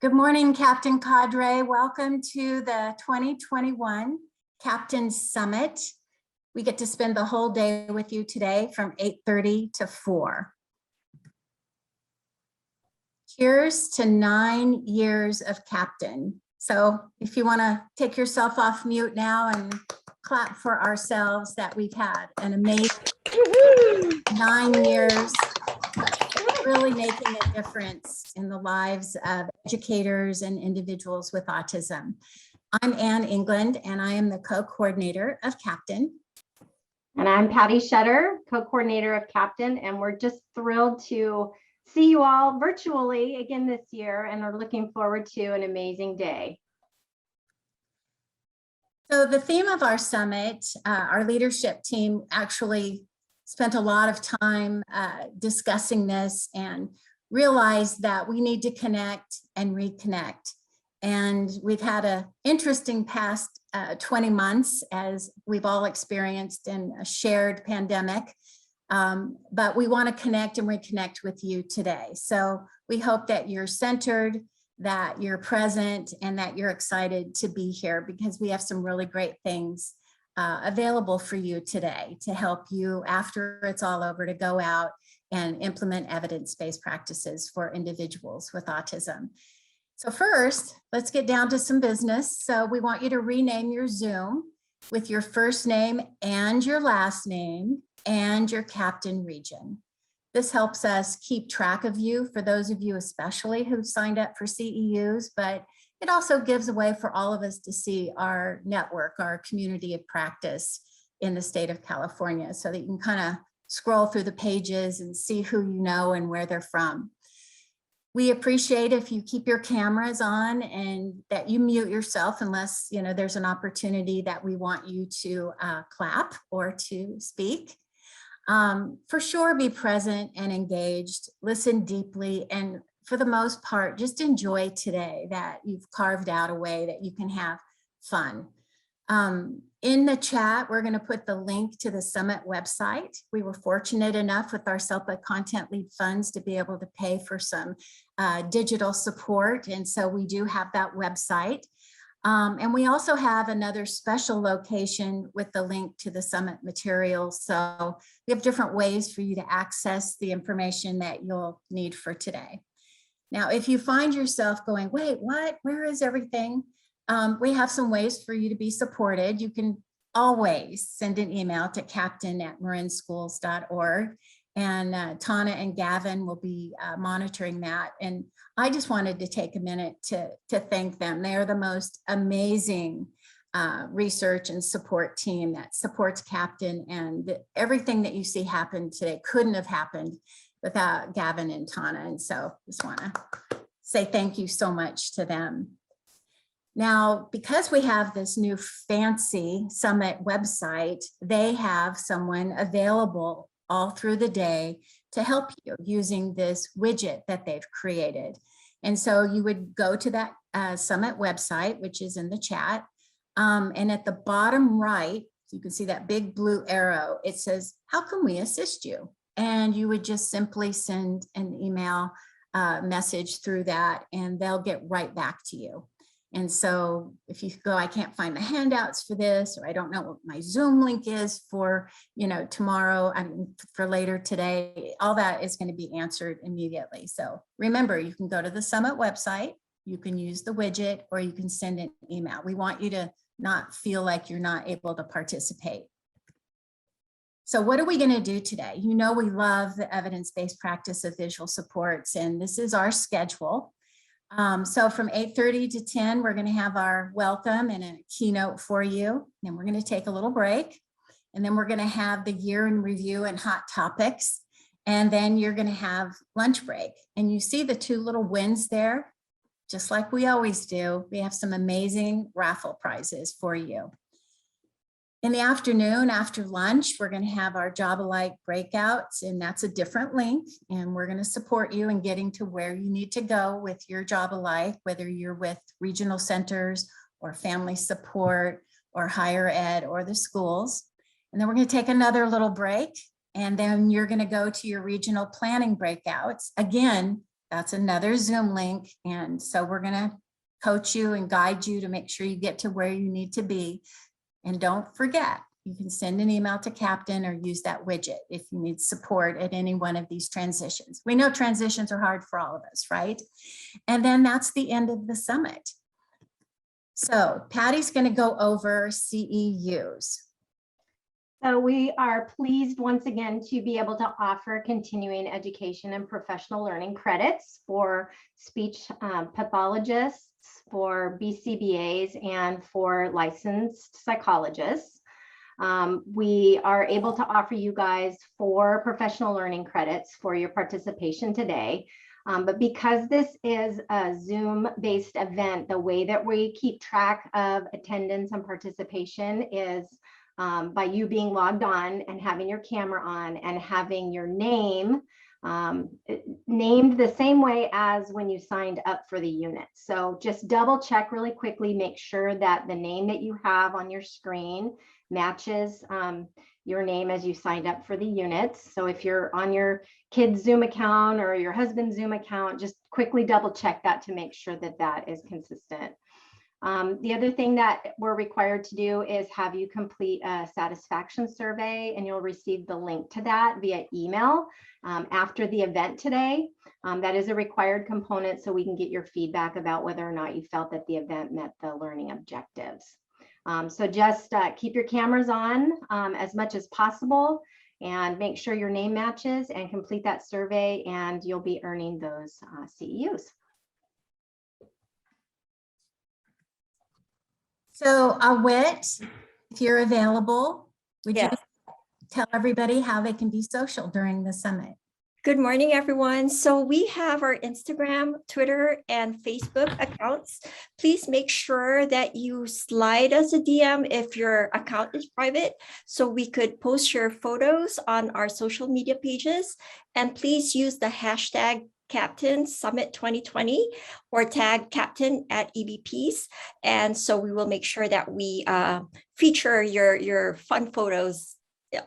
Good morning, Captain Cadre. Welcome to the 2021 Captain Summit. We get to spend the whole day with you today from 8:30 to 4. Cheers to 9 years of Captain. So if you want to take yourself off mute now and clap for ourselves that we've had an amazing 9 years, really making a difference in the lives of educators and individuals with autism. I'm Ann England, and I am the co-coordinator of Captain. And I'm Patty Shutter, co-coordinator of Captain, and we're just thrilled to see you all virtually again this year, and are looking forward to an amazing day. So the theme of our summit, our leadership team actually spent a lot of time discussing this and realized that we need to connect and reconnect. And we've had an interesting past 20 months as we've all experienced in a shared pandemic. But we want to connect and reconnect with you today. So we hope that you're centered, that you're present, and that you're excited to be here, because we have some really great things available for you today to help you, after it's all over, to go out and implement evidence-based practices for individuals with autism. So first, let's get down to some business. So we want you to rename your Zoom with your first name and your last name and your Captain region. This helps us keep track of you, for those of you especially who've signed up for CEUs, but it also gives a way for all of us to see our network, our community of practice in the state of California, so that you can kind of scroll through the pages and see who you know and where they're from. We appreciate if you keep your cameras on and that you mute yourself unless there's an opportunity that we want you to clap or to speak. For sure, be present and engaged, listen deeply, and for the most part, just enjoy today that you've carved out a way that you can have fun. In the chat, we're going to put the link to the Summit website. We were fortunate enough with our SELPA Content Lead funds to be able to pay for some digital support, and so we do have that website. And we also have another special location with the link to the Summit materials. So we have different ways for you to access the information that you'll need for today. Now, if you find yourself going, wait, what? Where is everything? We have some ways for you to be supported. You can always send an email to captain@marinschools.org, and Tana and Gavin will be monitoring that. And I just wanted to take a minute to thank them. They are the most amazing research and support team that supports Captain, and everything that you see happen today couldn't have happened without Gavin and Tana. And so just want to say thank you so much to them. Now, because we have this new fancy Summit website, they have someone available all through the day to help you using this widget that they've created. And so you would go to that Summit website, which is in the chat. And at the bottom right, you can see that big blue arrow. It says, "How can we assist you?" And you would just simply send an email message through that, and they'll get right back to you. And so if you go, "I can't find the handouts for this," or "I don't know what my Zoom link is for, tomorrow, for later today," all that is going to be answered immediately. So remember, you can go to the Summit website, you can use the widget, or you can send an email. We want you to not feel like you're not able to participate. So what are we going to do today? We love the evidence-based practice of visual supports, and this is our schedule. So from 8:30 to 10, we're going to have our welcome and a keynote for you. Then we're going to take a little break, and then we're going to have the year in review and hot topics. And then you're going to have lunch break. And you see the two little wins there, just like we always do. We have some amazing raffle prizes for you. In the afternoon, after lunch, we're going to have our Job Alike breakouts, and that's a different link. And we're going to support you in getting to where you need to go with your Job Alike, whether you're with regional centers or family support or higher ed or the schools. And then we're going to take another little break, and then you're going to go to your regional planning breakouts, again, That's another Zoom link. And so we're going to coach you and guide you to make sure you get to where you need to be. And don't forget, you can send an email to Captain or use that widget if you need support at any one of these transitions. We know transitions are hard for all of us, right? And then that's the end of the summit. So Patty's going to go over CEUs. So we are pleased once again to be able to offer continuing education and professional learning credits for speech pathologists, for BCBAs, and for licensed psychologists. We are able to offer you guys 4 professional learning credits for your participation today. But because this is a Zoom-based event, the way that we keep track of attendance and participation is by you being logged on and having your camera on and having your name named the same way as when you signed up for the unit. So just double check really quickly, make sure that the name that you have on your screen matches your name as you signed up for the units. So if you're on your kid's Zoom account or your husband's Zoom account, just quickly double check that to make sure that that is consistent. The other thing that we're required to do is have you complete a satisfaction survey, and you'll receive the link to that via email after the event today. That is a required component so we can get your feedback about whether or not you felt that the event met the learning objectives. So just keep your cameras on as much as possible and make sure your name matches and complete that survey, and you'll be earning those CEUs. So Awit, if you're available, would you tell everybody how they can be social during the summit? Good morning, everyone. So we have our Instagram, Twitter, and Facebook accounts. Please make sure that you slide us a DM if your account is private, so we could post your photos on our social media pages. And please use the hashtag Captain Summit 2020 or tag Captain at EBPs. And so we will make sure that we feature your fun photos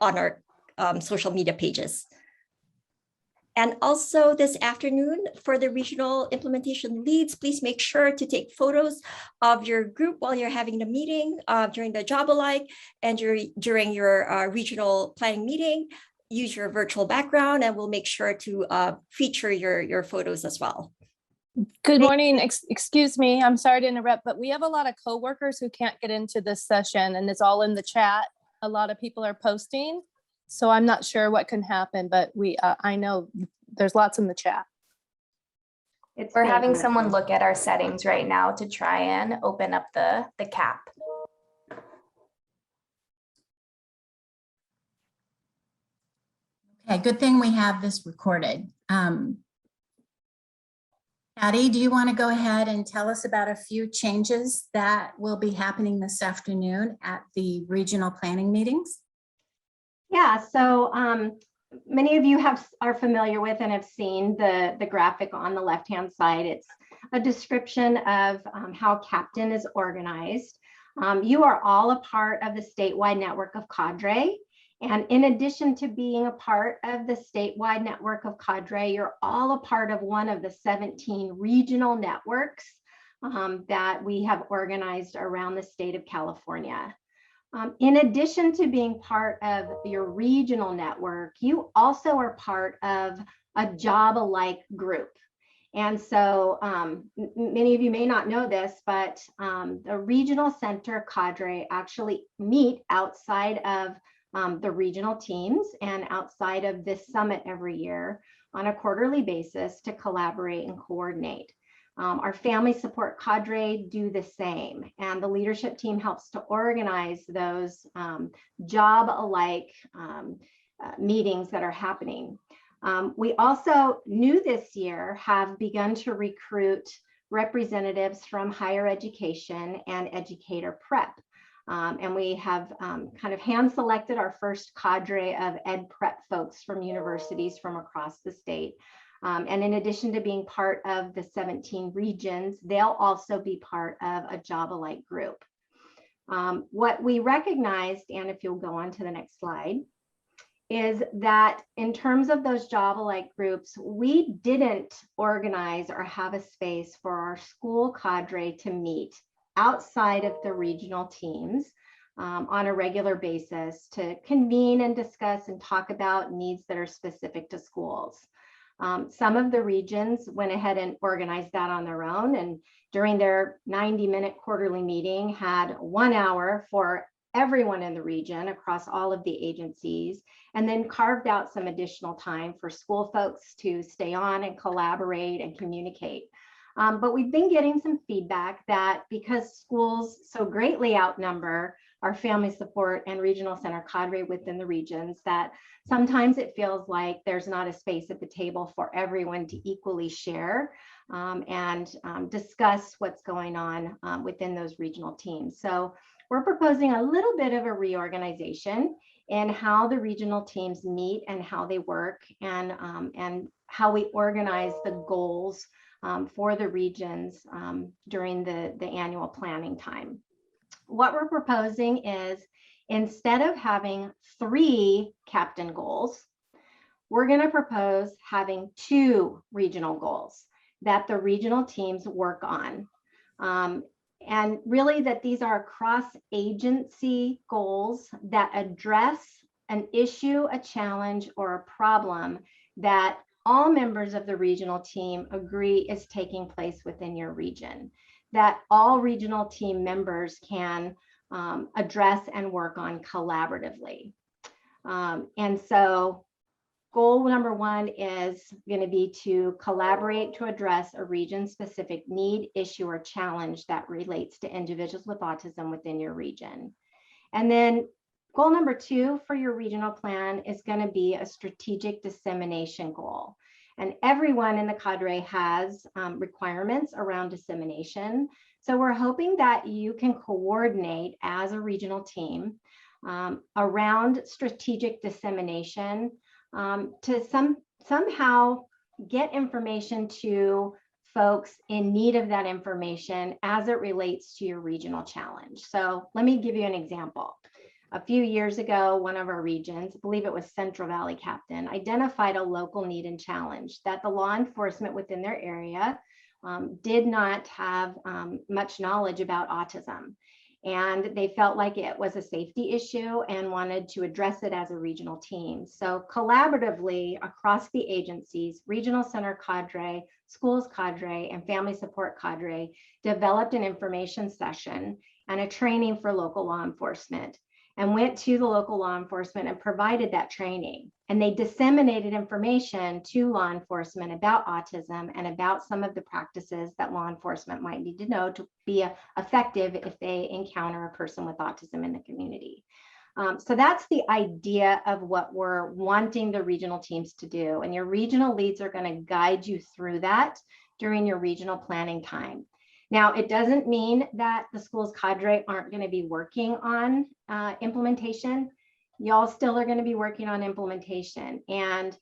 on our social media pages. And also this afternoon for the regional implementation leads, please make sure to take photos of your group while you're having the meeting during the job alike and during your regional planning meeting. Use your virtual background and we'll make sure to feature your photos as well. Good morning. Excuse me, I'm sorry to interrupt, but we have a lot of coworkers who can't get into this session and it's all in the chat. A lot of people are posting. So I'm not sure what can happen, but I know there's lots in the chat. We're having someone look at our settings right now to try and open up the cap. Okay, good thing we have this recorded. Patty, do you want to go ahead and tell us about a few changes that will be happening this afternoon at the regional planning meetings? Yeah, so many of you are familiar with and have seen the graphic on the left-hand side. It's a description of how Captain is organized. You are all a part of the statewide network of Cadre. And in addition to being a part of the statewide network of Cadre, you're all a part of one of the 17 regional networks that we have organized around the state of California. In addition to being part of your regional network, you also are part of a job alike group. And so many of you may not know this, but the regional center Cadre actually meet outside of the regional teams and outside of this summit every year on a quarterly basis to collaborate and coordinate. Our family support Cadre do the same, and the leadership team helps to organize those job alike meetings that are happening. We also, new this year, have begun to recruit representatives from higher education and educator prep. And we have kind of hand selected our first cadre of ed prep folks from universities from across the state. And in addition to being part of the 17 regions, they'll also be part of a job alike group. What we recognized, and if you'll go on to the next slide, is that in terms of those job-alike groups, we didn't organize or have a space for our school cadre to meet outside of the regional teams on a regular basis to convene and discuss and talk about needs that are specific to schools. Some of the regions went ahead and organized that on their own, and during their 90-minute quarterly meeting had 1 hour for everyone in the region across all of the agencies, and then carved out some additional time for school folks to stay on and collaborate and communicate. But we've been getting some feedback that because schools so greatly outnumber our family support and regional center cadre within the regions, that sometimes it feels like there's not a space at the table for everyone to equally share and discuss what's going on within those regional teams. So we're proposing a little bit of a reorganization in how the regional teams meet and how they work, and how we organize the goals for the regions during the annual planning time. What we're proposing is, instead of having 3 captain goals, we're going to propose having 2 regional goals that the regional teams work on. And really that these are cross-agency goals that address an issue, a challenge, or a problem that all members of the regional team agree is taking place within your region, that all regional team members can address and work on collaboratively. And so goal number 1 is going to be to collaborate to address a region-specific need, issue, or challenge that relates to individuals with autism within your region. And then goal number 2 for your regional plan is going to be a strategic dissemination goal. And everyone in the cadre has requirements around dissemination. So we're hoping that you can coordinate as a regional team around strategic dissemination to somehow get information to folks in need of that information as it relates to your regional challenge. So let me give you an example. A few years ago, one of our regions, I believe it was Central Valley Captain, identified a local need and challenge that the law enforcement within their area did not have much knowledge about autism. And they felt like it was a safety issue and wanted to address it as a regional team. So collaboratively across the agencies, regional center cadre, schools cadre, and family support cadre developed an information session and a training for local law enforcement, and went to the local law enforcement and provided that training. And they disseminated information to law enforcement about autism and about some of the practices that law enforcement might need to know to be effective if they encounter a person with autism in the community. So that's the idea of what we're wanting the regional teams to do. And your regional leads are going to guide you through that during your regional planning time. Now, it doesn't mean that the schools cadre aren't going to be working on implementation. Y'all still are going to be working on implementation, and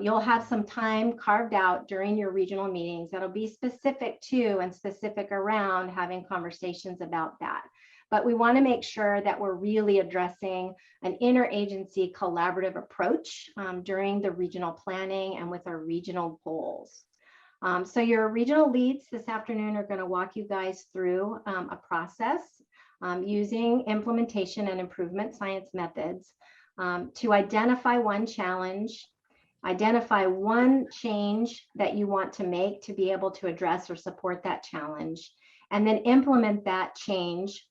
you'll have some time carved out during your regional meetings that'll be specific to and specific around having conversations about that. But we want to make sure that we're really addressing an interagency collaborative approach during the regional planning and with our regional goals. So your regional leads this afternoon are going to walk you guys through a process using implementation and improvement science methods to identify one challenge, identify one change that you want to make to be able to address or support that challenge, and then implement that change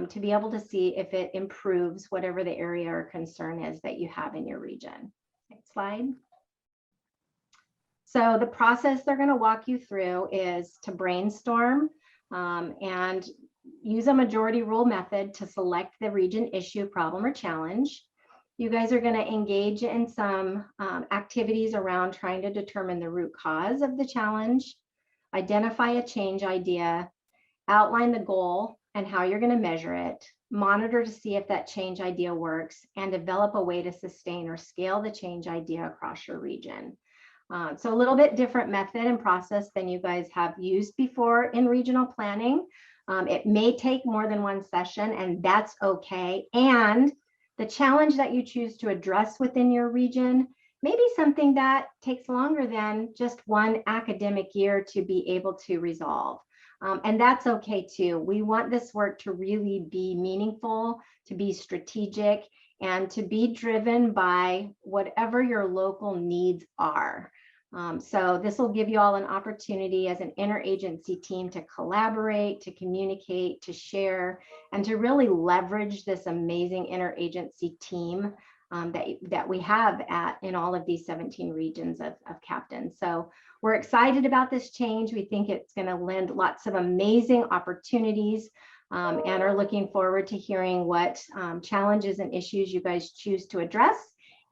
to be able to see if it improves whatever the area or concern is that you have in your region. Next slide. So the process they're going to walk you through is to brainstorm and use a majority rule method to select the region, issue, problem, or challenge. You guys are going to engage in some activities around trying to determine the root cause of the challenge, identify a change idea, outline the goal and how you're going to measure it, monitor to see if that change idea works, and develop a way to sustain or scale the change idea across your region. So a little bit different method and process than you guys have used before in regional planning. It may take more than one session, and that's okay. And The challenge that you choose to address within your region may be something that takes longer than just one academic year to be able to resolve. And that's okay too. We want this work to really be meaningful, to be strategic, and to be driven by whatever your local needs are. So this will give you all an opportunity as an interagency team to collaborate, to communicate, to share, and to really leverage this amazing interagency team that we have in all of these 17 regions of Captain. So we're excited about this change. We think it's going to lend lots of amazing opportunities, and are looking forward to hearing what challenges and issues you guys choose to address,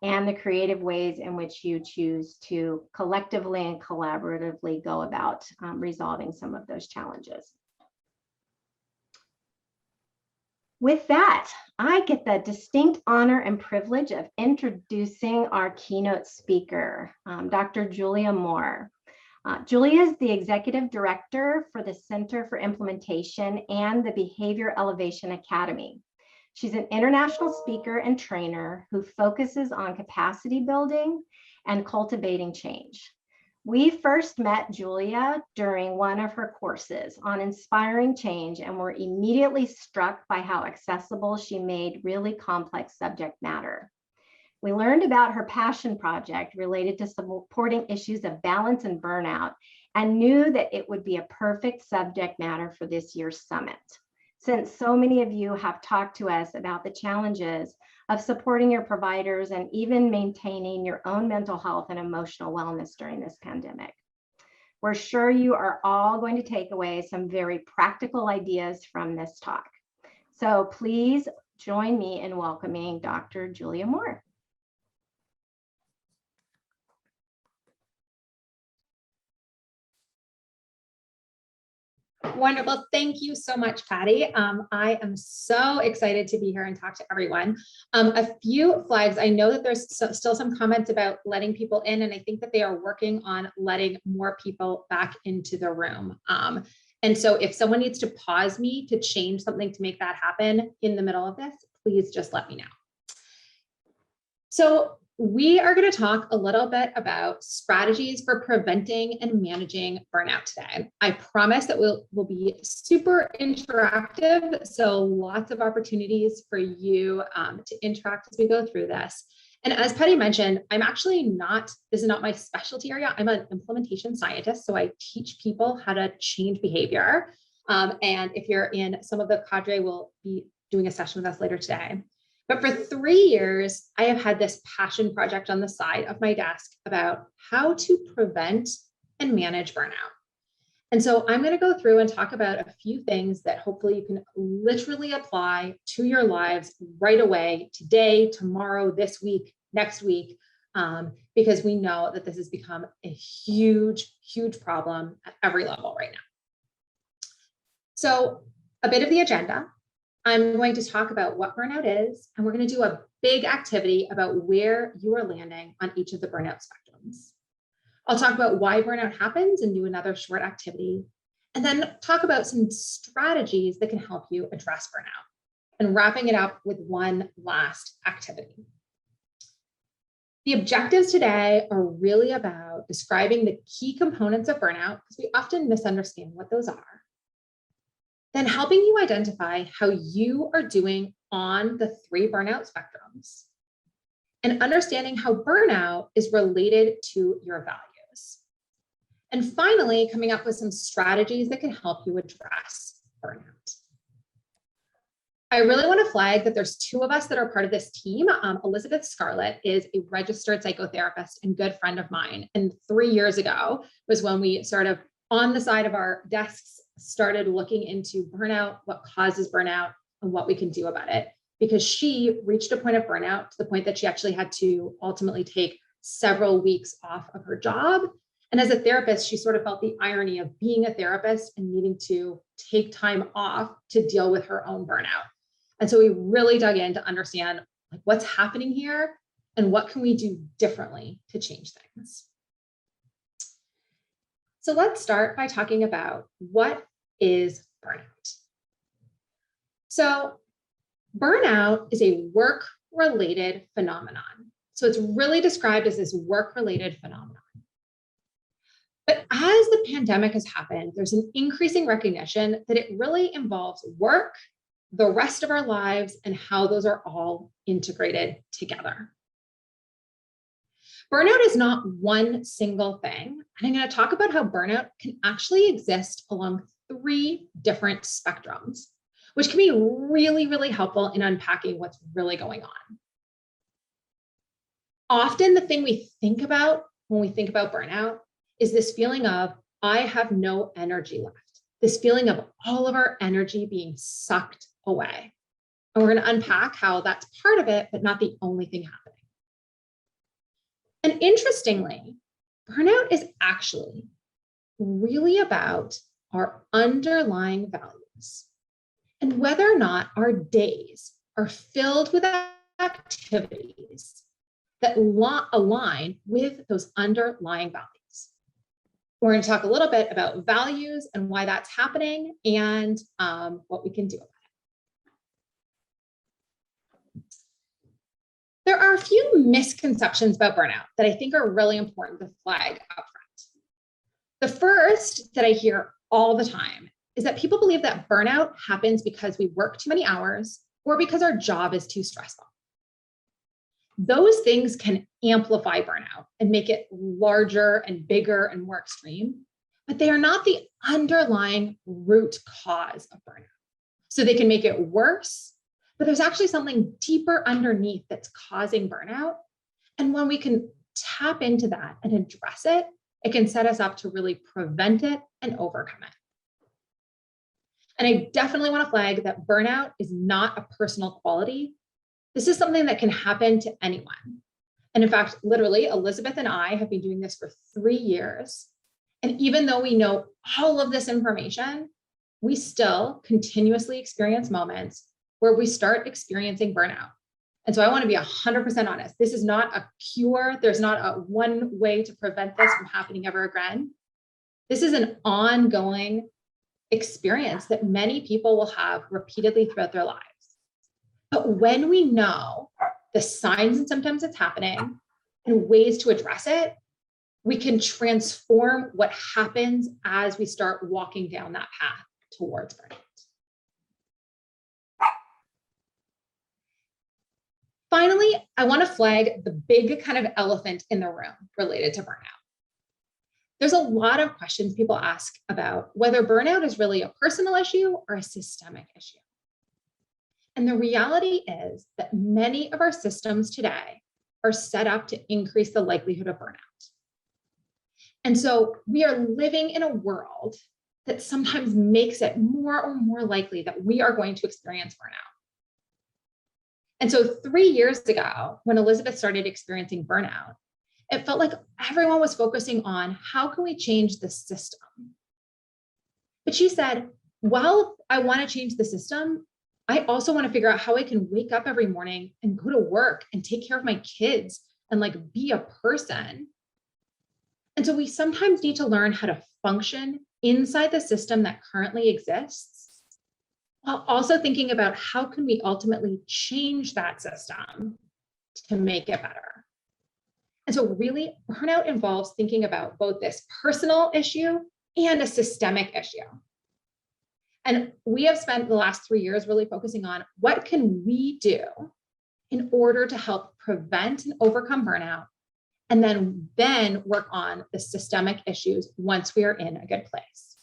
and the creative ways in which you choose to collectively and collaboratively go about resolving some of those challenges. With that, I get the distinct honor and privilege of introducing our keynote speaker, Dr. Julia Moore. Julia is the Executive Director for the Center for Implementation and the Behavior Elevation Academy. She's an international speaker and trainer who focuses on capacity building and cultivating change. We first met Julia during one of her courses on inspiring change and were immediately struck by how accessible she made really complex subject matter. We learned about her passion project related to supporting issues of balance and burnout, and knew that it would be a perfect subject matter for this year's summit, since so many of you have talked to us about the challenges of supporting your providers and even maintaining your own mental health and emotional wellness during this pandemic. We're sure you are all going to take away some very practical ideas from this talk. So please join me in welcoming Dr. Julia Moore. Wonderful. Thank you so much, Patty. I am so excited to be here and talk to everyone. A few flags. I know that there's still some comments about letting people in, and I think that they are working on letting more people back into the room. And so if someone needs to pause me to change something to make that happen in the middle of this, please just let me know. So we are going to talk a little bit about strategies for preventing and managing burnout today. I promise that we'll be super interactive, so lots of opportunities for you to interact as we go through this. And as Patty mentioned, I'm actually not, this is not my specialty area. I'm an implementation scientist, so I teach people how to change behavior. And if you're in some of the cadre, we'll be doing a session with us later today. But for 3 years, I have had this passion project on the side of my desk about how to prevent and manage burnout. And so I'm going to go through and talk about a few things that hopefully you can literally apply to your lives right away, today, tomorrow, this week, next week, because we know that this has become a huge, huge problem at every level right now. So a bit of the agenda. I'm going to talk about what burnout is, and we're going to do a big activity about where you are landing on each of the burnout spectrums. I'll talk about why burnout happens and do another short activity, and then talk about some strategies that can help you address burnout, and wrapping it up with one last activity. The objectives today are really about describing the key components of burnout, because we often misunderstand what those are. Then helping you identify how you are doing on the 3 burnout spectrums, and understanding how burnout is related to your values. And finally, coming up with some strategies that can help you address burnout. I really want to flag that there's 2 of us that are part of this team. Elizabeth Scarlett is a registered psychotherapist and good friend of mine. And 3 years ago was when we sort of on the side of our desks started looking into burnout, what causes burnout, and what we can do about it. Because she reached a point of burnout to the point that she actually had to ultimately take several weeks off of her job. And as a therapist, she sort of felt the irony of being a therapist and needing to take time off to deal with her own burnout. And so we really dug in to understand like what's happening here and what can we do differently to change things. So let's start by talking about what is burnout. So burnout is a work work-related phenomenon. So it's really described as this work-related phenomenon. But as the pandemic has happened, there's an increasing recognition that it really involves work, the rest of our lives, and how those are all integrated together. Burnout is not one single thing. And I'm going to talk about how burnout can actually exist along 3 different spectrums, which can be really, really helpful in unpacking what's really going on. Often the thing we think about when we think about burnout is this feeling of, I have no energy left, this feeling of all of our energy being sucked away. And we're going to unpack how that's part of it, but not the only thing happening. And interestingly, burnout is actually really about our underlying values and whether or not our days are filled with activities that align with those underlying values. We're going to talk a little bit about values and why that's happening and what we can do about it. There are a few misconceptions about burnout that I think are really important to flag up front. The first that I hear all the time is that people believe that burnout happens because we work too many hours or because our job is too stressful. Those things can amplify burnout and make it larger and bigger and more extreme, but they are not the underlying root cause of burnout. So they can make it worse, but there's actually something deeper underneath that's causing burnout. And when we can tap into that and address it, it can set us up to really prevent it and overcome it. And I definitely want to flag that burnout is not a personal quality. This is something that can happen to anyone. And in fact, literally, Elizabeth and I have been doing this for 3 years. And even though we know all of this information, we still continuously experience moments where we start experiencing burnout. And so I want to be 100% honest. This is not a cure. There's not a one way to prevent this from happening ever again. This is an ongoing experience that many people will have repeatedly throughout their lives. But when we know the signs and symptoms that's happening and ways to address it, we can transform what happens as we start walking down that path towards burnout. Finally, I want to flag the big kind of elephant in the room related to burnout. There's a lot of questions people ask about whether burnout is really a personal issue or a systemic issue. And the reality is that many of our systems today are set up to increase the likelihood of burnout. And so we are living in a world that sometimes makes it more and more likely that we are going to experience burnout. And so 3 years ago, when Elizabeth started experiencing burnout, it felt like everyone was focusing on how can we change the system? But she said, while I want to change the system, I also want to figure out how I can wake up every morning and go to work and take care of my kids and like be a person. And so we sometimes need to learn how to function inside the system that currently exists, while also thinking about how can we ultimately change that system to make it better. And so really, burnout involves thinking about both this personal issue and a systemic issue. And we have spent the last 3 years really focusing on what can we do in order to help prevent and overcome burnout, and then work on the systemic issues once we are in a good place.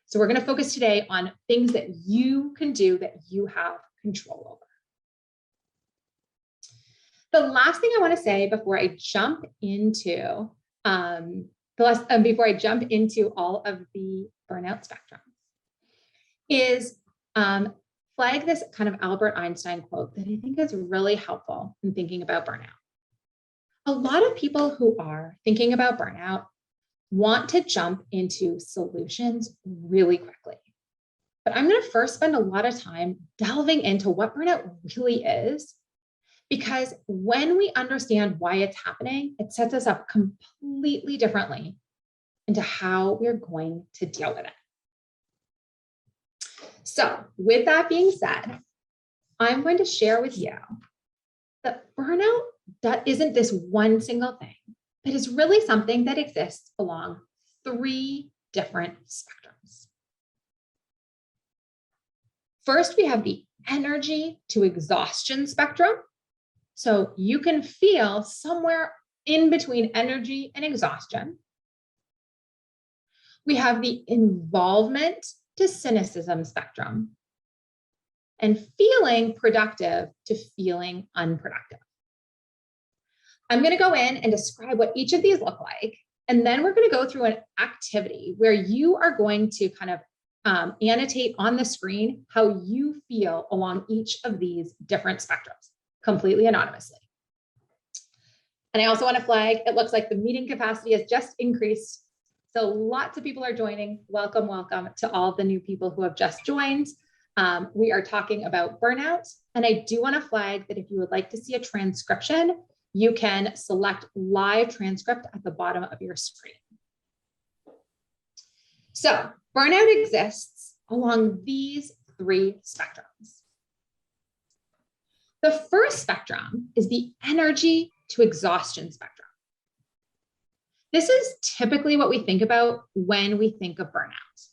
So we're going to focus today on things that you can do that you have control over. The last thing I want to say before I jump into all of the burnout spectrum is flag this kind of Albert Einstein quote that I think is really helpful in thinking about burnout. A lot of people who are thinking about burnout want to jump into solutions really quickly. But I'm going to first spend a lot of time delving into what burnout really is, because when we understand why it's happening, it sets us up completely differently into how we're going to deal with it. So with that being said, I'm going to share with you that burnout isn't this one single thing. It is really something that exists along 3 different spectrums. First, we have the energy to exhaustion spectrum. So you can feel somewhere in between energy and exhaustion. We have the involvement to cynicism spectrum, and feeling productive to feeling unproductive. I'm going to go in and describe what each of these look like, and then we're going to go through an activity where you are going to kind of annotate on the screen how you feel along each of these different spectrums, completely anonymously. And I also want to flag, it looks like the meeting capacity has just increased. So lots of people are joining. Welcome, welcome to all the new people who have just joined. We are talking about burnout. And I do want to flag that if you would like to see a transcription, you can select live transcript at the bottom of your screen. So burnout exists along these 3 spectrums. The first spectrum is the energy to exhaustion spectrum. This is typically what we think about when we think of burnout.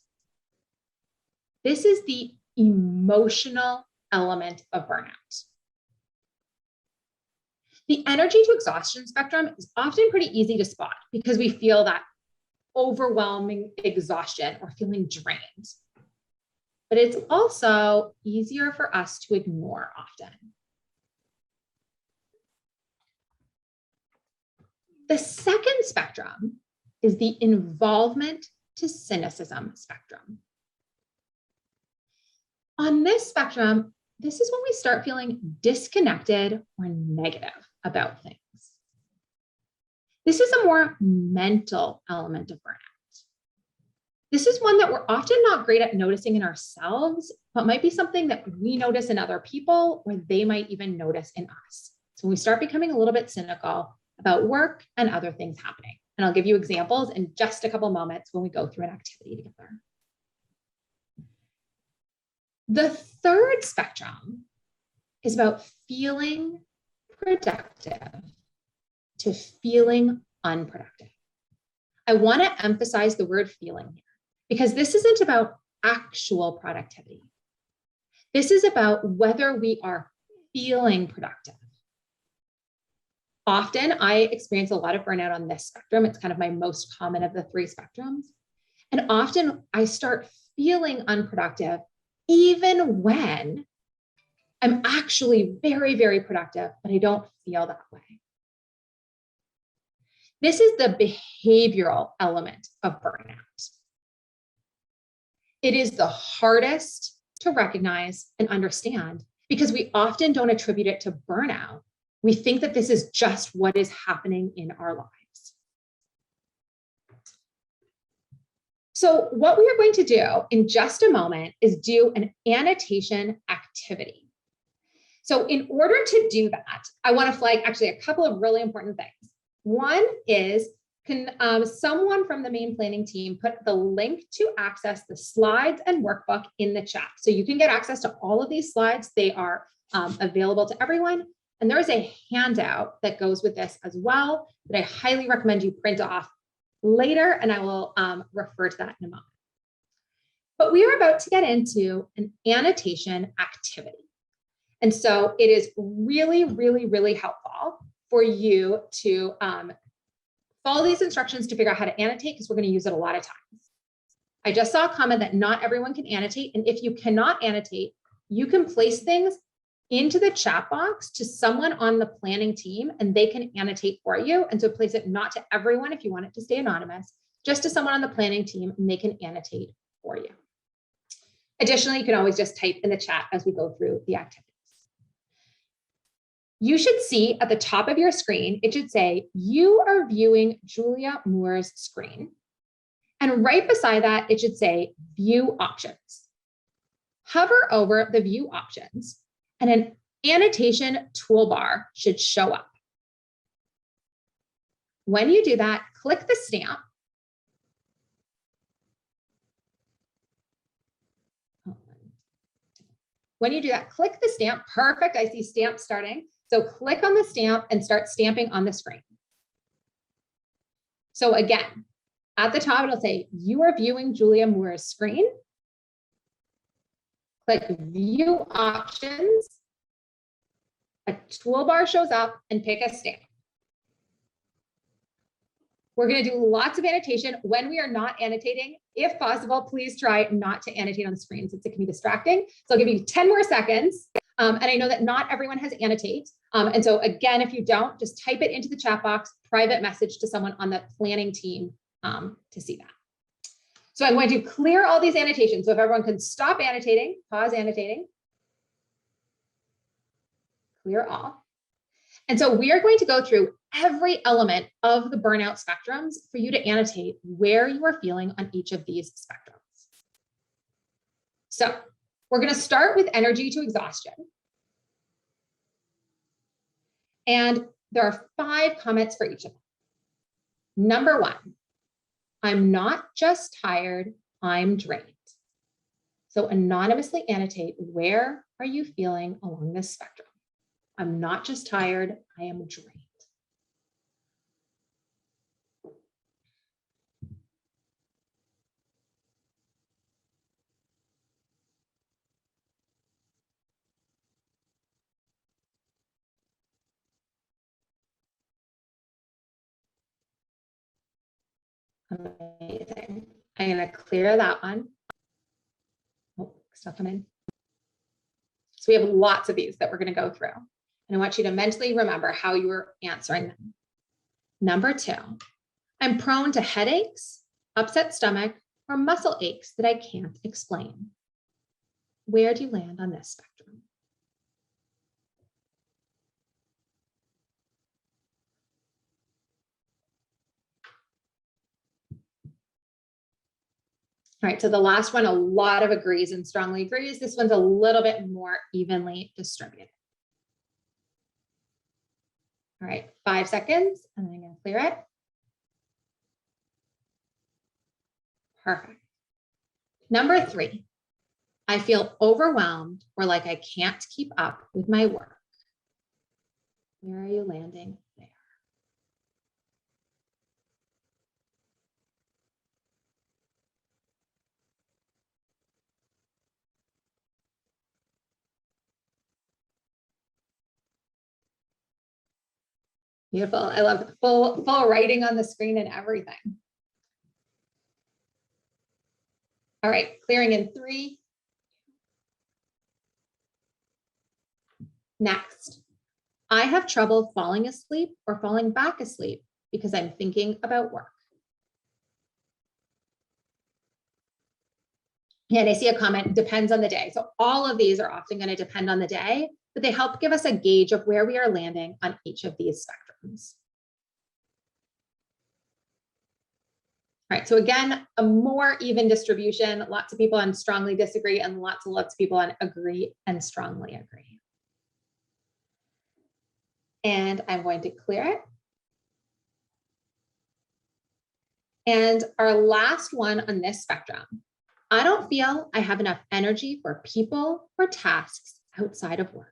This is the emotional element of burnout. The energy to exhaustion spectrum is often pretty easy to spot because we feel that overwhelming exhaustion or feeling drained. But it's also easier for us to ignore often. The second spectrum is the involvement to cynicism spectrum. On this spectrum, this is when we start feeling disconnected or negative about things. This is a more mental element of burnout. This is one that we're often not great at noticing in ourselves, but might be something that we notice in other people or they might even notice in us. So when we start becoming a little bit cynical about work and other things happening. And I'll give you examples in just a couple moments when we go through an activity together. The third spectrum is about feeling productive to feeling unproductive. I want to emphasize the word feeling here because this isn't about actual productivity. This is about whether we are feeling productive. Often I experience a lot of burnout on this spectrum. It's kind of my most common of the 3 spectrums. And often I start feeling unproductive even when I'm actually very, very productive, but I don't feel that way. This is the behavioral element of burnout. It is the hardest to recognize and understand because we often don't attribute it to burnout. We think that this is just what is happening in our lives. So what we are going to do in just a moment is do an annotation activity. So in order to do that, I want to flag actually a couple of really important things. One is, can someone from the main planning team put the link to access the slides and workbook in the chat? So you can get access to all of these slides. They are available to everyone. And there is a handout that goes with this as well that I highly recommend you print off later, and I will refer to that in a moment. But we are about to get into an annotation activity. And so it is really, really, really helpful for you to follow these instructions to figure out how to annotate because we're going to use it a lot of times. I just saw a comment that not everyone can annotate. And if you cannot annotate, you can place things into the chat box to someone on the planning team and they can annotate for you. And so place it not to everyone if you want it to stay anonymous, just to someone on the planning team and they can annotate for you. Additionally, you can always just type in the chat as we go through the activities. You should see at the top of your screen, it should say, you are viewing Julia Moore's screen. And right beside that, it should say view options. Hover over the view options and an annotation toolbar should show up. When you do that, click the stamp. When you do that, click the stamp. Perfect. I see stamp starting. So click on the stamp and start stamping on the screen. So again, at the top, it'll say, you are viewing Julia Moore's screen. Click view options. A toolbar shows up and pick a stamp. We're going to do lots of annotation. When we are not annotating, if possible, please try not to annotate on the screen since it can be distracting. So I'll give you 10 more seconds. And I know that not everyone has annotate. And so again, if you don't, just type it into the chat box, private message to someone on the planning team to see that. So I'm going to clear all these annotations. So if everyone can stop annotating, pause annotating, clear all. And so we are going to go through every element of the burnout spectrums for you to annotate where you are feeling on each of these spectrums. So we're going to start with energy to exhaustion. And there are 5 comments for each of them. Number 1, I'm not just tired, I'm drained. So anonymously annotate, where are you feeling along this spectrum? I'm not just tired, I am drained. Amazing. I'm going to clear that one. Oh, stuff come in. So we have lots of these that we're going to go through. And I want you to mentally remember how you were answering them. Number 2, I'm prone to headaches, upset stomach, or muscle aches that I can't explain. Where do you land on this spectrum? All right, so the last one, a lot of agrees and strongly agrees. This one's a little bit more evenly distributed. All right, 5 seconds, and then I'm going to clear it. Perfect. Number 3, I feel overwhelmed or like I can't keep up with my work. Where are you landing there? Beautiful. I love full writing on the screen and everything. All right, clearing in 3. Next, I have trouble falling asleep or falling back asleep because I'm thinking about work. And I see a comment, depends on the day. So all of these are often going to depend on the day, but they help give us a gauge of where we are landing on each of these spectrums. All right, so again, a more even distribution, lots of people on strongly disagree and lots of people on agree and strongly agree. And I'm going to clear it. And our last one on this spectrum, I don't feel I have enough energy for people or tasks outside of work.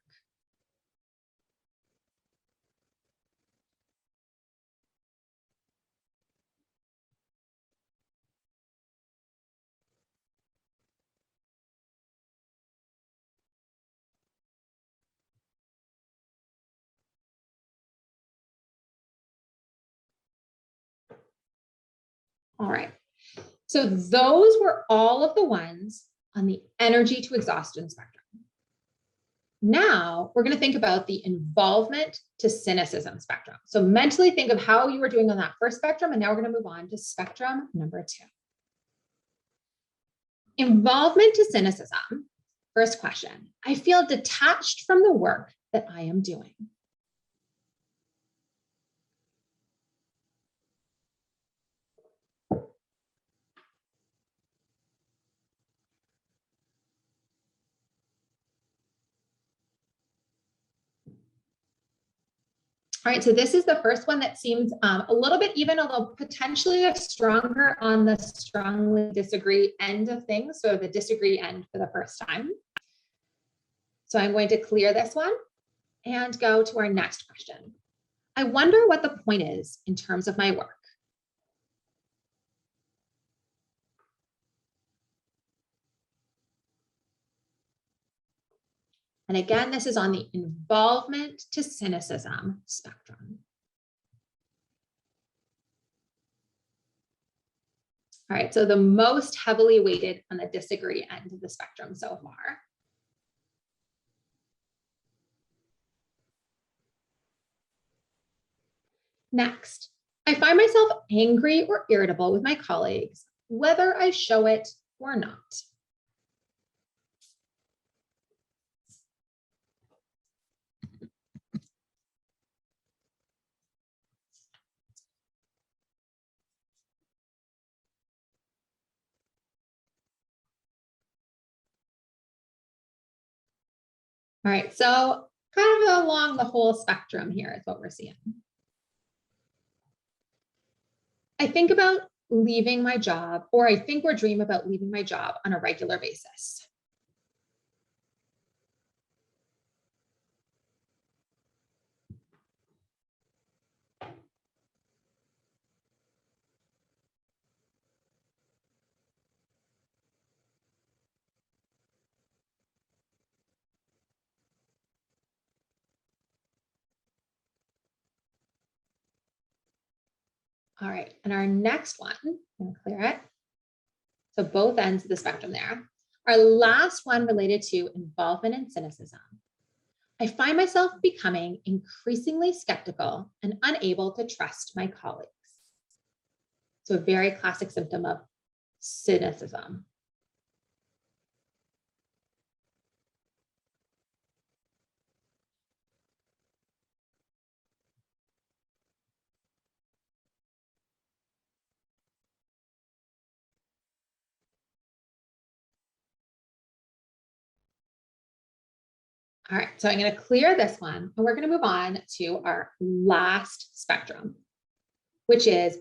All right, so those were all of the ones on the energy to exhaustion spectrum. Now we're going to think about the involvement to cynicism spectrum. So mentally think of how you were doing on that first spectrum, and now we're going to move on to spectrum number 2. Involvement to cynicism. First question, I feel detached from the work that I am doing. All right, so this is the first one that seems a little bit even, although potentially stronger on the strongly disagree end of things. So the disagree end for the first time. So I'm going to clear this one. and go to our next question. I wonder what the point is in terms of my work. And again, this is on the involvement to cynicism spectrum. All right, so the most heavily weighted on the disagree end of the spectrum so far. Next, I find myself angry or irritable with my colleagues, whether I show it or not. All right, so kind of along the whole spectrum here is what we're seeing. I think about leaving my job, or I think or dream about leaving my job on a regular basis. All right, and our next one, I'm gonna clear it. So both ends of the spectrum there. Our last one related to involvement and cynicism. I find myself becoming increasingly skeptical and unable to trust my colleagues. So a very classic symptom of cynicism. All right, so I'm going to clear this one and we're going to move on to our last spectrum, which is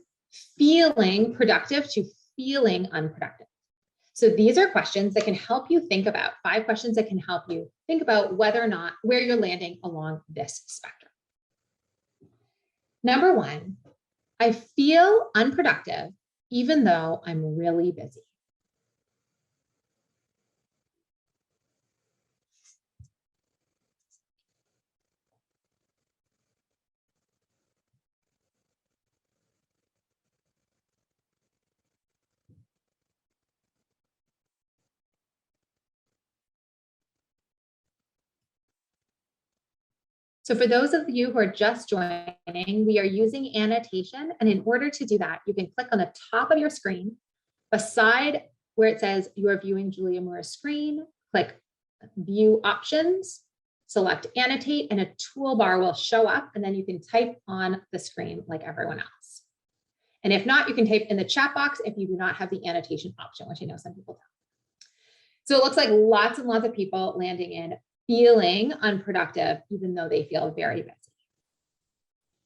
feeling productive to feeling unproductive. So these are questions that can help you think about, 5 questions that can help you think about whether or not where you're landing along this spectrum. Number 1, I feel unproductive even though I'm really busy. So for those of you who are just joining, we are using annotation. And in order to do that, you can click on the top of your screen, beside where it says you are viewing Julia Moore's screen, click View Options, select Annotate, and a toolbar will show up, and then you can type on the screen like everyone else. And if not, you can type in the chat box if you do not have the annotation option, which I know some people don't. So it looks like lots and lots of people landing in feeling unproductive, even though they feel very busy.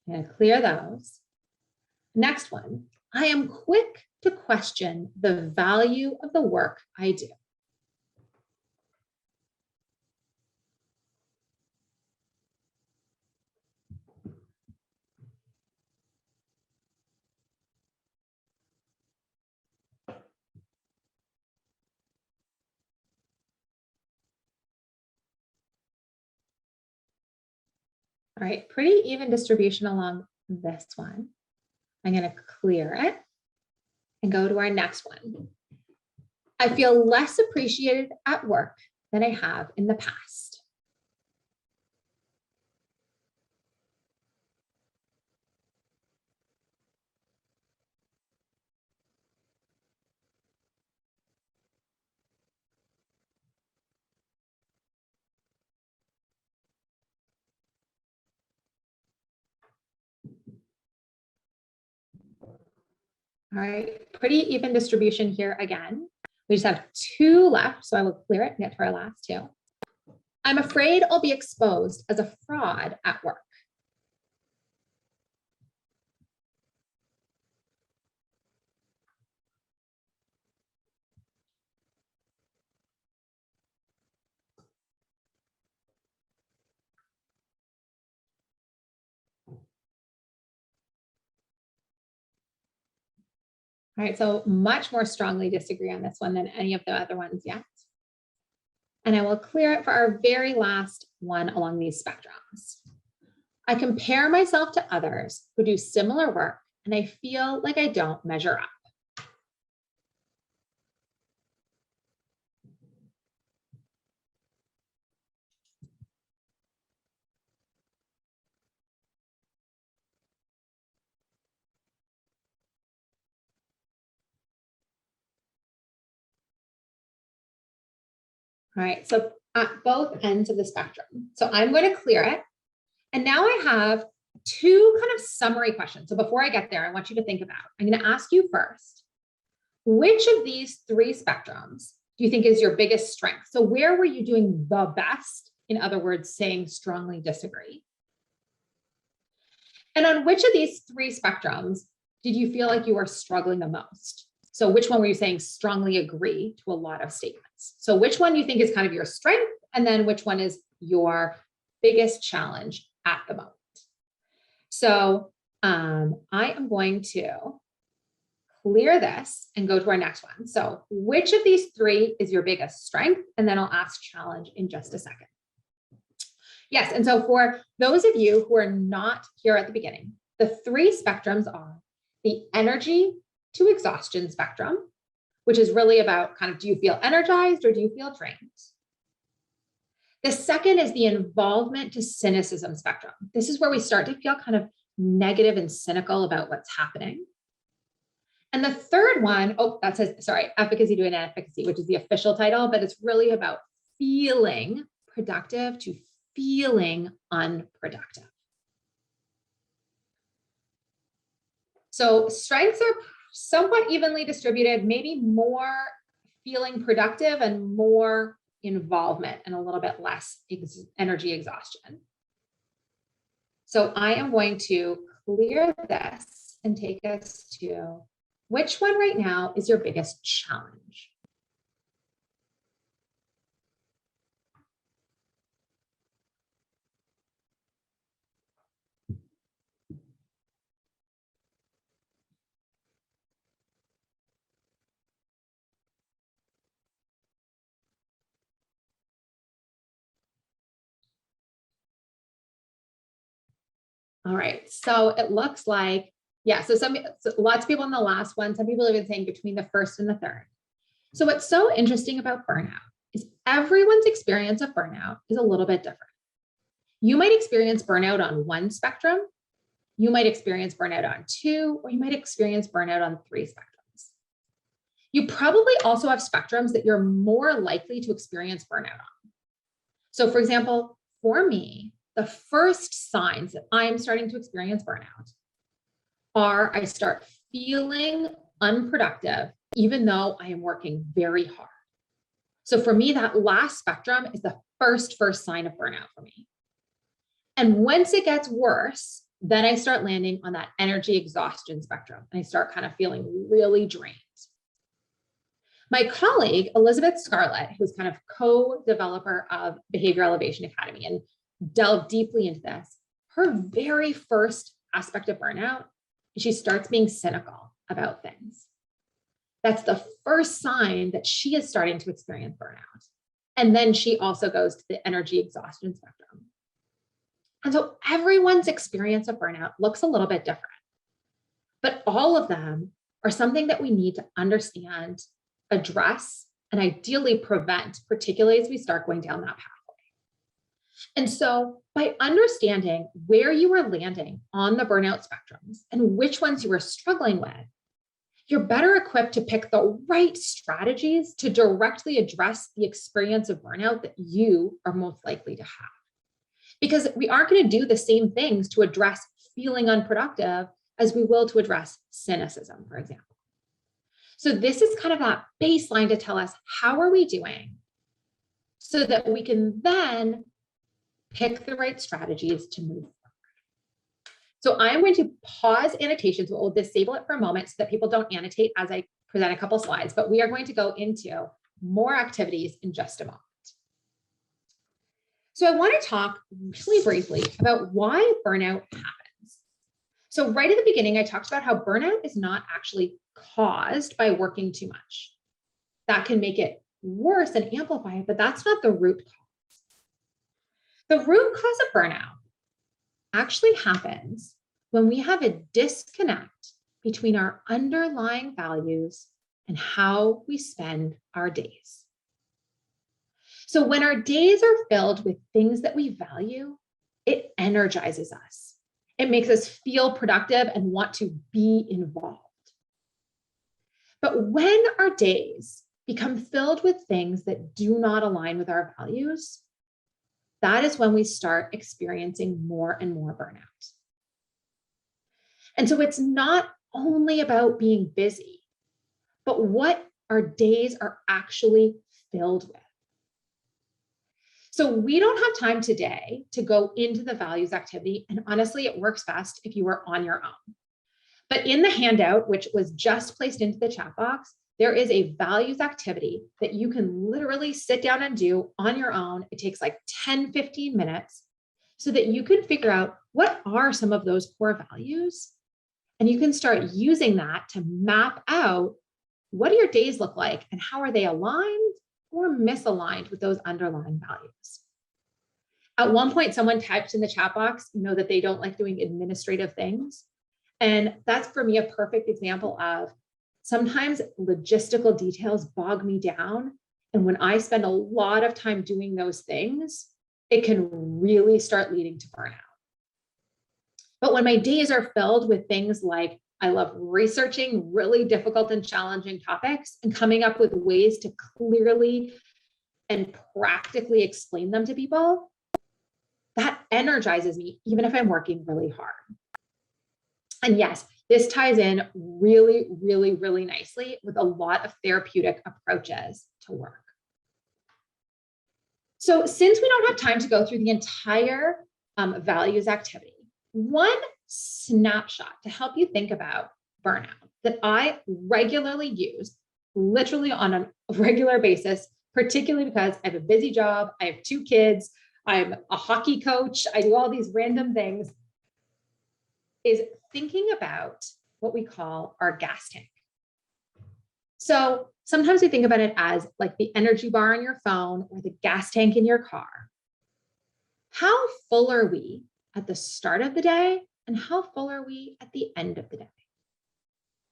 I'm going to clear those. Next one, I am quick to question the value of the work I do. All right, pretty even distribution along this one. I'm going to clear it and go to our next one. I feel less appreciated at work than I have in the past. All right, pretty even distribution here again. We just have 2 left, so I will clear it and get to our last 2. I'm afraid I'll be exposed as a fraud at work. All right, so much more strongly disagree on this one than any of the other ones yet. And I will clear it for our very last one along these spectrums. I compare myself to others who do similar work, and I feel like I don't measure up. All right, so at both ends of the spectrum. So I'm going to clear it. And now I have two kind of summary questions. So before I get there, I want you to think about, I'm going to ask you first, which of these three spectrums do you think is your biggest strength? So where were you doing the best? In other words, saying strongly disagree. And on which of these three spectrums did you feel like you were struggling the most? So which one were you saying strongly agree to a lot of statements? So which one you think is kind of your strength, and then which one is your biggest challenge at the moment? So I am going to clear this and go to our next one. So which of these three is your biggest strength? And then I'll ask challenge in just a second. Yes, and so for those of you who are not here at the beginning, the three spectrums are the energy to exhaustion spectrum, which is really about kind of, do you feel energized or do you feel drained? The second is the involvement to cynicism spectrum. This is where we start to feel kind of negative and cynical about what's happening. And the third one, oh, that says, sorry, efficacy to inefficacy, which is the official title, but it's really about feeling productive to feeling unproductive. So strengths are somewhat evenly distributed, maybe more feeling productive and more involvement and a little bit less energy exhaustion. So I am going to clear this and take us to which one right now is your biggest challenge? All right, so it looks like, yeah, so lots of people in the last one, some people have been saying between the first and the third. So what's so interesting about burnout is everyone's experience of burnout is a little bit different. You might experience burnout on one spectrum, you might experience burnout on two, or you might experience burnout on three spectrums. You probably also have spectrums that you're more likely to experience burnout on. So for example, for me, the first signs that I am starting to experience burnout are I start feeling unproductive, even though I am working very hard. So for me, that last spectrum is the first sign of burnout for me. And once it gets worse, then I start landing on that energy exhaustion spectrum and I start kind of feeling really drained. My colleague, Elizabeth Scarlett, who's kind of co-developer of Behavioral Elevation Academy and delved deeply into this, her very first aspect of burnout is she starts being cynical about things. That's the first sign that she is starting to experience burnout. And then she also goes to the energy exhaustion spectrum. And so everyone's experience of burnout looks a little bit different, but all of them are something that we need to understand, address, and ideally prevent, particularly as we start going down that pathway. And so by understanding where you are landing on the burnout spectrums and which ones you are struggling with, you're better equipped to pick the right strategies to directly address the experience of burnout that you are most likely to have. Because we aren't going to do the same things to address feeling unproductive as we will to address cynicism, for example. So this is kind of that baseline to tell us how are we doing so that we can then pick the right strategies to move forward. So I'm going to pause annotations. We'll disable it for a moment so that people don't annotate as I present a couple slides, but we are going to go into more activities in just a moment. So I want to talk really briefly about why burnout happens. So right at the beginning, I talked about how burnout is not actually caused by working too much. That can make it worse and amplify it, but that's not the root cause. The root cause of burnout actually happens when we have a disconnect between our underlying values and how we spend our days. So when our days are filled with things that we value, it energizes us. It makes us feel productive and want to be involved. But when our days become filled with things that do not align with our values, that is when we start experiencing more and more burnout. And so it's not only about being busy, but what our days are actually filled with. So we don't have time today to go into the values activity. And honestly, it works best if you are on your own. But in the handout, which was just placed into the chat box, there is a values activity that you can literally sit down and do on your own. It takes like 10, 15 minutes so that you can figure out what are some of those core values. And you can start using that to map out what do your days look like and how are they aligned or misaligned with those underlying values. At one point, someone typed in the chat box, that they don't like doing administrative things. And that's for me a perfect example of sometimes logistical details bog me down. And when I spend a lot of time doing those things, it can really start leading to burnout. But when my days are filled with things like I love researching really difficult and challenging topics and coming up with ways to clearly and practically explain them to people, that energizes me, even if I'm working really hard. And yes, this ties in really, really, really nicely with a lot of therapeutic approaches to work. So since we don't have time to go through the entire values activity, one snapshot to help you think about burnout that I regularly use, literally on a regular basis, particularly because I have a busy job, I have 2 kids, I'm a hockey coach, I do all these random things, is thinking about what we call our gas tank. So sometimes we think about it as like the energy bar on your phone or the gas tank in your car. How full are we at the start of the day, and how full are we at the end of the day?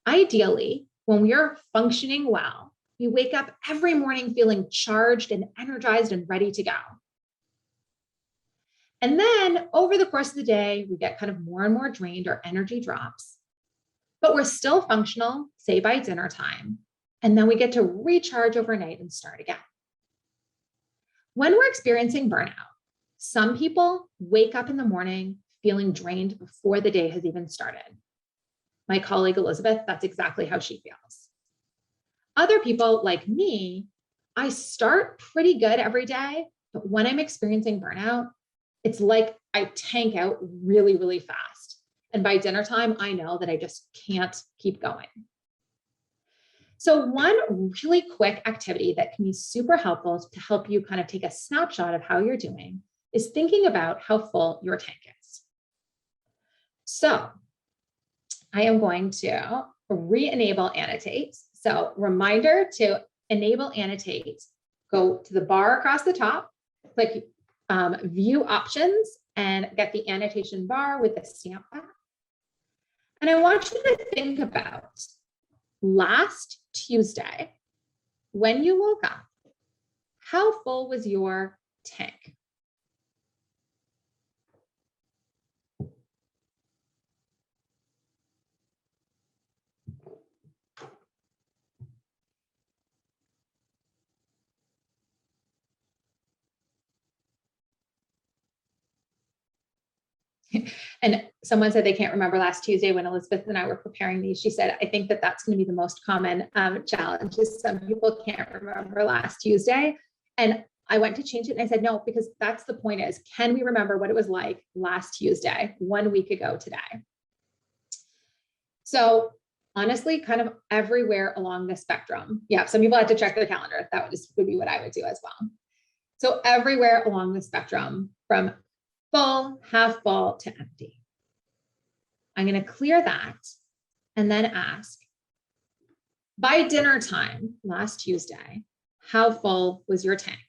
Ideally, when we are functioning well, we wake up every morning feeling charged and energized and ready to go. And then over the course of the day, we get kind of more and more drained, our energy drops, but we're still functional, say by dinner time, and then we get to recharge overnight and start again. When we're experiencing burnout, some people wake up in the morning feeling drained before the day has even started. My colleague Elizabeth, that's exactly how she feels. Other people like me, I start pretty good every day, but when I'm experiencing burnout, it's like I tank out really, really fast. And by dinner time, I know that I just can't keep going. So one really quick activity that can be super helpful to help you kind of take a snapshot of how you're doing is thinking about how full your tank is. So I am going to re-enable annotate. So reminder to enable annotate, go to the bar across the top, click view options and get the annotation bar with the stamp back. And I want you to think about last Tuesday, when you woke up, how full was your tank? And someone said they can't remember last Tuesday when Elizabeth and I were preparing these. She said, I think that that's going to be the most common challenge is some people can't remember last Tuesday. And I went to change it and I said, no, because that's the point is, can we remember what it was like last Tuesday, 1 week ago today? So honestly, kind of everywhere along the spectrum. Yeah, some people had to check their calendar. That would be what I would do as well. So everywhere along the spectrum from full, half full to empty. I'm going to clear that and then ask, by dinner time last Tuesday, how full was your tank?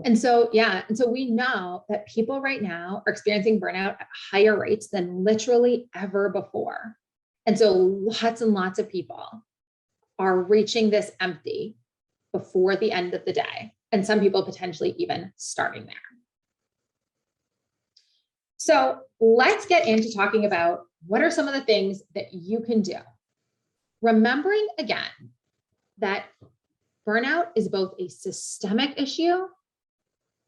And so, yeah, and so we know that people right now are experiencing burnout at higher rates than literally ever before. And so lots and lots of people are reaching this empty before the end of the day. And some people potentially even starting there. So let's get into talking about what are some of the things that you can do. Remembering again that burnout is both a systemic issue,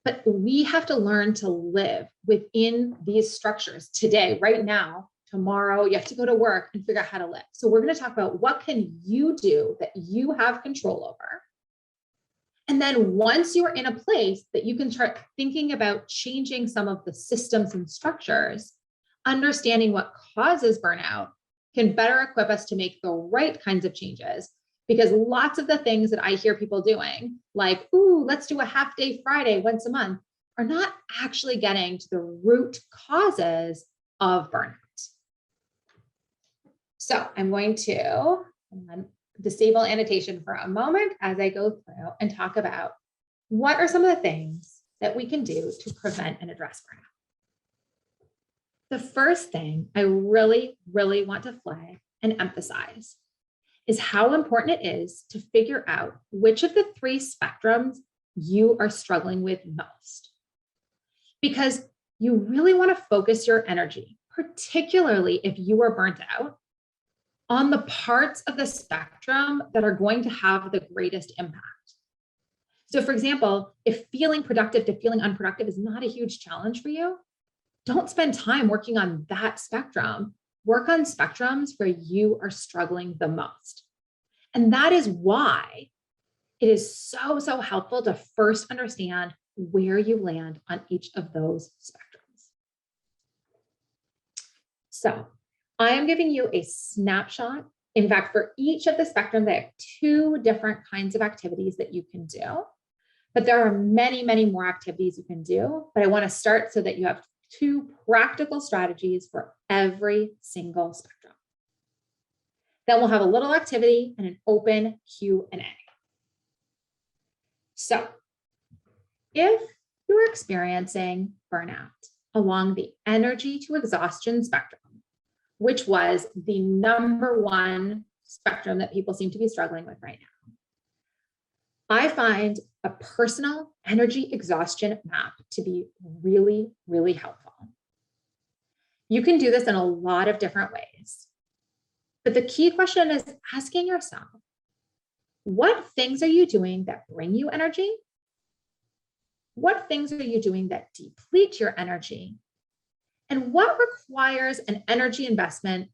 but we have to learn to live within these structures today, right now, tomorrow. You have to go to work and figure out how to live. So we're going to talk about what can you do that you have control over. And then once you're in a place that you can start thinking about changing some of the systems and structures, understanding what causes burnout can better equip us to make the right kinds of changes. Because lots of the things that I hear people doing, like, ooh, let's do a half day Friday once a month, are not actually getting to the root causes of burnout. So I'm going to disable annotation for a moment as I go through and talk about what are some of the things that we can do to prevent and address burnout. The first thing I really, really want to flag and emphasize is how important it is to figure out which of the three spectrums you are struggling with most. Because you really want to focus your energy, particularly if you are burnt out, on the parts of the spectrum that are going to have the greatest impact. So for example, if feeling productive to feeling unproductive is not a huge challenge for you, don't spend time working on that spectrum. Work on spectrums where you are struggling the most. And that is why it is so, so helpful to first understand where you land on each of those spectrums. So I am giving you a snapshot. In fact, for each of the spectrums, I have two different kinds of activities that you can do. But there are many, many more activities you can do. But I want to start so that you have two practical strategies for every single spectrum. Then we'll have a little activity and an open Q&A. So if you're experiencing burnout along the energy to exhaustion spectrum, which was the #1 spectrum that people seem to be struggling with right now, I find a personal energy exhaustion map to be really, really helpful. You can do this in a lot of different ways. But the key question is asking yourself, what things are you doing that bring you energy? What things are you doing that deplete your energy? And what requires an energy investment,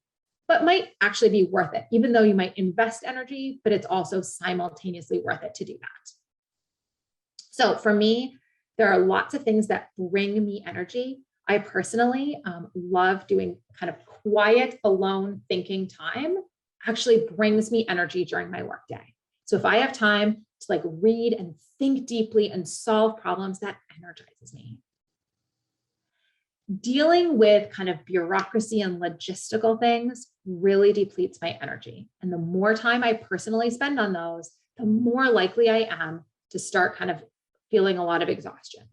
but might actually be worth it, even though you might invest energy, but it's also simultaneously worth it to do that. So for me, there are lots of things that bring me energy. I personally love doing kind of quiet, alone thinking time. Actually brings me energy during my workday. So if I have time to like read and think deeply and solve problems, that energizes me. Dealing with kind of bureaucracy and logistical things really depletes my energy. And the more time I personally spend on those, the more likely I am to start kind of feeling a lot of exhaustion.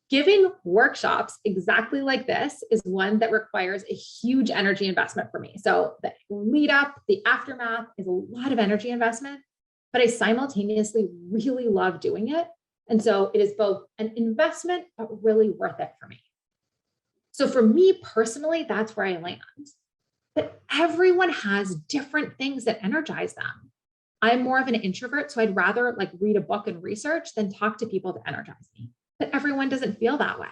Giving workshops exactly like this is one that requires a huge energy investment for me. So the lead up, the aftermath is a lot of energy investment, but I simultaneously really love doing it. And so it is both an investment, but really worth it for me. So for me personally, that's where I land. But everyone has different things that energize them. I'm more of an introvert, so I'd rather like read a book and research than talk to people to energize me. But everyone doesn't feel that way.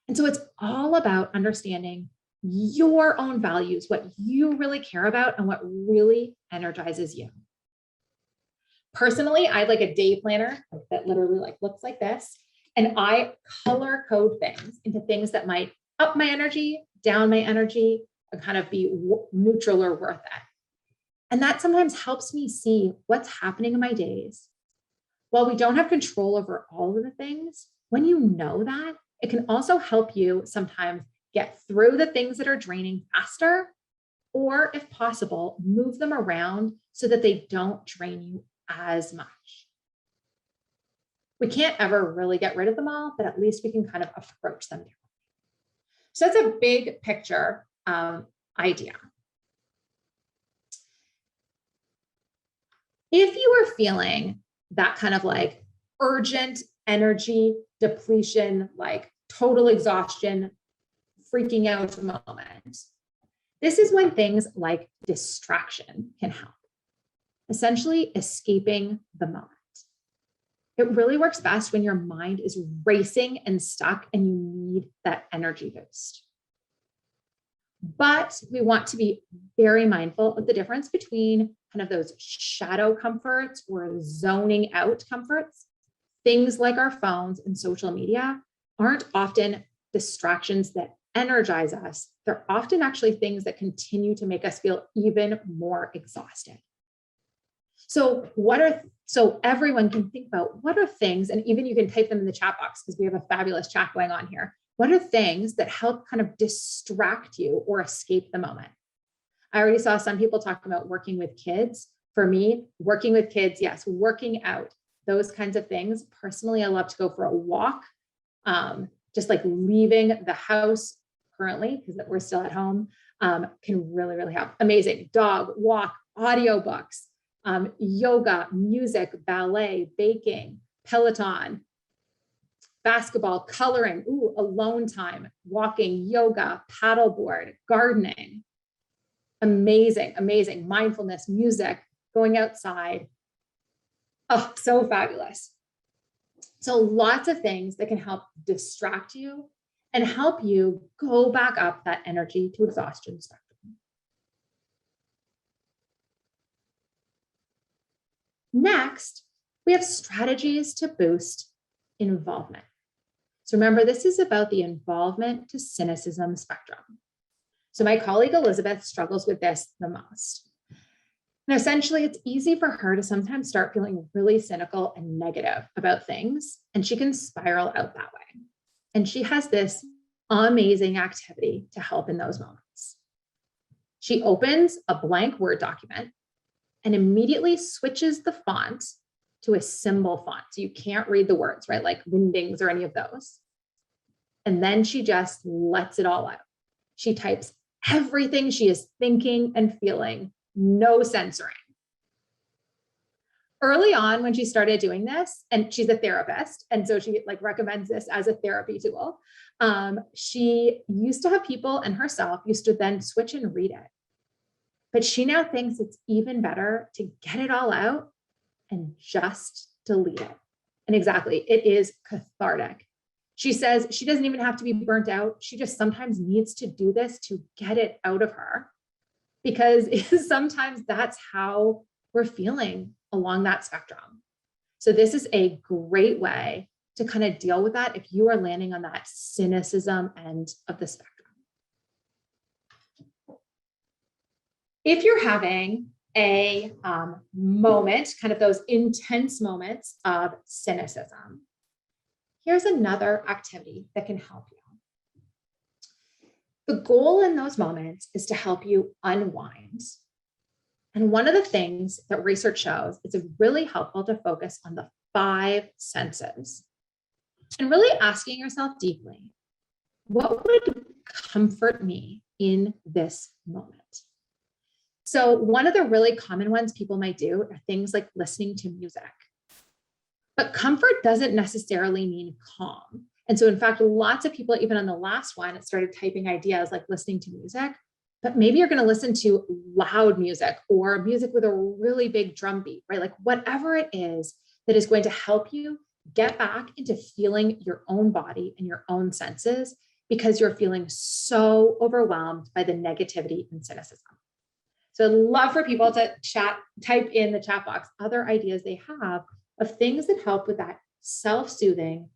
And so it's all about understanding your own values, what you really care about and what really energizes you. Personally, I have like a day planner that literally like looks like this. And I color code things into things that might up my energy, down my energy, and kind of be neutral or worth it. And that sometimes helps me see what's happening in my days. While we don't have control over all of the things, when you know that, it can also help you sometimes get through the things that are draining faster, or if possible, move them around so that they don't drain you as much. We can't ever really get rid of them all, but at least we can kind of approach them differently. So that's a big picture idea. If you are feeling that kind of like urgent energy depletion, like total exhaustion, freaking out moment, this is when things like distraction can help. Essentially escaping the moment. It really works best when your mind is racing and stuck and you need that energy boost. But we want to be very mindful of the difference between kind of those shadow comforts or zoning out comforts. Things like our phones and social media aren't often distractions that energize us. They're often actually things that continue to make us feel even more exhausted. So everyone can think about what are things, and even you can type them in the chat box because we have a fabulous chat going on here. What are things that help kind of distract you or escape the moment? I already saw some people talking about working with kids. For me, working with kids, yes, working out, those kinds of things. Personally, I love to go for a walk, just like leaving the house currently, because we're still at home, can really, really help. Amazing. Dog walk, audiobooks, yoga, music, ballet, baking, Peloton, basketball, coloring, alone time, walking, yoga, paddleboard, gardening. Amazing, amazing. Mindfulness, music, going outside. Oh, so fabulous. So lots of things that can help distract you and help you go back up that energy to exhaustion spectrum. Next, we have strategies to boost involvement. So remember, this is about the involvement to cynicism spectrum. So my colleague Elizabeth struggles with this the most. And essentially, it's easy for her to sometimes start feeling really cynical and negative about things, and she can spiral out that way. And she has this amazing activity to help in those moments. She opens a blank Word document and immediately switches the font to a symbol font. So you can't read the words, right? Like Wingdings or any of those. And then she just lets it all out. She types everything she is thinking and feeling, no censoring. Early on when she started doing this, and she's a therapist, and so she like recommends this as a therapy tool. She used to have people and herself used to then switch and read it. But she now thinks it's even better to get it all out and just delete it. And exactly, it is cathartic. She says she doesn't even have to be burnt out. She just sometimes needs to do this to get it out of her, because sometimes that's how we're feeling along that spectrum. So this is a great way to kind of deal with that if you are landing on that cynicism end of the spectrum. If you're having a moment, kind of those intense moments of cynicism, here's another activity that can help you. The goal in those moments is to help you unwind. And one of the things that research shows is it's really helpful to focus on the 5 senses and really asking yourself deeply, what would comfort me in this moment? So one of the really common ones people might do are things like listening to music. But comfort doesn't necessarily mean calm. And so in fact, lots of people, even on the last one, started typing ideas like listening to music, but maybe you're going to listen to loud music or music with a really big drum beat, right? Like whatever it is that is going to help you get back into feeling your own body and your own senses, because you're feeling so overwhelmed by the negativity and cynicism. So I'd love for people to type in the chat box other ideas they have of things that help with that self-soothing,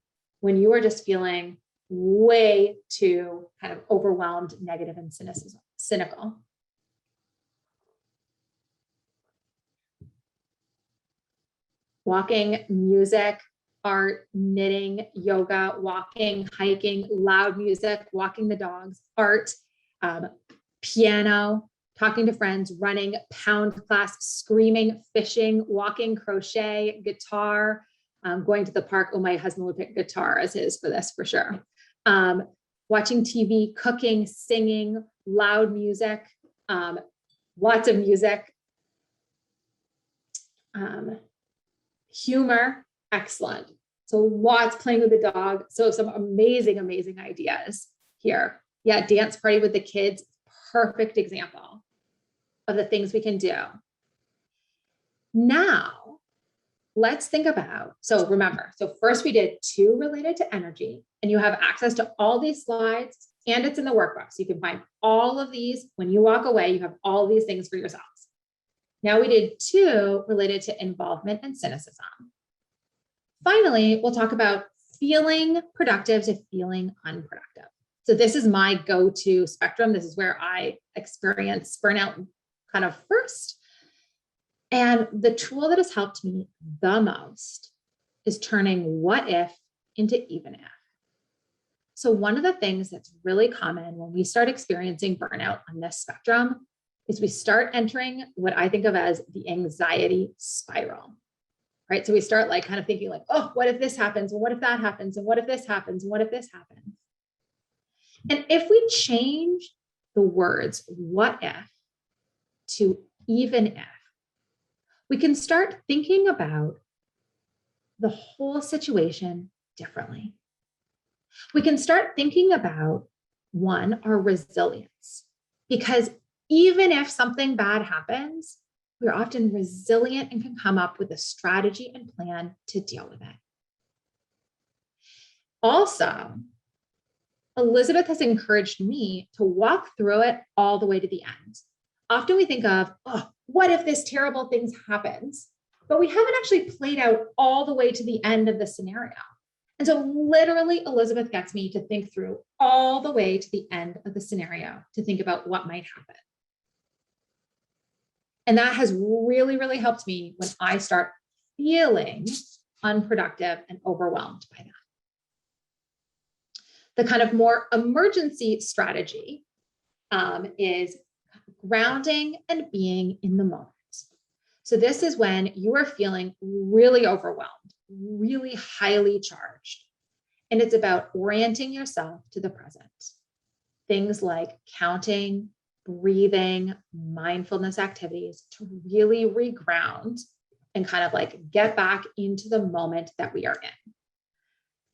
when you are just feeling way too kind of overwhelmed, negative, and cynical. Walking, music, art, knitting, yoga, walking, hiking, loud music, walking the dogs, art, piano, talking to friends, running, pound class, screaming, fishing, walking, crochet, guitar, going to the park. Oh, my husband would pick guitar as his for this for sure. Watching TV, cooking, singing, loud music, lots of music, humor, excellent. So lots playing with the dog. So some amazing, amazing ideas here. Yeah, dance party with the kids, perfect example of the things we can do. Now, let's think about, so remember, so first we did 2 related to energy, and you have access to all these slides, and it's in the workbook. So you can find all of these. When you walk away, you have all these things for yourselves. Now we did 2 related to involvement and cynicism. Finally, we'll talk about feeling productive to feeling unproductive. So this is my go-to spectrum. This is where I experience burnout kind of first. And the tool that has helped me the most is turning what if into even if. So one of the things that's really common when we start experiencing burnout on this spectrum is we start entering what I think of as the anxiety spiral, right? So we start like kind of thinking like, oh, what if this happens? And what if that happens? And what if this happens? And what if this happens? And if we change the words what if to even if, we can start thinking about the whole situation differently. We can start thinking about, one, our resilience, because even if something bad happens, we're often resilient and can come up with a strategy and plan to deal with it. Also, Elizabeth has encouraged me to walk through it all the way to the end. Often we think of, oh, what if this terrible thing happens? But we haven't actually played out all the way to the end of the scenario. And so literally Elizabeth gets me to think through all the way to the end of the scenario to think about what might happen. And that has really, really helped me when I start feeling unproductive and overwhelmed by that. The kind of more emergency strategy is grounding and being in the moment. So this is when you are feeling really overwhelmed, really highly charged. And it's about orienting yourself to the present. Things like counting, breathing, mindfulness activities to really reground and kind of like get back into the moment that we are in.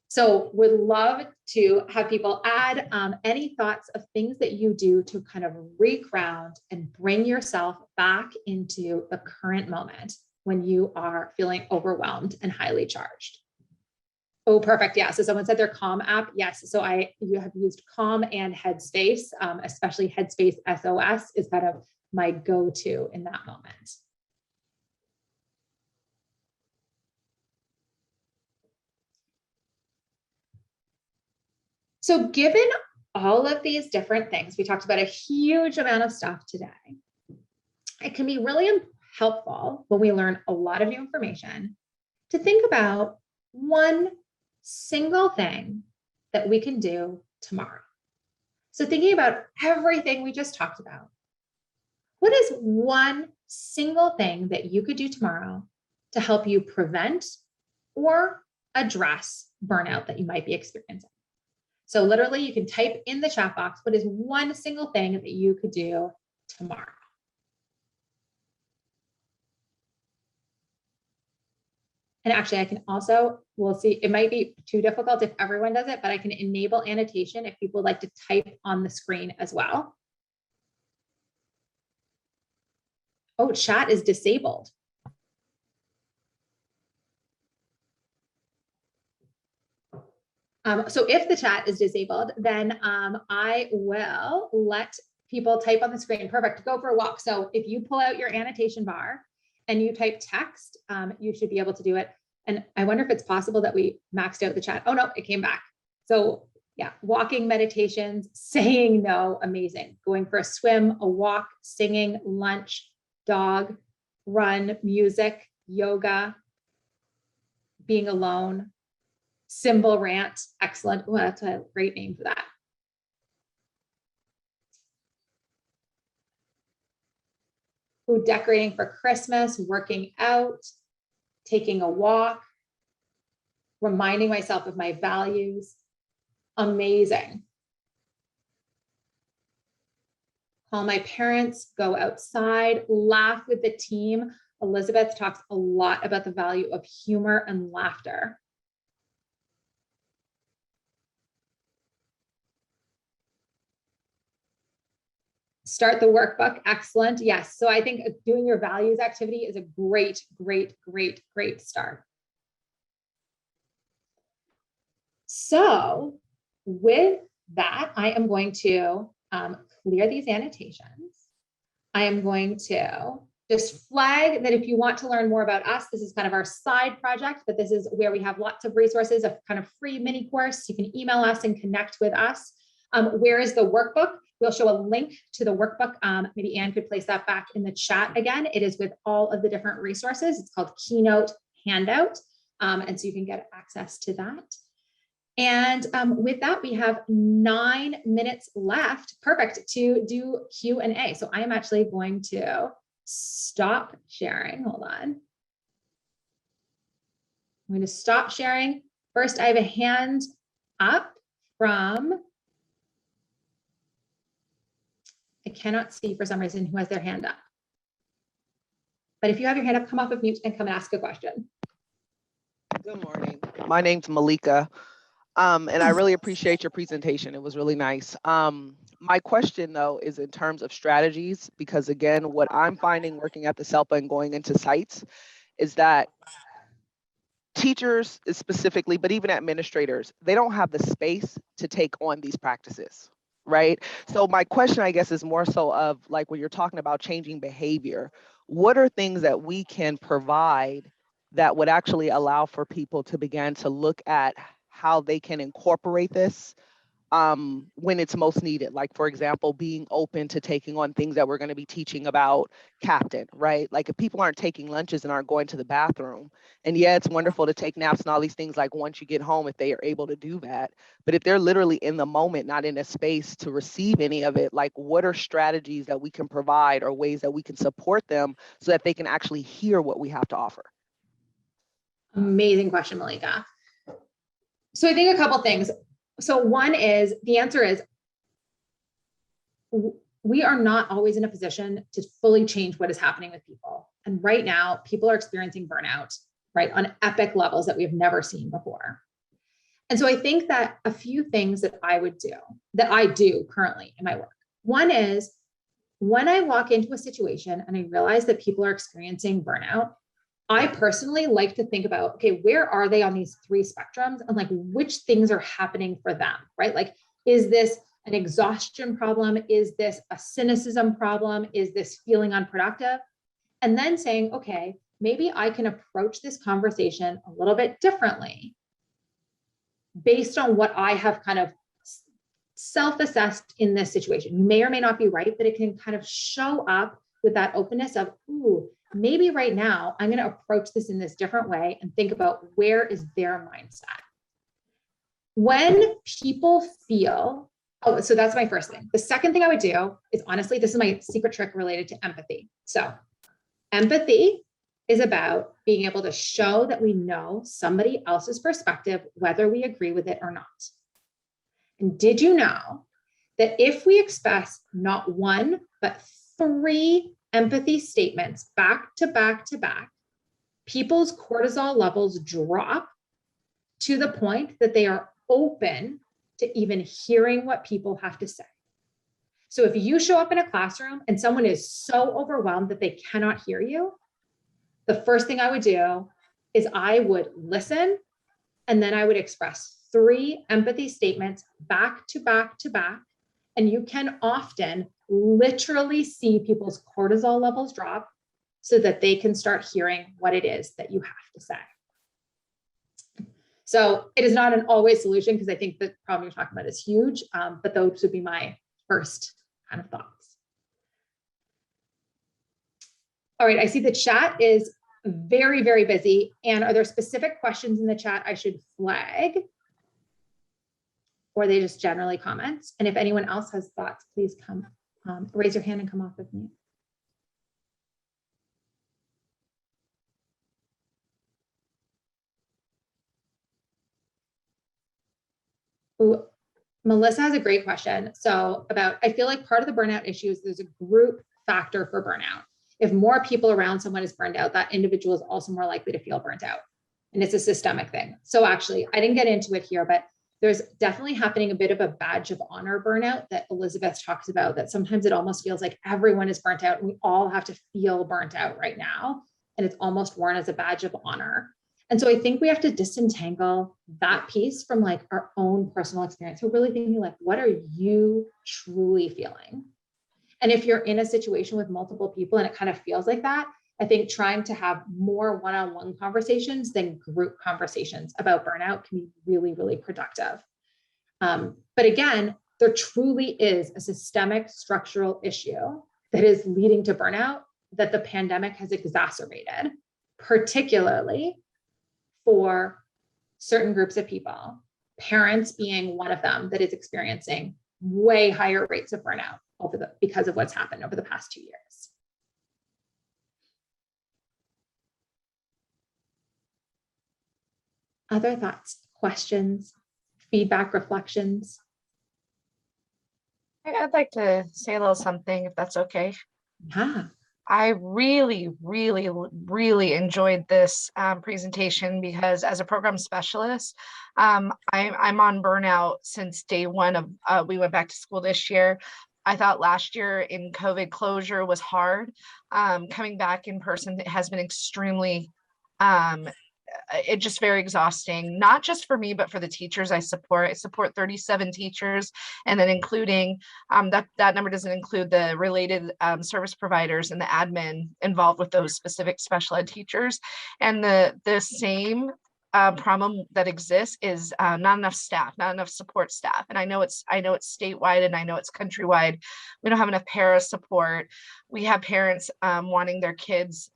So would love to have people add any thoughts of things that you do to kind of reground and bring yourself back into the current moment when you are feeling overwhelmed and highly charged. Oh, perfect. Yeah. So someone said their Calm app. Yes. So you have used Calm and Headspace, especially Headspace SOS is kind of my go-to in that moment. So given all of these different things, we talked about a huge amount of stuff today. It can be really helpful when we learn a lot of new information to think about one single thing that we can do tomorrow. So thinking about everything we just talked about, what is one single thing that you could do tomorrow to help you prevent or address burnout that you might be experiencing? So literally you can type in the chat box, what is one single thing that you could do tomorrow? And actually I can also, we'll see, it might be too difficult if everyone does it, but I can enable annotation if people like to type on the screen as well. Oh, chat is disabled. So if the chat is disabled, then I will let people type on the screen. Perfect, go for a walk. So if you pull out your annotation bar and you type text, you should be able to do it. And I wonder if it's possible that we maxed out the chat. Oh no, it came back. So yeah, walking, meditations, saying no, amazing. Going for a swim, a walk, singing, lunch, dog, run, music, yoga, being alone, symbol rant, excellent. Oh, that's a great name for that. Ooh, decorating for Christmas, working out, taking a walk, reminding myself of my values. Amazing. Call my parents, go outside, laugh with the team. Elizabeth talks a lot about the value of humor and laughter. Start the workbook, excellent. Yes, so I think doing your values activity is a great, great, great, great start. So with that, I am going to clear these annotations. I am going to just flag that if you want to learn more about us, this is kind of our side project, but this is where we have lots of resources, a kind of free mini course. You can email us and connect with us. Where is the workbook? We'll show a link to the workbook. Maybe Anne could place that back in the chat again. It is with all of the different resources. It's called Keynote Handout. And so you can get access to that. And with that, we have 9 minutes left. Perfect, to do Q&A. So I am actually going to stop sharing. Hold on. I'm going to stop sharing. First, I have a hand up from, I cannot see for some reason who has their hand up. But if you have your hand up, come off of mute and come and ask a question. Good morning. My name's Malika. And I really appreciate your presentation. It was really nice. My question, though, is in terms of strategies, because again, what I'm finding working at the SELPA and going into sites is that teachers specifically, but even administrators, they don't have the space to take on these practices, right? So my question, I guess, is more so of like when you're talking about changing behavior, what are things that we can provide that would actually allow for people to begin to look at how they can incorporate this when it's most needed? Like, for example, being open to taking on things that we're going to be teaching about captain, right? Like if people aren't taking lunches and aren't going to the bathroom, and yeah, it's wonderful to take naps and all these things, like once you get home, if they are able to do that, but if they're literally in the moment, not in a space to receive any of it, like what are strategies that we can provide or ways that we can support them so that they can actually hear what we have to offer? Amazing question, Malika. So I think a couple things. So one is, the answer is, we are not always in a position to fully change what is happening with people. And right now, people are experiencing burnout, right, on epic levels that we have never seen before. And so I think that a few things that I would do, that I do currently in my work. One is, when I walk into a situation and I realize that people are experiencing burnout, I personally like to think about, okay, where are they on these 3 spectrums, and like which things are happening for them, right? Like, is this an exhaustion problem? Is this a cynicism problem? Is this feeling unproductive? And then saying, okay, maybe I can approach this conversation a little bit differently based on what I have kind of self-assessed in this situation. You may or may not be right, but it can kind of show up with that openness of, ooh, maybe right now I'm going to approach this in this different way and think about where is their mindset. When people feel, oh, so that's my first thing. The second thing I would do is, honestly, this is my secret trick related to empathy. So empathy is about being able to show that we know somebody else's perspective, whether we agree with it or not. And did you know that if we express not 1, but 3 empathy statements back to back to back, people's cortisol levels drop to the point that they are open to even hearing what people have to say? So if you show up in a classroom and someone is so overwhelmed that they cannot hear you, the first thing I would do is I would listen, and then I would express 3 empathy statements back to back to back. And you can often literally see people's cortisol levels drop so that they can start hearing what it is that you have to say. So it is not an always solution because I think the problem you're talking about is huge, but those would be my first kind of thoughts. All right, I see the chat is very, very busy. And are there specific questions in the chat I should flag? Or are they just generally comments? And if anyone else has thoughts, please come, raise your hand and come off of mute. Ooh, Melissa has a great question. So I feel like part of the burnout issue is there's a group factor for burnout. If more people around someone is burned out, that individual is also more likely to feel burnt out. And it's a systemic thing. So actually, I didn't get into it here, but there's definitely happening a bit of a badge of honor burnout that Elizabeth talks about, that sometimes it almost feels like everyone is burnt out and we all have to feel burnt out right now. And it's almost worn as a badge of honor. And so I think we have to disentangle that piece from like our own personal experience. So really thinking like, what are you truly feeling? And if you're in a situation with multiple people and it kind of feels like that, I think trying to have more one-on-one conversations than group conversations about burnout can be really, really productive. But again, there truly is a systemic structural issue that is leading to burnout that the pandemic has exacerbated, particularly for certain groups of people, parents being one of them that is experiencing way higher rates of burnout because of what's happened over the past 2 years. Other thoughts, questions, feedback, reflections? I'd like to say a little something, if that's okay. Yeah. I really, really, really enjoyed this presentation because as a program specialist, I'm on burnout since day one of, we went back to school this year. I thought last year in COVID closure was hard. Coming back in person has been extremely, it's just very exhausting, not just for me, but for the teachers I support. I support 37 teachers, and then including, that number doesn't include the related service providers and the admin involved with those specific special ed teachers. And the same problem that exists is not enough staff, not enough support staff. And I know it's statewide and I know it's countrywide. We don't have enough para support. We have parents wanting their kids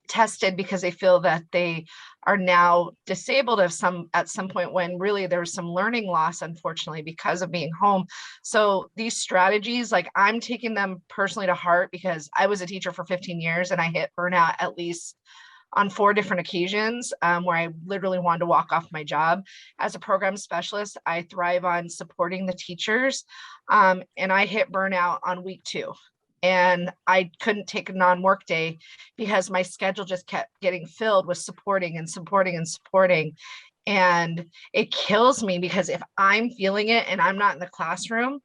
tested because they feel that they are now disabled at some point when really there was some learning loss, unfortunately, because of being home. So these strategies, like I'm taking them personally to heart because I was a teacher for 15 years and I hit burnout at least on 4 different occasions where I literally wanted to walk off my job. As a program specialist, I thrive on supporting the teachers, and I hit burnout on week 2. And I couldn't take a non-work day because my schedule just kept getting filled with supporting and supporting and supporting. And it kills me because if I'm feeling it and I'm not in the classroom,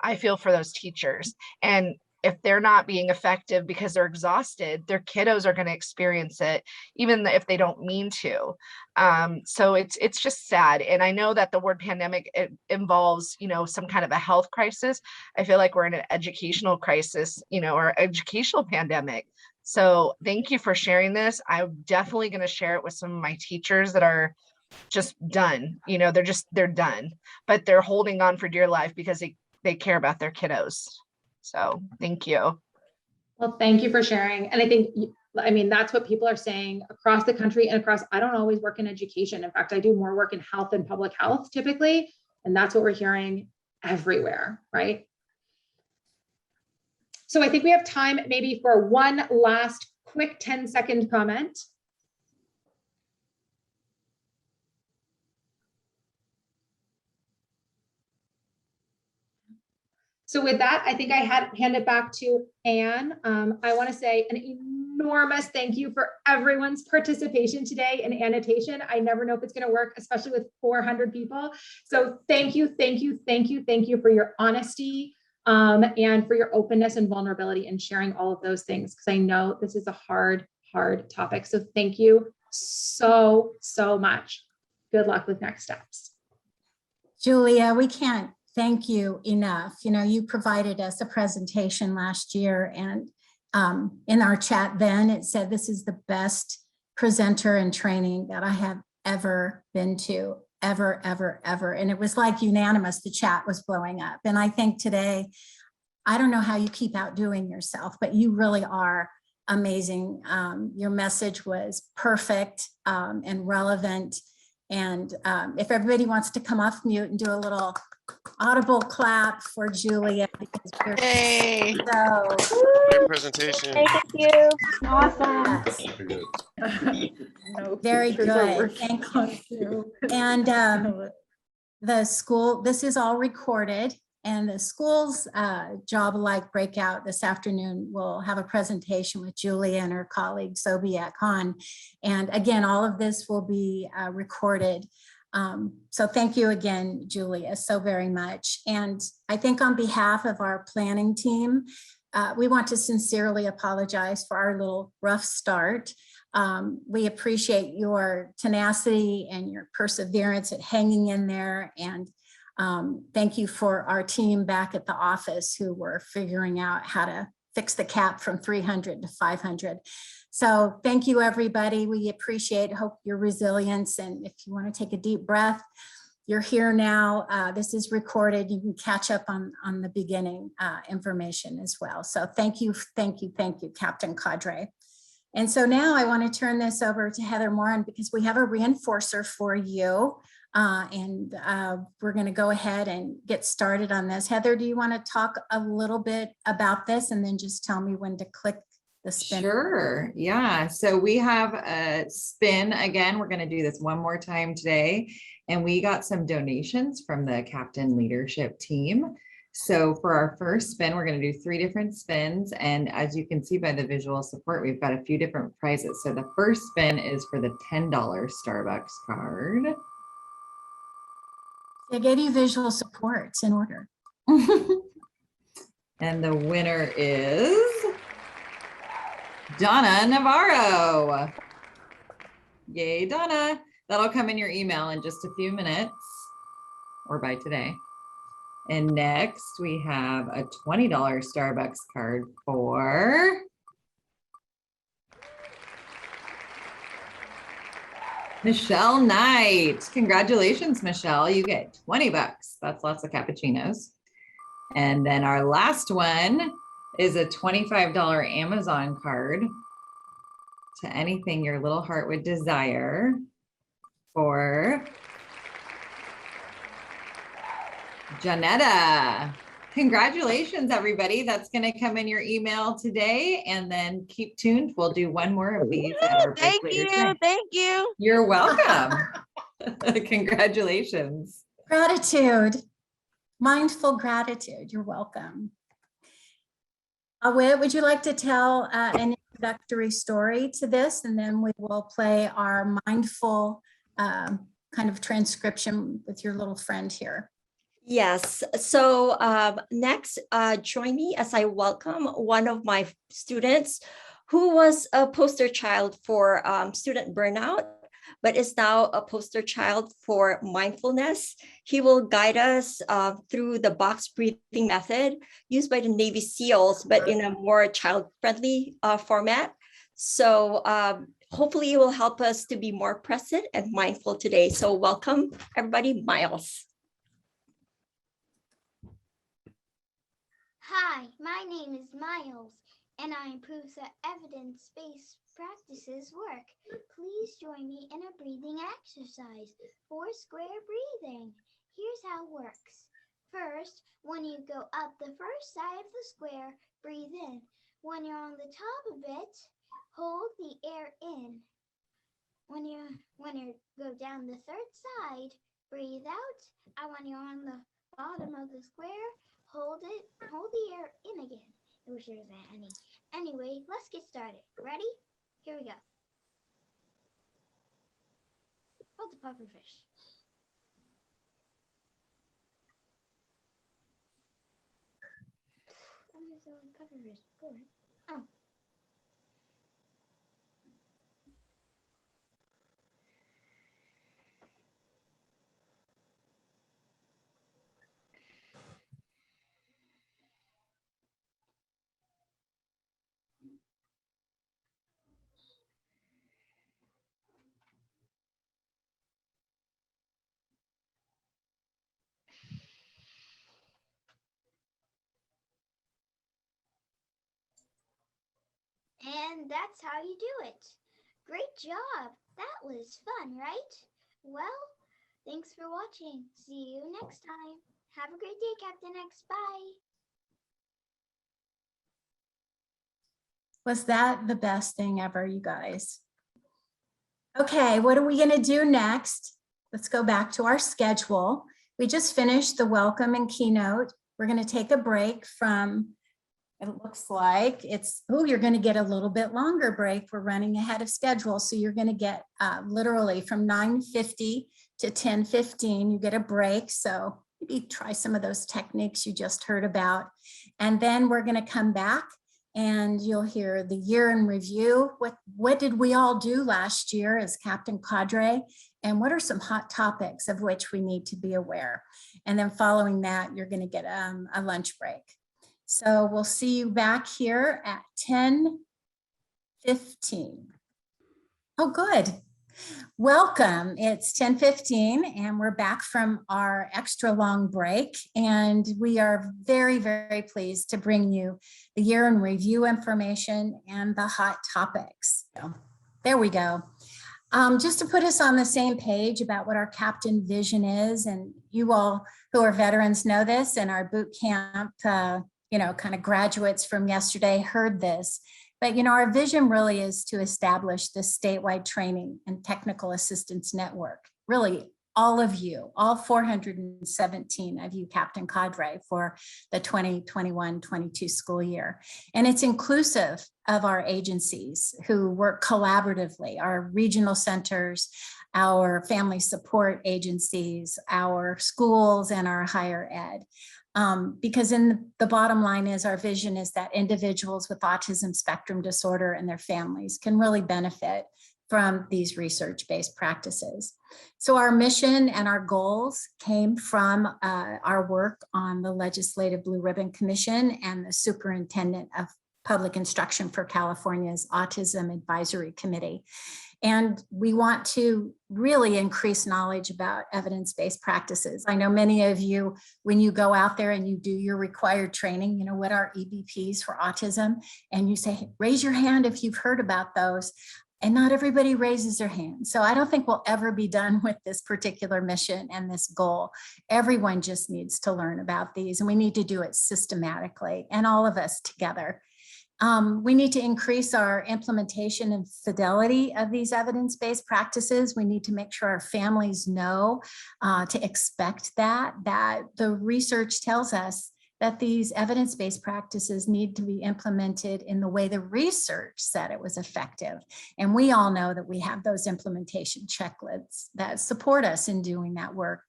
I feel for those teachers. And if they're not being effective because they're exhausted, their kiddos are going to experience it, even if they don't mean to. So it's just sad. And I know that the word pandemic, it involves, some kind of a health crisis. I feel like we're in an educational crisis, or educational pandemic. So thank you for sharing this. I'm definitely going to share it with some of my teachers that are just done. They're done, but they're holding on for dear life because they care about their kiddos. So thank you. Well, thank you for sharing. And I mean, that's what people are saying across the country and I don't always work in education. In fact, I do more work in health and public health typically. And that's what we're hearing everywhere, right? So I think we have time maybe for one last quick 10-second comment. So with that, I think I hand it back to Anne. I want to say an enormous thank you for everyone's participation today in annotation. I never know if it's going to work, especially with 400 people. So thank you for your honesty and for your openness and vulnerability and sharing all of those things, because I know this is a hard topic. So thank you so much. Good luck with next steps. Julia, we can't thank you enough. You provided us a presentation last year, and in our chat then it said this is the best presenter and training that I have ever been to, ever, ever, ever. And it was like unanimous, the chat was blowing up. And I think today, I don't know how you keep outdoing yourself, but you really are amazing. Your message was perfect and relevant. And if everybody wants to come off mute and do a little audible clap for Julia. Because we're Yay! so Great presentation. Thank you. Awesome. yes, No very pictures are good. working Thank on you. Zoom. And the school, this is all recorded, and the school's Job Alike breakout this afternoon will have a presentation with Julia and her colleague Sobiak Khan. And again, all of this will be recorded. So thank you again, Julia, so very much. And I think on behalf of our planning team, we want to sincerely apologize for our little rough start. We appreciate your tenacity and your perseverance at hanging in there. And thank you for our team back at the office who were figuring out how to fix the cap from 300 to 500. So thank you, everybody. We appreciate, hope your resilience. And if you want to take a deep breath, you're here now. This is recorded. You can catch up on the beginning information as well. So thank you, thank you, thank you, Captain Cadre. And so now I want to turn this over to Heather Moran because we have a reinforcer for you. We're going to go ahead and get started on this. Heather, do you want to talk a little bit about this and then just tell me when to click the spin? Sure. Yeah. So we have a spin again. We're going to do this one more time today. And we got some donations from the Captain leadership team. So for our first spin, we're going to do 3 different spins. And as you can see by the visual support, we've got a few different prizes. So the first spin is for the $10 Starbucks card. I gave you visual support. It's in order. And the winner is Donna Navarro. Yay, Donna. That'll come in your email in just a few minutes or by today. And next we have a $20 Starbucks card for Michelle Knight. Congratulations, Michelle. You get 20 bucks. That's lots of cappuccinos. And then our last one is a $25 Amazon card to anything your little heart would desire for Janetta. Congratulations, everybody. That's going to come in your email today, and then keep tuned. We'll do one more of these. Thank you. Thank you. You're welcome. Congratulations. Gratitude, mindful gratitude. You're welcome. Awit, would you like to tell an introductory story to this? And then we will play our mindful kind of transcription with your little friend here. Yes. So next, join me as I welcome one of my students who was a poster child for student burnout, but is now a poster child for mindfulness. He will guide us through the box breathing method used by the Navy SEALs, but in a more child-friendly format. So hopefully it will help us to be more present and mindful today. So welcome, everybody, Miles. Hi, my name is Miles, and I improve that evidence-based practices work. Please join me in a breathing exercise for square breathing. Here's how it works. First, when you go up the first side of the square, breathe in. When you're on the top of it, hold the air in. When you go down the third side, breathe out. And when you're on the bottom of the square, hold the air in again. I wish there was any. Anyway, let's get started. Ready? Here we go. Hold the pufferfish. There's a pufferfish. Go ahead. Oh. And that's how you do it. Great job. That was fun, right? Well, thanks for watching. See you next time. Have a great day, Captain X. Bye. Was that the best thing ever, you guys? Okay, what are we going to do next? Let's go back to our schedule. We just finished the welcome and keynote. We're going to take a break from, it looks like it's, oh, you're going to get a little bit longer break. We're running ahead of schedule. So you're going to get literally from 9:50 to 10:15, you get a break. So maybe try some of those techniques you just heard about. And then we're going to come back and you'll hear the year in review. What did we all do last year as Captain Cadre? And what are some hot topics of which we need to be aware? And then following that, you're going to get a lunch break. So we'll see you back here at 10:15. Oh, good. Welcome. It's 10:15 and we're back from our extra long break. And we are very, very pleased to bring you the year in review information and the hot topics. So, there we go. Just to put us on the same page about what our captain vision is, and you all who are veterans know this, and our boot camp, kind of graduates from yesterday heard this. But, our vision really is to establish the statewide training and technical assistance network. Really, all of you, all 417 of you, Captain Cadre, for the 2021-22 school year. And it's inclusive of our agencies who work collaboratively, our regional centers, our family support agencies, our schools, and our higher ed. Because in the bottom line is our vision is that individuals with autism spectrum disorder and their families can really benefit from these research-based practices. So our mission and our goals came from our work on the Legislative Blue Ribbon Commission and the Superintendent of Public Instruction for California's Autism Advisory Committee. And we want to really increase knowledge about evidence-based practices. I know many of you, when you go out there and you do your required training, what are EBPs for autism? And you say, raise your hand if you've heard about those. And not everybody raises their hand. So I don't think we'll ever be done with this particular mission and this goal. Everyone just needs to learn about these, and we need to do it systematically, and all of us together. We need to increase our implementation and fidelity of these evidence-based practices. We need to make sure our families know to expect that the research tells us that these evidence-based practices need to be implemented in the way the research said it was effective. And we all know that we have those implementation checklists that support us in doing that work.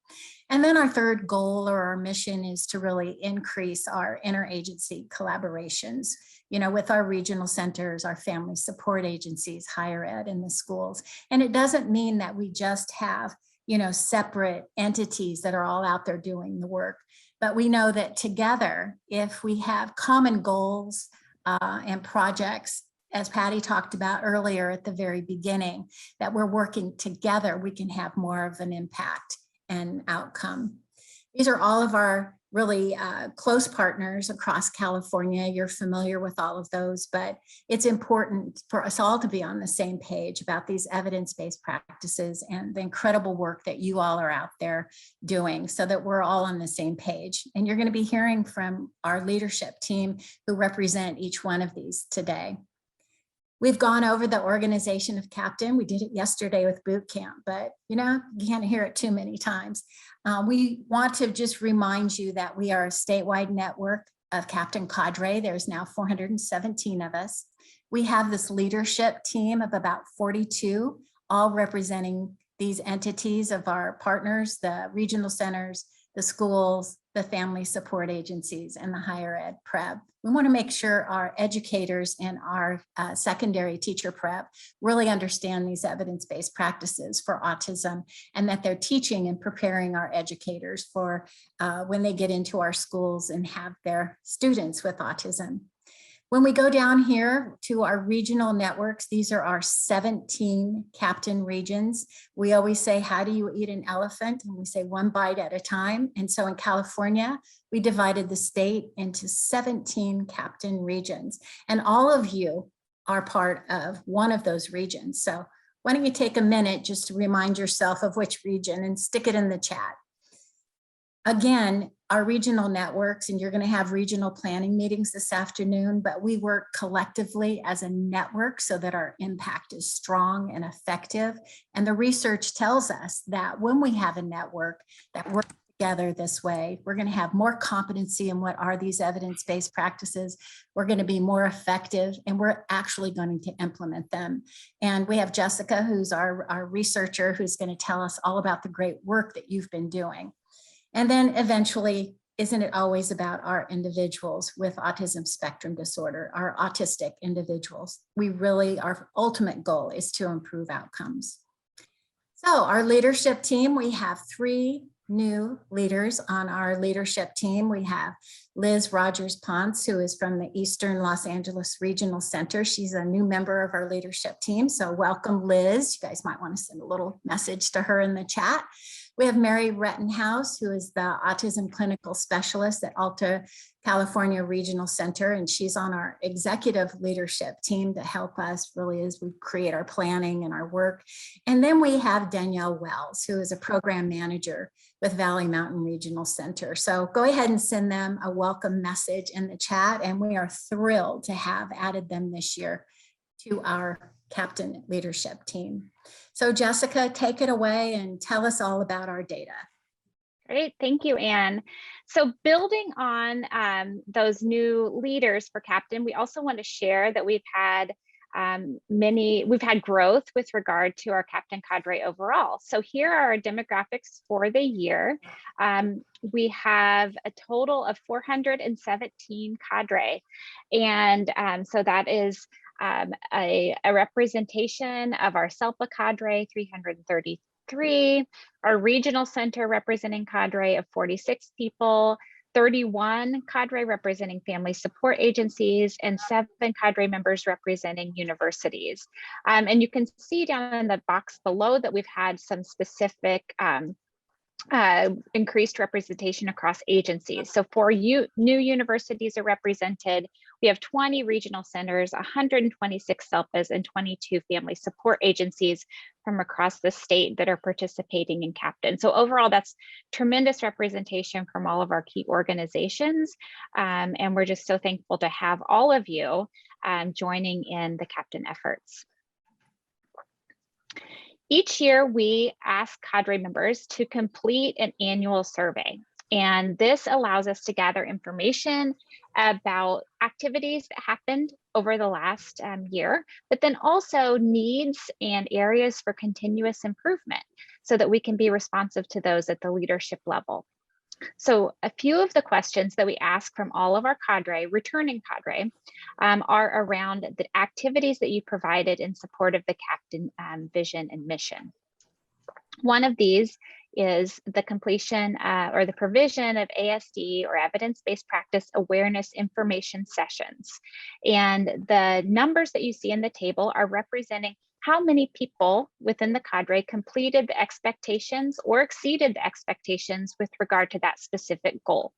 And then our third goal or our mission is to really increase our interagency collaborations, with our regional centers, our family support agencies, higher ed, and the schools. And it doesn't mean that we just have, separate entities that are all out there doing the work. But we know that together, if we have common goals and projects, as Patty talked about earlier at the very beginning, that we're working together, we can have more of an impact and outcome. These are all of our really close partners across California. You're familiar with all of those, but it's important for us all to be on the same page about these evidence-based practices and the incredible work that you all are out there doing so that we're all on the same page. And you're going to be hearing from our leadership team who represent each one of these today. We've gone over the organization of Captain. We did it yesterday with boot camp, but you can't hear it too many times. We want to just remind you that we are a statewide network of Captain Cadre. There's now 417 of us. We have this leadership team of about 42, all representing these entities of our partners, the regional centers, the schools, the family support agencies, and the higher ed prep. We want to make sure our educators and our secondary teacher prep really understand these evidence-based practices for autism, and that they're teaching and preparing our educators for when they get into our schools and have their students with autism. When we go down here to our regional networks, these are our 17 Captain regions. We always say, how do you eat an elephant? And we say one bite at a time. And so in California, we divided the state into 17 Captain regions. And all of you are part of one of those regions. So why don't you take a minute just to remind yourself of which region and stick it in the chat. Again, our regional networks, and you're going to have regional planning meetings this afternoon, but we work collectively as a network so that our impact is strong and effective. And the research tells us that when we have a network that works together this way, we're going to have more competency in what are these evidence-based practices. We're going to be more effective, and we're actually going to implement them. And we have Jessica, who's our researcher, who's going to tell us all about the great work that you've been doing. And then eventually, isn't it always about our individuals with autism spectrum disorder, our autistic individuals? Our ultimate goal is to improve outcomes. So our leadership team, we have 3 new leaders on our leadership team. We have Liz Rogers-Ponce, who is from the Eastern Los Angeles Regional Center. She's a new member of our leadership team. So welcome, Liz. You guys might want to send a little message to her in the chat. We have Mary Rettenhouse, who is the autism clinical specialist at Alta California Regional Center, and she's on our executive leadership team to help us really as we create our planning and our work. And then we have Danielle Wells, who is a program manager with Valley Mountain Regional Center. So go ahead and send them a welcome message in the chat, and we are thrilled to have added them this year to our Captain leadership team. So Jessica, take it away and tell us all about our data. Great, thank you, Anne. So building on those new leaders for Captain, we also want to share that we've had growth with regard to our Captain cadre overall. So here are our demographics for the year. We have a total of 417 cadre. And so that is a representation of our SELPA cadre, 333, our regional center representing cadre of 46 people, 31 cadre representing family support agencies, and 7 cadre members representing universities. And you can see down in the box below that we've had some specific increased representation across agencies. So 4 new universities are represented. We have 20 regional centers, 126 SELPAs, and 22 family support agencies from across the state that are participating in Captain. So overall, that's tremendous representation from all of our key organizations. And we're just so thankful to have all of you joining in the Captain efforts. Each year, we ask cadre members to complete an annual survey, and this allows us to gather information about activities that happened over the last year, but then also needs and areas for continuous improvement so that we can be responsive to those at the leadership level. So a few of the questions that we ask from all of our cadre, returning cadre, are around the activities that you provided in support of the Captain vision and mission. One of these is the completion or the provision of ASD or evidence-based practice awareness information sessions. And the numbers that you see in the table are representing how many people within the cadre completed the expectations or exceeded the expectations with regard to that specific goal.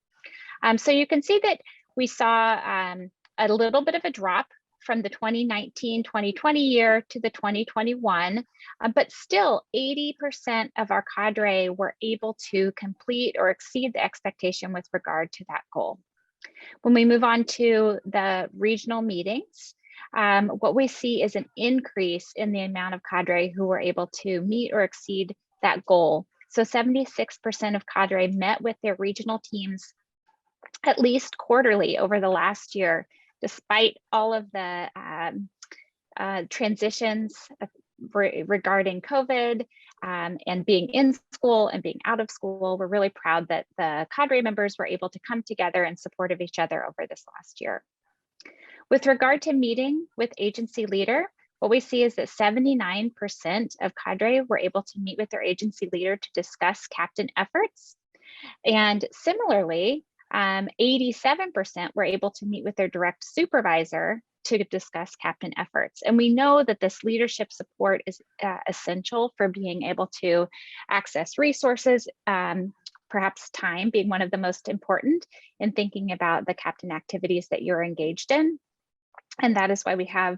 So you can see that we saw a little bit of a drop from the 2019-2020 year to the 2021, but still 80% of our cadre were able to complete or exceed the expectation with regard to that goal. When we move on to the regional meetings, what we see is an increase in the amount of cadre who were able to meet or exceed that goal. So 76% of cadre met with their regional teams at least quarterly over the last year, despite all of the transitions regarding COVID and being in school and being out of school. We're really proud that the cadre members were able to come together in support of each other over this last year. With regard to meeting with agency leader, what we see is that 79% of cadre were able to meet with their agency leader to discuss Captain efforts. And similarly, 87% were able to meet with their direct supervisor to discuss Captain efforts. And we know that this leadership support is essential for being able to access resources, perhaps time being one of the most important in thinking about the Captain activities that you're engaged in. And that is why we have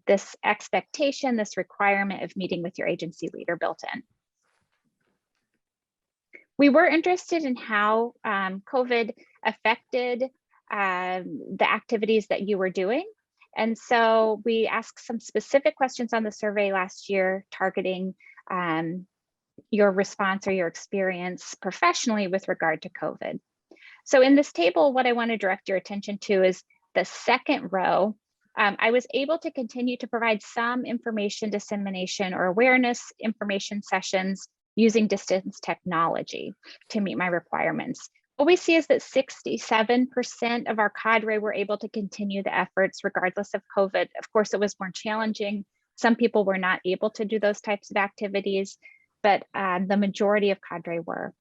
this expectation, this requirement of meeting with your agency leader built in. We were interested in how COVID affected the activities that you were doing. And so we asked some specific questions on the survey last year, targeting your response or your experience professionally with regard to COVID. So in this table, what I want to direct your attention to is the second row. I was able to continue to provide some information dissemination or awareness information sessions using distance technology to meet my requirements. What we see is that 67% of our cadre were able to continue the efforts regardless of COVID. Of course, it was more challenging. Some people were not able to do those types of activities, but the majority of cadre were.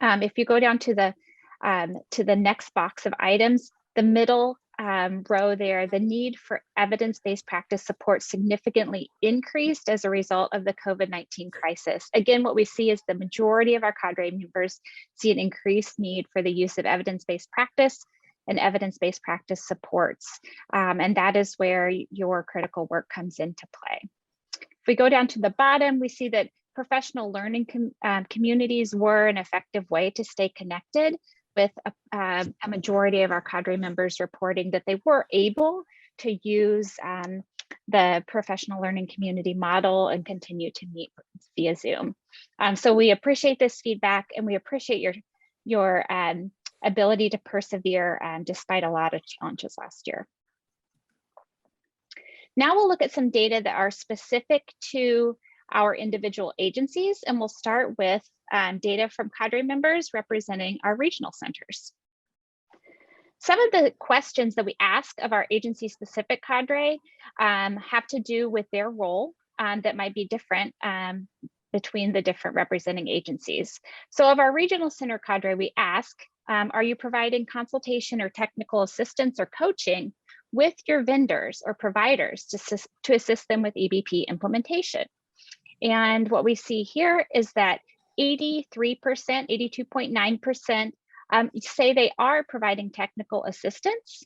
If you go down to the next box of items, the middle row there, the need for evidence-based practice support significantly increased as a result of the COVID-19 crisis. Again, what we see is the majority of our cadre members see an increased need for the use of evidence-based practice and evidence-based practice supports. And that is where your critical work comes into play. If we go down to the bottom, we see that professional learning communities were an effective way to stay connected, with a majority of our cadre members reporting that they were able to use the professional learning community model and continue to meet via Zoom. So we appreciate this feedback, and we appreciate your ability to persevere despite a lot of challenges last year. Now we'll look at some data that are specific to our individual agencies, and we'll start with data from cadre members representing our regional centers. Some of the questions that we ask of our agency-specific cadre have to do with their role that might be different between the different representing agencies. So of our regional center cadre, we ask, are you providing consultation or technical assistance or coaching with your vendors or providers to assist them with EBP implementation? And what we see here is that 83%, 82.9% say they are providing technical assistance,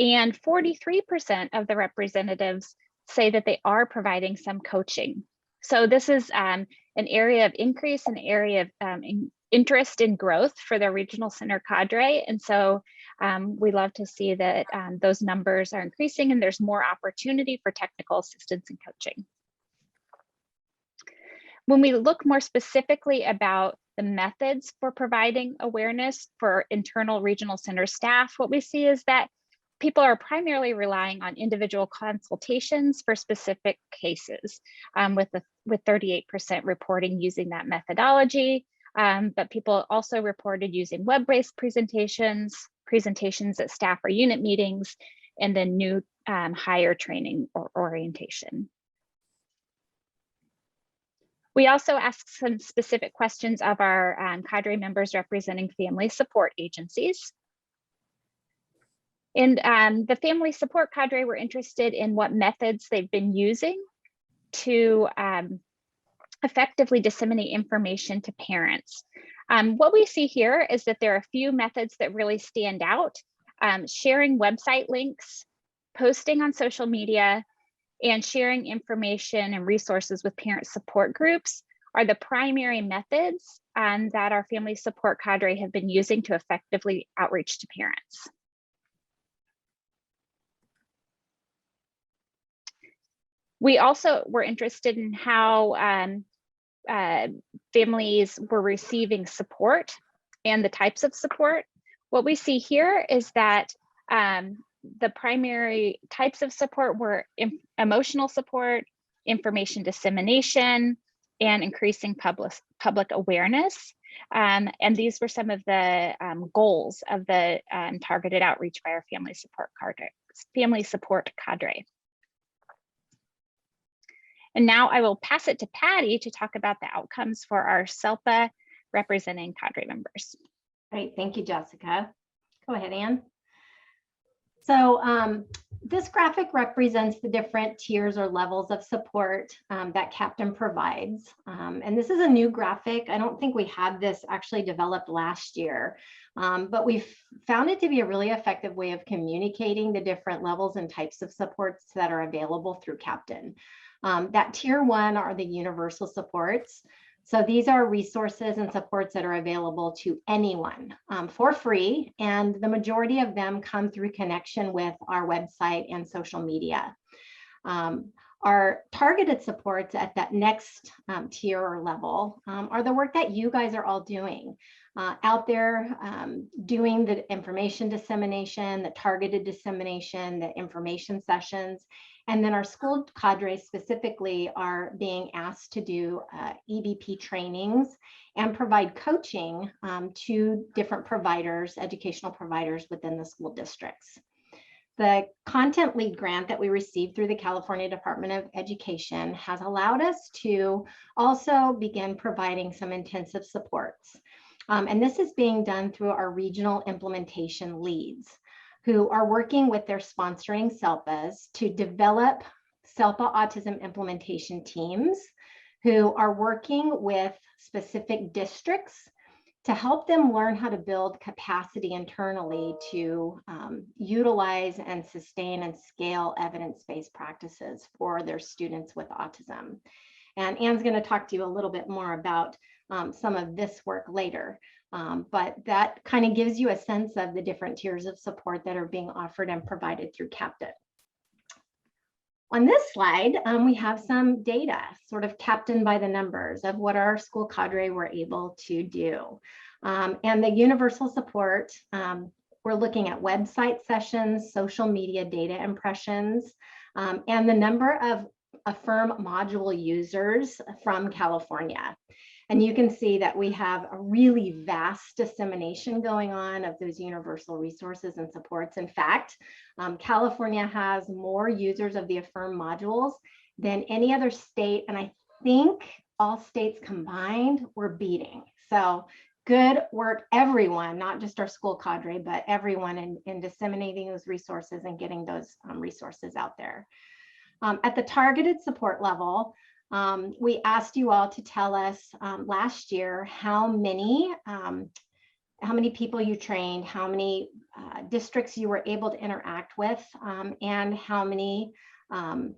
and 43% of the representatives say that they are providing some coaching. So this is an area of increase, an area of interest in growth for the regional center cadre. And so we love to see that those numbers are increasing and there's more opportunity for technical assistance and coaching. When we look more specifically about the methods for providing awareness for internal regional center staff, what we see is that people are primarily relying on individual consultations for specific cases, with 38% reporting using that methodology. But people also reported using web-based presentations at staff or unit meetings, and then new hire training or orientation. We also asked some specific questions of our cadre members representing family support agencies. And the family support cadre were interested in what methods they've been using to effectively disseminate information to parents. What we see here is that there are a few methods that really stand out. Sharing website links, posting on social media, and sharing information and resources with parent support groups are the primary methods that our family support cadre have been using to effectively outreach to parents. We also were interested in how families were receiving support and the types of support. What we see here is that the primary types of support were emotional support, information dissemination, and increasing public awareness. And these were some of the goals of the targeted outreach by our family support cadre. And now I will pass it to Patty to talk about the outcomes for our SELPA representing cadre members. Great, thank you, Jessica. Go ahead, Ann. So this graphic represents the different tiers or levels of support that Captain provides. And this is a new graphic. I don't think we had this actually developed last year, but we've found it to be a really effective way of communicating the different levels and types of supports that are available through Captain. That tier 1 are the universal supports. So these are resources and supports that are available to anyone for free, and the majority of them come through connection with our website and social media. Our targeted supports at that next tier or level are the work that you guys are all doing out there, doing the information dissemination, the targeted dissemination, the information sessions. And then our school cadres specifically are being asked to do EDP trainings and provide coaching to different providers, educational providers within the school districts. The Content Lead grant that we received through the California Department of Education has allowed us to also begin providing some intensive supports. And this is being done through our regional implementation leads, who are working with their sponsoring SELPAs to develop SELPA autism implementation teams who are working with specific districts to help them learn how to build capacity internally to utilize and sustain and scale evidence-based practices for their students with autism. And Anne's going to talk to you a little bit more about some of this work later. But that kind of gives you a sense of the different tiers of support that are being offered and provided through Captain. On this slide, we have some data, sort of Captain by the numbers of what our school cadre were able to do. And the universal support, we're looking at website sessions, social media data impressions, and the number of Affirm module users from California. And you can see that we have a really vast dissemination going on of those universal resources and supports. In fact, California has more users of the Affirm modules than any other state. And I think all states combined we're beating. So good work, everyone, not just our school cadre, but everyone in disseminating those resources and getting those resources out there. At the targeted support level, we asked you all to tell us last year how many people you trained, how many districts you were able to interact with, and how many of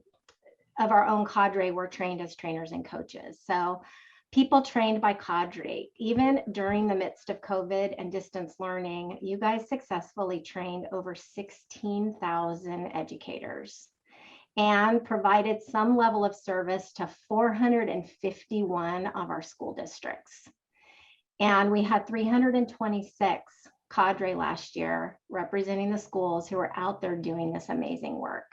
our own cadre were trained as trainers and coaches. So people trained by cadre, even during the midst of COVID and distance learning, you guys successfully trained over 16,000 educators and provided some level of service to 451 of our school districts. And we had 326 cadre last year representing the schools who were out there doing this amazing work.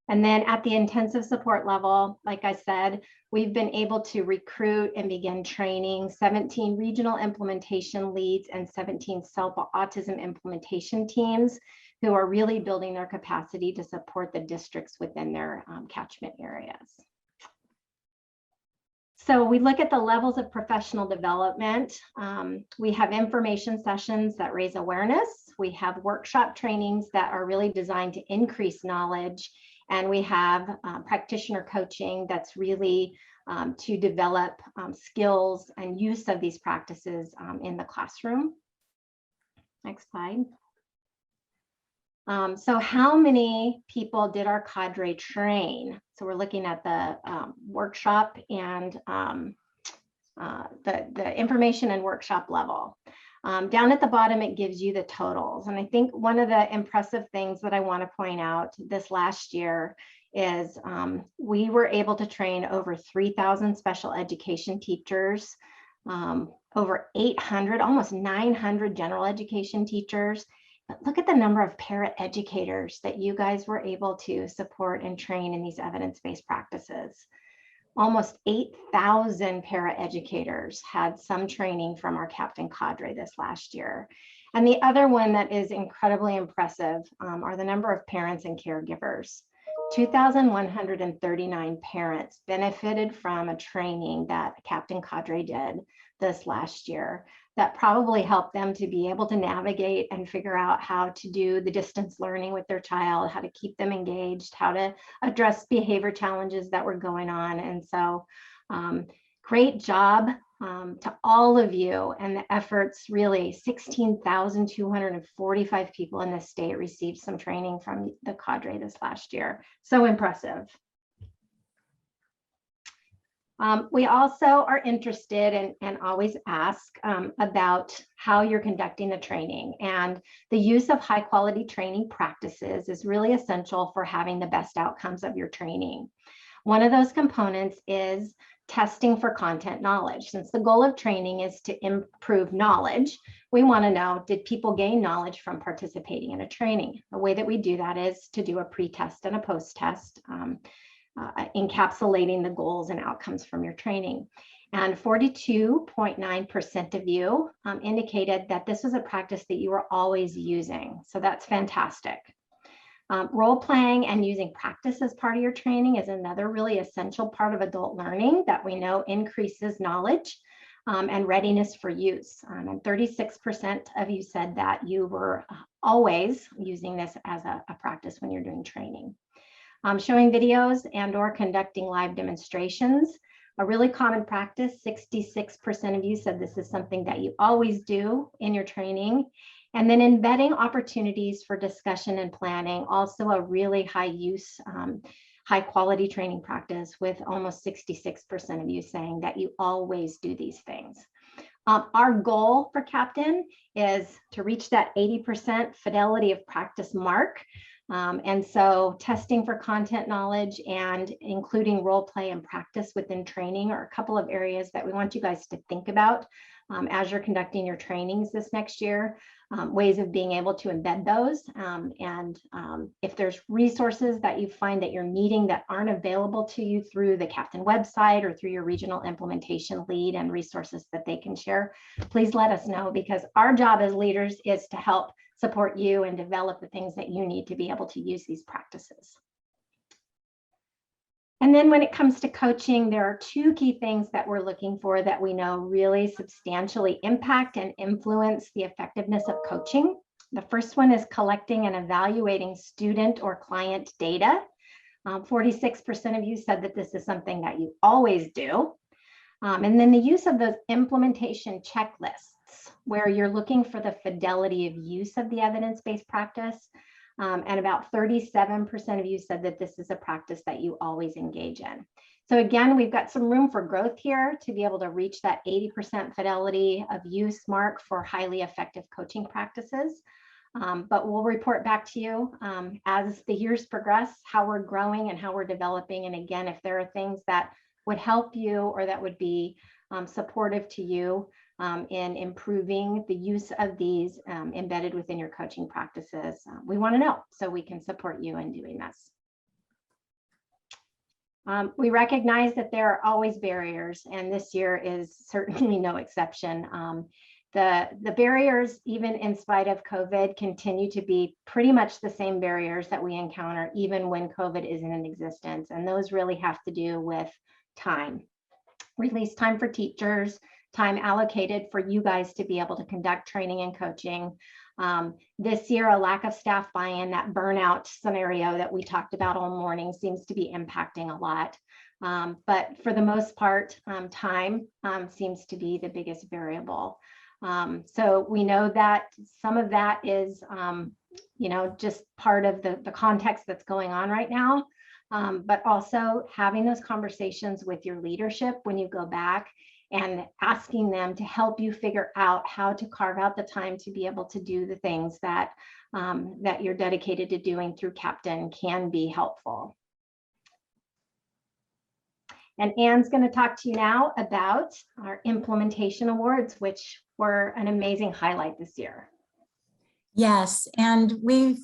And then at the intensive support level, like I said, we've been able to recruit and begin training 17 regional implementation leads and 17 SELPA autism implementation teams who are really building their capacity to support the districts within their catchment areas. So we look at the levels of professional development. We have information sessions that raise awareness. We have workshop trainings that are really designed to increase knowledge. And we have practitioner coaching that's really to develop skills and use of these practices in the classroom. Next slide. So how many people did our cadre train? So we're looking at the workshop and the information and workshop level. Down at the bottom, it gives you the totals. And I think one of the impressive things that I want to point out this last year is we were able to train over 3,000 special education teachers, over 800, almost 900 general education teachers. But look at the number of para-educators that you guys were able to support and train in these evidence-based practices. Almost 8,000 para-educators had some training from our Captain cadre this last year. And the other one that is incredibly impressive are the number of parents and caregivers 2,139 parents benefited from a training that Captain Cadre did this last year that probably helped them to be able to navigate and figure out how to do the distance learning with their child, how to keep them engaged, how to address behavior challenges that were going on. And so great job to all of you and the efforts. Really 16,245 people in the state received some training from the Cadre this last year. So impressive. We also are interested and always ask about how you're conducting the training, and the use of high quality training practices is really essential for having the best outcomes of your training. One of those components is testing for content knowledge. Since the goal of training is to improve knowledge, we want to know, did people gain knowledge from participating in a training? The way that we do that is to do a pre-test and a post-test, encapsulating the goals and outcomes from your training. And 42.9% of you indicated that this was a practice that you were always using. So that's fantastic. Role playing and using practice as part of your training is another really essential part of adult learning that we know increases knowledge and readiness for use. And 36% of you said that you were always using this as a practice when you're doing training. Showing videos and or conducting live demonstrations, a really common practice. 66% of you said this is something that you always do in your training. And then embedding opportunities for discussion and planning, also a really high use, high quality training practice, with almost 66% of you saying that you always do these things. Our goal for Captain is to reach that 80% fidelity of practice mark. And so testing for content knowledge and including role play and practice within training are a couple of areas that we want you guys to think about as you're conducting your trainings this next year. Ways of being able to embed those. If there's resources that you find that you're needing that aren't available to you through the Captain website or through your regional implementation lead and resources that they can share, please let us know, because our job as leaders is to help support you and develop the things that you need to be able to use these practices. And then when it comes to coaching, there are two key things that we're looking for that we know really substantially impact and influence the effectiveness of coaching. The first one is collecting and evaluating student or client data. 46% of you said that this is something that you always do. And then the use of those implementation checklists, where you're looking for the fidelity of use of the evidence-based practice. And about 37% of you said that this is a practice that you always engage in. So again, we've got some room for growth here to be able to reach that 80% fidelity of use mark for highly effective coaching practices. But we'll report back to you as the years progress, how we're growing and how we're developing. And again, if there are things that would help you or that would be supportive to you in improving the use of these embedded within your coaching practices, we want to know so we can support you in doing this. We recognize that there are always barriers, and this year is certainly no exception. The barriers, even in spite of COVID, continue to be pretty much the same barriers that we encounter even when COVID isn't in existence. And those really have to do with time, release time for teachers, time allocated for you guys to be able to conduct training and coaching. This year, a lack of staff buy-in, that burnout scenario that we talked about all morning, seems to be impacting a lot. But for the most part, time seems to be the biggest variable. So we know that some of that is, just part of the context that's going on right now. But also having those conversations with your leadership when you go back and asking them to help you figure out how to carve out the time to be able to do the things that, that you're dedicated to doing through Captain can be helpful. And Anne's going to talk to you now about our implementation awards, which were an amazing highlight this year. Yes, and we've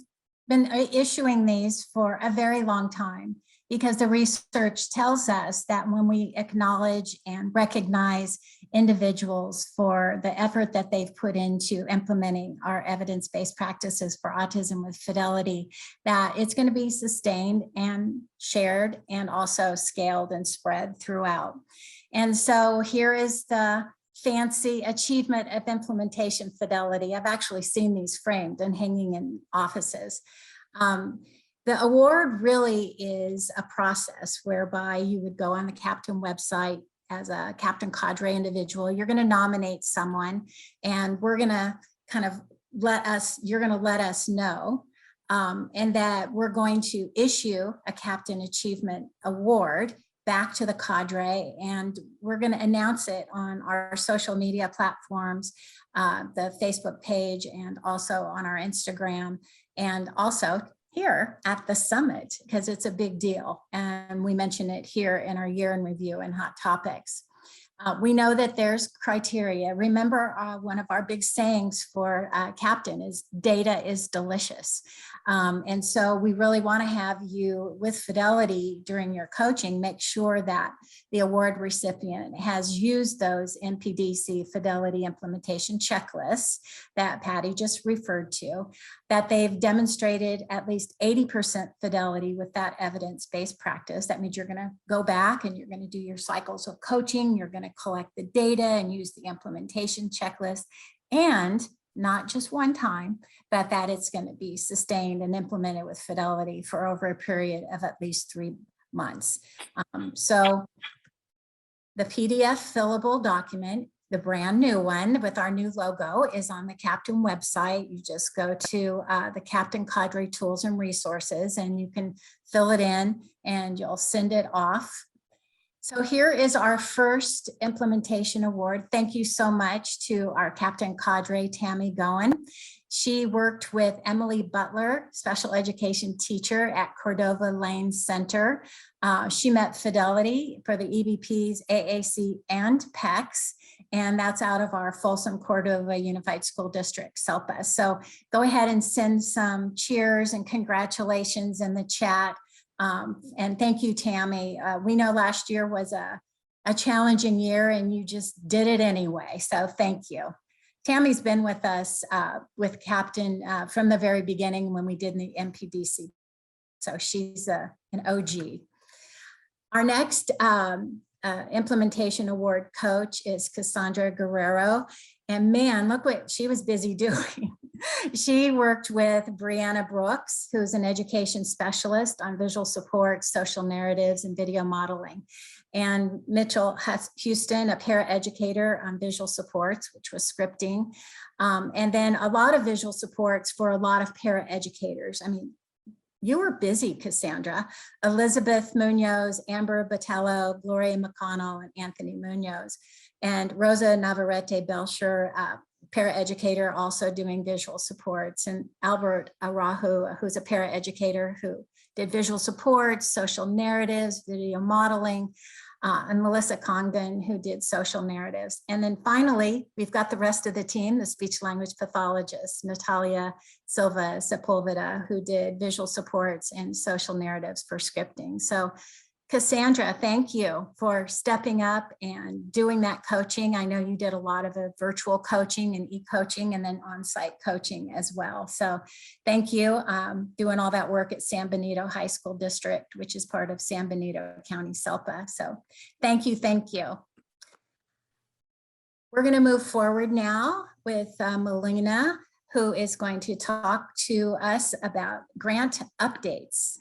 been issuing these for a very long time, because the research tells us that when we acknowledge and recognize individuals for the effort that they've put into implementing our evidence-based practices for autism with Fidelity, that it's going to be sustained and shared and also scaled and spread throughout. And so here is the fancy achievement of implementation Fidelity. I've actually seen these framed and hanging in offices. The award really is a process whereby you would go on the Captain website as a Captain Cadre individual. You're going to nominate someone, and we're going to kind of you're going to let us know, and that we're going to issue a Captain Achievement Award back to the cadre, and we're going to announce it on our social media platforms, the Facebook page, and also on our Instagram, and also here at the summit, because it's a big deal. And we mention it here in our year in review and hot topics. We know that there's criteria. Remember, one of our big sayings for Captain is data is delicious. And so we really want to have you with Fidelity during your coaching, make sure that the award recipient has used those NPDC Fidelity implementation checklists that Patty just referred to, that they've demonstrated at least 80% fidelity with that evidence-based practice. That means you're going to go back and you're going to do your cycles of coaching, you're going to collect the data and use the implementation checklist, and not just one time, but that it's going to be sustained and implemented with Fidelity for over a period of at least 3 months. So the PDF fillable document, the brand new one with our new logo, is on the Captain website. You just go to the Captain Cadre Tools and Resources, and you can fill it in and you'll send it off. So here is our first implementation award. Thank you so much to our Captain Cadre, Tammy Goen. She worked with Emily Butler, special education teacher at Cordova Lane Center. She met Fidelity for the EBPs, AAC, and PECs, and that's out of our Folsom Cordova Unified School District, SELPA. So go ahead and send some cheers and congratulations in the chat. And thank you, Tammy. We know last year was a challenging year and you just did it anyway. So thank you. Tammy's been with us with Captain from the very beginning when we did the MPDC. So she's an OG. Our next implementation award coach is Cassandra Guerrero. And man, look what she was busy doing. She worked with Brianna Brooks, who's an education specialist on visual support, social narratives, and video modeling. And Mitchell Houston, a paraeducator on visual supports, which was scripting. And then a lot of visual supports for a lot of paraeducators. I mean, you were busy, Cassandra. Elizabeth Munoz, Amber Botello, Gloria McConnell, and Anthony Munoz. And Rosa Navarrete Belcher, paraeducator, also doing visual supports. And Albert Arahu, who's a paraeducator who did visual supports, social narratives, video modeling, and Melissa Congdon, who did social narratives. And then finally, we've got the rest of the team, the speech language pathologist, Natalia Silva Sepulveda, who did visual supports and social narratives for scripting. So Cassandra, thank you for stepping up and doing that coaching. I know you did a lot of virtual coaching and e-coaching and then on-site coaching as well. So thank you, doing all that work at San Benito High School District, which is part of San Benito County SELPA. So thank you, thank you. We're going to move forward now with Melina, who is going to talk to us about grant updates.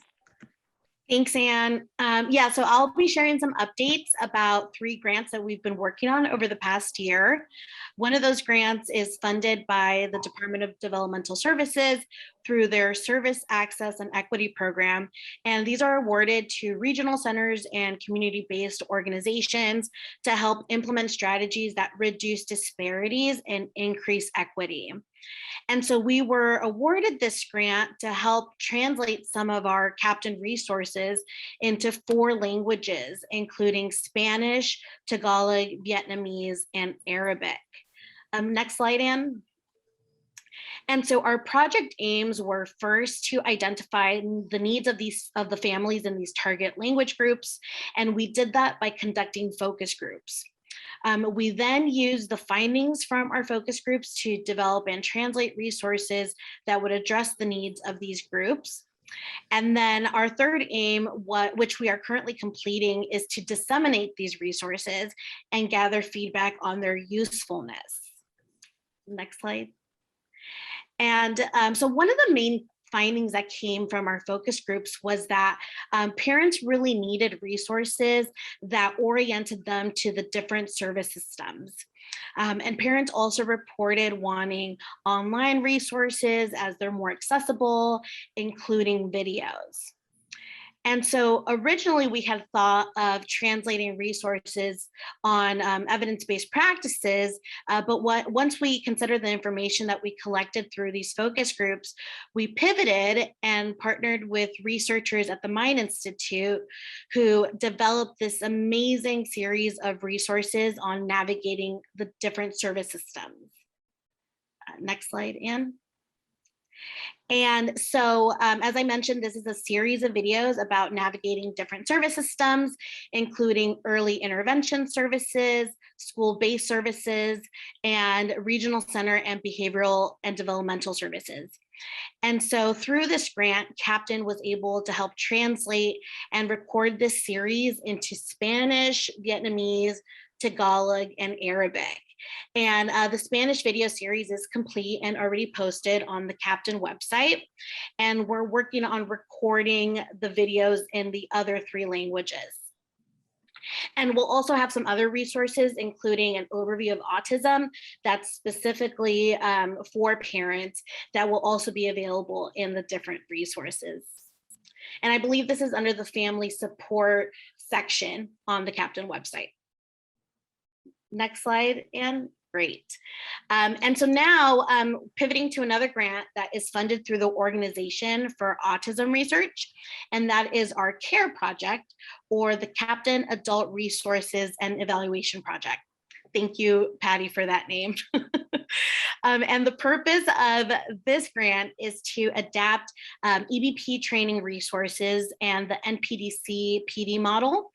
Thanks, Anne. Yeah, so I'll be sharing some updates about 3 grants that we've been working on over the past year. One of those grants is funded by the Department of Developmental Services through their Service Access and Equity Program. And these are awarded to regional centers and community-based organizations to help implement strategies that reduce disparities and increase equity. And so we were awarded this grant to help translate some of our Captain resources into 4 languages, including Spanish, Tagalog, Vietnamese, and Arabic. Next slide, Anne. And so our project aims were first to identify the needs of the families in these target language groups. And we did that by conducting focus groups. We then use the findings from our focus groups to develop and translate resources that would address the needs of these groups. And then our third aim, which we are currently completing, is to disseminate these resources and gather feedback on their usefulness. Next slide. And so one of the main findings that came from our focus groups was that parents really needed resources that oriented them to the different service systems. And parents also reported wanting online resources as they're more accessible, including videos. And so originally we had thought of translating resources on evidence-based practices, but once we considered the information that we collected through these focus groups, we pivoted and partnered with researchers at the Mind Institute who developed this amazing series of resources on navigating the different service systems. Next slide, Anne. And so, as I mentioned, this is a series of videos about navigating different service systems, including early intervention services, school-based services, and regional center and behavioral and developmental services. And so through this grant, Captain was able to help translate and record this series into Spanish, Vietnamese, Tagalog, and Arabic. And the Spanish video series is complete and already posted on the Captain website. And we're working on recording the videos in the other 3 languages. And we'll also have some other resources, including an overview of autism that's specifically for parents that will also be available in the different resources. And I believe this is under the family support section on the Captain website. Next slide, Anne. Great. And so now pivoting to another grant that is funded through the Organization for Autism Research, and that is our CARE project, or the Captain Adult Resources and Evaluation Project. Thank you, Patty, for that name. And the purpose of this grant is to adapt EBP training resources and the NPDC PD model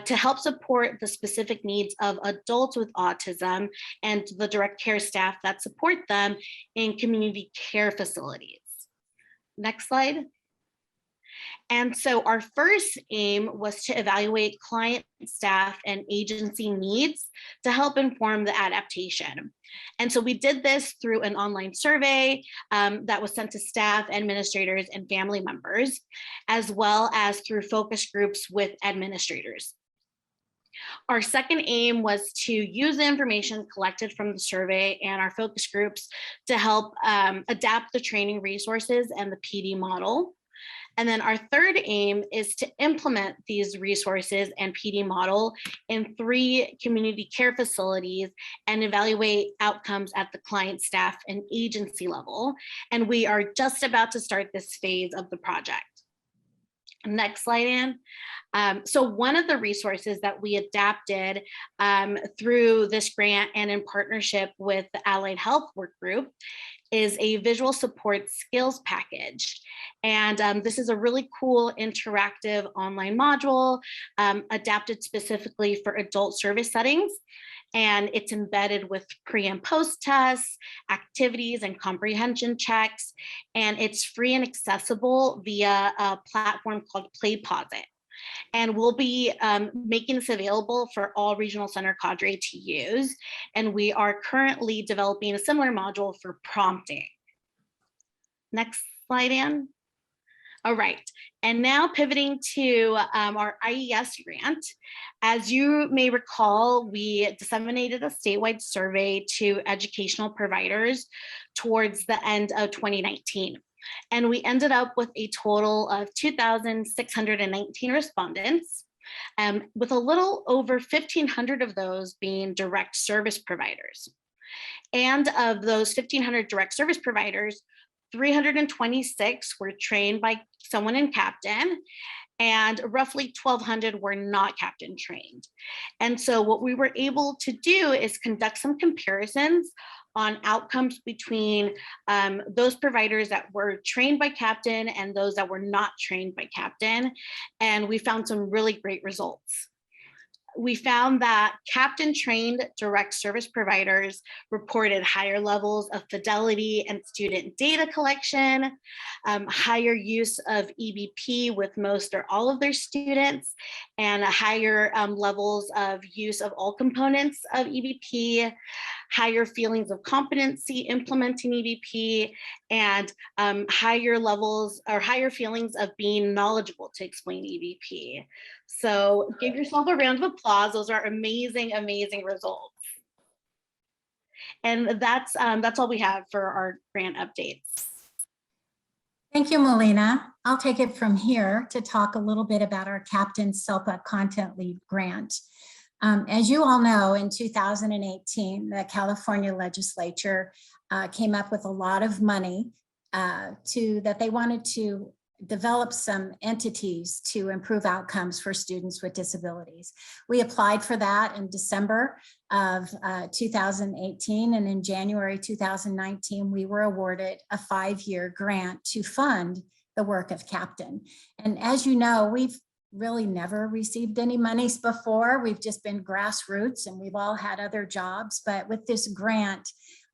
to help support the specific needs of adults with autism and the direct care staff that support them in community care facilities. Next slide. And so our first aim was to evaluate client, staff, and agency needs to help inform the adaptation. And so we did this through an online survey that was sent to staff, administrators, and family members, as well as through focus groups with administrators. Our second aim was to use the information collected from the survey and our focus groups to help adapt the training resources and the PD model. And then our third aim is to implement these resources and PD model in 3 community care facilities and evaluate outcomes at the client, staff, and agency level. And we are just about to start this phase of the project. Next slide, Anne. So one of the resources that we adapted through this grant and in partnership with the Allied Health Work Group is a visual support skills package. And this is a really cool interactive online module adapted specifically for adult service settings. And it's embedded with pre and post tests, activities, and comprehension checks. And it's free and accessible via a platform called PlayPosit. And we'll be making this available for all regional center cadre to use. And we are currently developing a similar module for prompting. Next slide, Anne. All right, and now pivoting to our IES grant. As you may recall, we disseminated a statewide survey to educational providers towards the end of 2019. And we ended up with a total of 2,619 respondents, with a little over 1,500 of those being direct service providers. And of those 1,500 direct service providers, 326 were trained by someone in Captain, and roughly 1,200 were not Captain trained. And so what we were able to do is conduct some comparisons on outcomes between those providers that were trained by Captain and those that were not trained by Captain. And we found some really great results. we found that Captain trained direct service providers reported higher levels of fidelity and student data collection, higher use of EBP with most or all of their students, and a higher levels of use of all components of EBP, higher feelings of competency implementing EBP, and higher levels or higher feelings of being knowledgeable to explain EBP. So give yourself a round of applause. Those are amazing, amazing results. And that's all we have for our grant updates. Thank you, Melina. I'll take it from here to talk a little bit about our Captain SELPA Content Lead Grant. As you all know, in 2018, the California legislature came up with a lot of money that they wanted to develop some entities to improve outcomes for students with disabilities. We applied for that in December of 2018, and in January 2019, we were awarded a 5-year grant to fund the work of Captain. And as you know, we've really never received any monies before. We've just been grassroots and we've all had other jobs, but with this grant,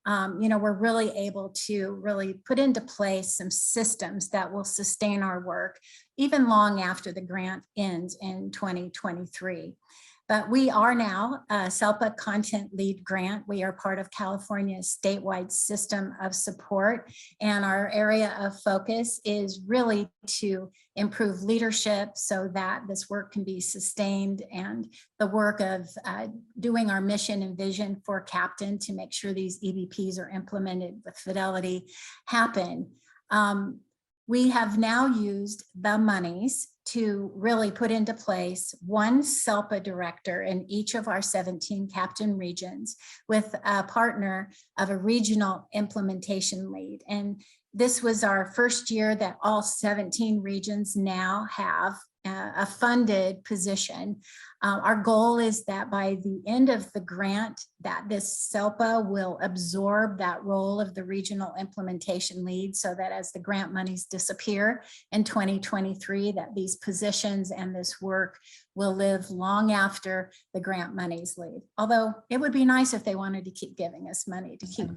we're really able to really put into place some systems that will sustain our work even long after the grant ends in 2023. But we are now a SELPA Content Lead Grant. We are part of California's statewide system of support, and our area of focus is really to improve leadership so that this work can be sustained, and the work of doing our mission and vision for Captain to make sure these EBPs are implemented with fidelity happen. We have now used the monies to really put into place one SELPA director in each of our 17 Captain regions with a partner of a regional implementation lead. And this was our first year that all 17 regions now have a funded position. Our goal is that by the end of the grant, that this SELPA will absorb that role of the regional implementation lead, so that as the grant monies disappear in 2023, that these positions and this work will live long after the grant monies leave. Although it would be nice if they wanted to keep giving us money to keep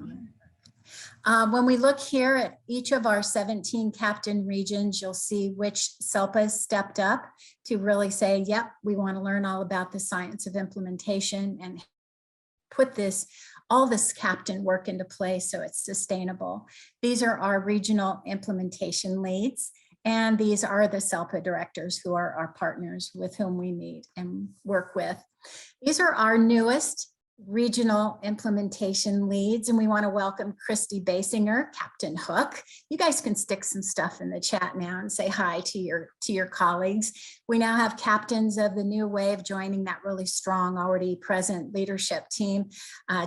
when we look here at each of our 17 Captain regions, you'll see which SELPAs stepped up to really say, yep, we want to learn all about the science of implementation and put all this Captain work into place so it's sustainable. These are our regional implementation leads, and these are the SELPA directors who are our partners with whom we meet and work with. These are our newest regional implementation leads, and we want to welcome Christy Basinger, Captain Hook. You guys can stick some stuff in the chat now and say hi to your colleagues. We now have captains of the new wave joining that really strong, already present leadership team.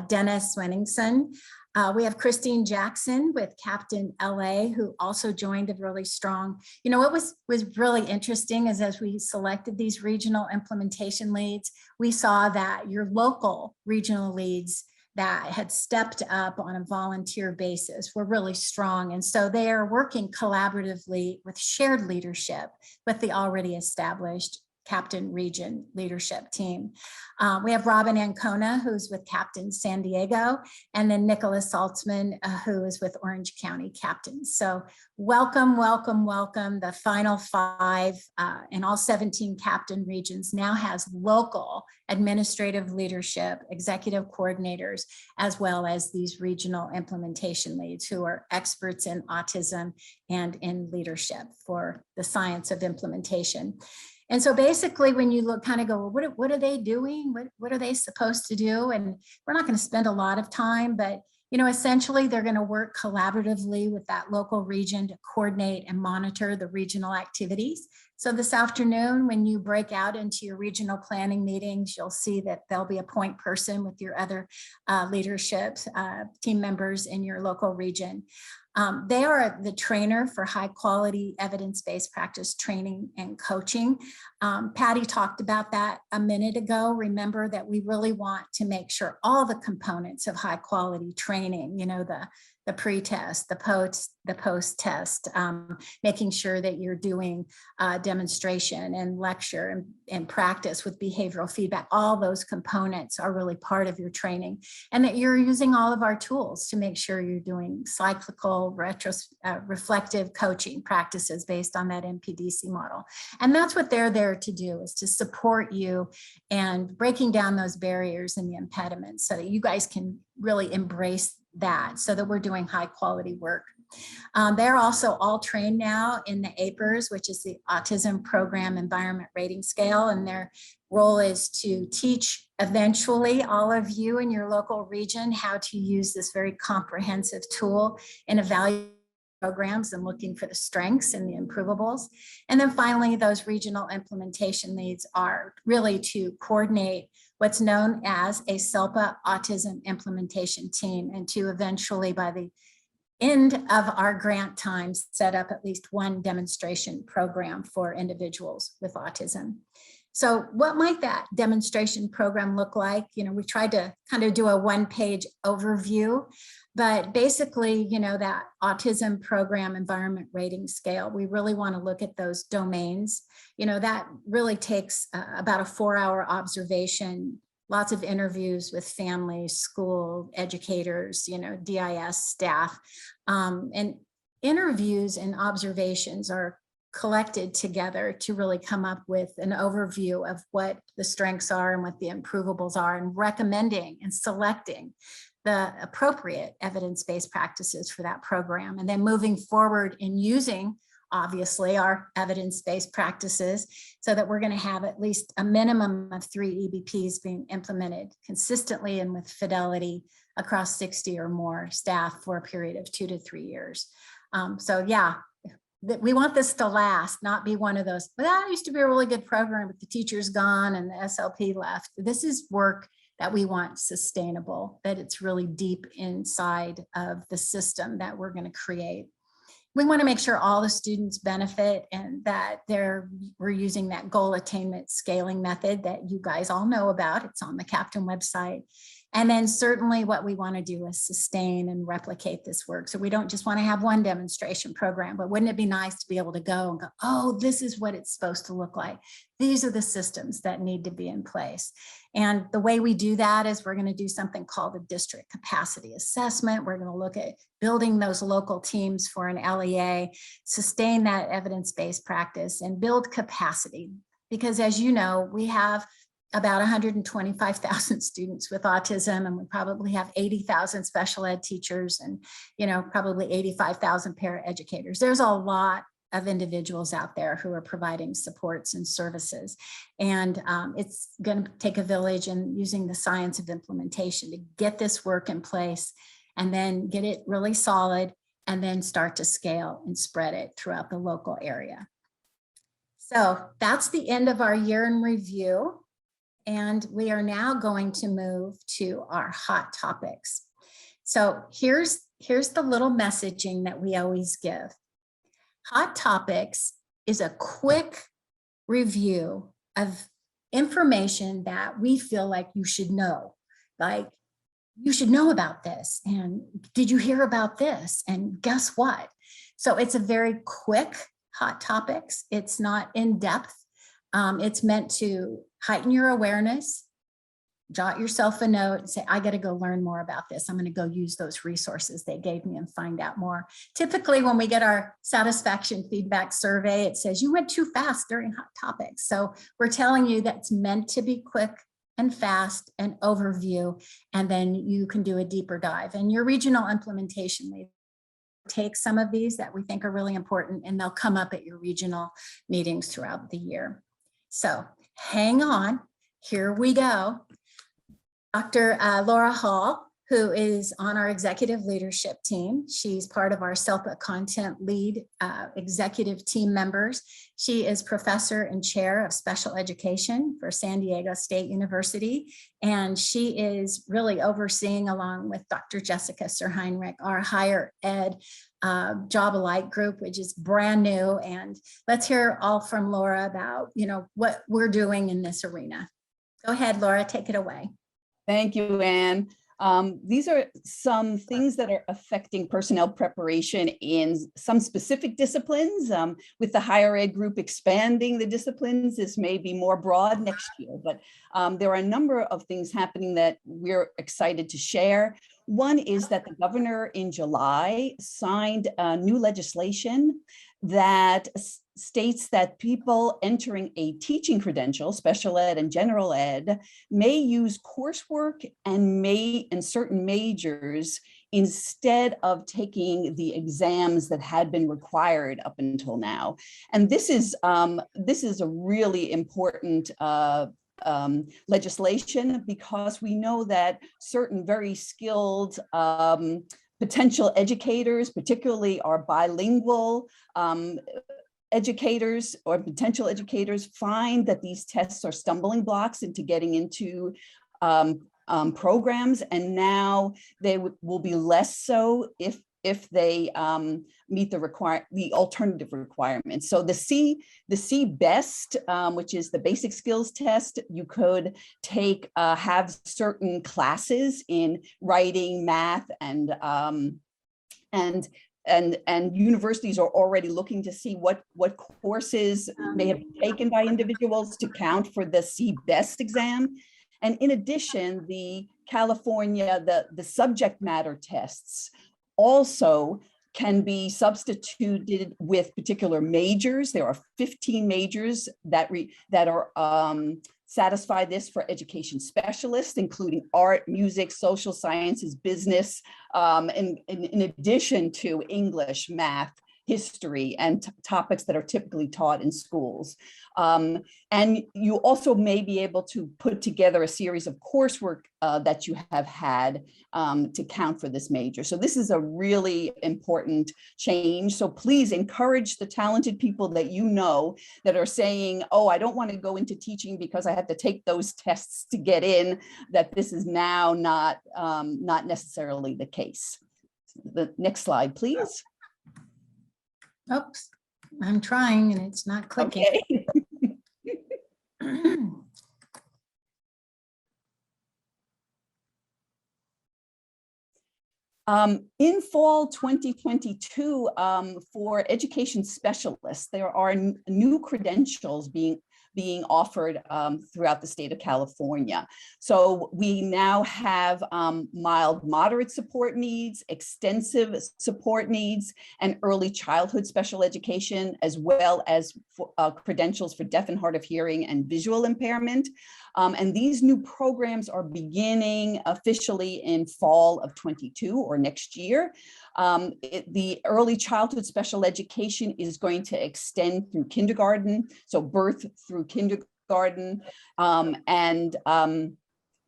Dennis Swenningson. We have Christine Jackson with Captain LA, who also joined a really strong. What was really interesting is as we selected these regional implementation leads, we saw that your local regional leads that had stepped up on a volunteer basis were really strong. And so they are working collaboratively with shared leadership with the already established Captain Region leadership team. We have Robin Ancona, who's with Captain San Diego, and then Nicholas Saltzman, who is with Orange County Captains. So welcome, welcome, welcome. The final 5 in all 17 Captain regions now has local administrative leadership, executive coordinators, as well as these regional implementation leads who are experts in autism and in leadership for the science of implementation. And so basically when you look, kind of go, well, what are they doing? What are they supposed to do? And we're not going to spend a lot of time, but essentially they're going to work collaboratively with that local region to coordinate and monitor the regional activities. So this afternoon, when you break out into your regional planning meetings, you'll see that there'll be a point person with your other leadership team members in your local region. They are the trainer for high quality evidence-based practice training and coaching. Patty talked about that a minute ago. Remember that we really want to make sure all the components of high quality training, the the pre-test, the post-test, making sure that you're doing demonstration and lecture and practice with behavioral feedback. All those components are really part of your training, and that you're using all of our tools to make sure you're doing cyclical, reflective coaching practices based on that MPDC model. And that's what they're there to do, is to support you and breaking down those barriers and the impediments so that you guys can really embrace that, so that we're doing high quality work. They're also all trained now in the APERS, which is the Autism Program Environment Rating Scale, and their role is to teach eventually all of you in your local region how to use this very comprehensive tool in evaluating programs and looking for the strengths and the improvables. And then finally, those regional implementation leads are really to coordinate what's known as a SELPA autism implementation team, and to eventually, by the end of our grant time, set up at least one demonstration program for individuals with autism. So what might that demonstration program look like? You know, we tried to kind of do a one-page overview, but basically, you know, that autism program environment rating scale, we really want to look at those domains. You know, that really takes about a 4-hour observation, lots of interviews with families, school educators, you know, DIS staff, and interviews and observations are collected together to really come up with an overview of what the strengths are and what the improvables are, and recommending and selecting the appropriate evidence-based practices for that program. And then moving forward in using, obviously, our evidence-based practices, so that we're going to have at least a minimum of 3 EBPs being implemented consistently and with fidelity across 60 or more staff for a period of 2 to 3 years. So yeah, we want this to last, not be one of those, well, that used to be a really good program, but the teacher's gone and the SLP left. This is work that we want sustainable, that it's really deep inside of the system that we're going to create. We want to make sure all the students benefit, and that we're using that goal attainment scaling method that you guys all know about. It's on the Captain website. And then certainly what we want to do is sustain and replicate this work. So we don't just want to have one demonstration program, but wouldn't it be nice to be able to go and go, oh, this is what it's supposed to look like. These are the systems that need to be in place. And the way we do that is we're going to do something called a district capacity assessment. We're going to look at building those local teams for an LEA, sustain that evidence-based practice, and build capacity. Because as you know, we have about 125,000 students with autism, and we probably have 80,000 special ed teachers, and, you know, probably 85,000 paraeducators. There's a lot of individuals out there who are providing supports and services. And it's going to take a village, and using the science of implementation to get this work in place, and then get it really solid, and then start to scale and spread it throughout the local area. So that's the end of our year in review. And we are now going to move to our hot topics. So here's the little messaging that we always give. Hot topics is a quick review of information that we feel like you should know. Like, you should know about this, and did you hear about this? And guess what? So it's a very quick hot topics. It's not in depth. It's meant to heighten your awareness, jot yourself a note and say, I got to go learn more about this. I'm going to go use those resources they gave me and find out more. Typically, when we get our satisfaction feedback survey, it says you went too fast during hot topics. So we're telling you that's meant to be quick and fast and overview, and then you can do a deeper dive. And your regional implementation lead take some of these that we think are really important, and they'll come up at your regional meetings throughout the year. So hang on, here we go. Dr. Laura Hall, who is on our executive leadership team. She's part of our SELPA content lead executive team members. She is professor and chair of special education for San Diego State University. And she is really overseeing, along with Dr. Jessica Sir Heinrich, our higher ed Job Alike group, which is brand new. And let's hear all from Laura about, you know, what we're doing in this arena. Go ahead, Laura, take it away. Thank you, Anne. These are some things that are affecting personnel preparation in some specific disciplines. With the higher ed group expanding the disciplines, this may be more broad next year, but there are a number of things happening that we're excited to share. One is that the governor in July signed new legislation that states that people entering a teaching credential, special ed and general ed, may use coursework and certain majors instead of taking the exams that had been required up until now. And this is a really important legislation, because we know that certain very skilled potential educators, particularly our bilingual educators or potential educators, find that these tests are stumbling blocks into getting into programs, and now they will be less so if they meet the alternative requirements. So the CBEST, which is the basic skills test, you could take, have certain classes in writing, math, and universities are already looking to see what courses may have been taken by individuals to count for the CBEST exam. And in addition, the California, the subject matter tests also can be substituted with particular majors. There are 15 majors that satisfy this for education specialists, including art, music, social sciences, business, in addition to English, math, history, and topics that are typically taught in schools. And you also may be able to put together a series of coursework that you have had to count for this major. So this is a really important change. So please encourage the talented people that you know that are saying, oh, I don't want to go into teaching because I have to take those tests to get in, that this is now not necessarily the case. The next slide, please. Oops, I'm trying and it's not clicking. Okay. In fall 2022, for education specialists, there are new credentials being offered throughout the state of California. So we now have mild, moderate support needs, extensive support needs, and early childhood special education, as well as credentials for deaf and hard of hearing and visual impairment. And these new programs are beginning officially in fall of 22 or next year. The early childhood special education is going to extend through kindergarten, so birth through kindergarten,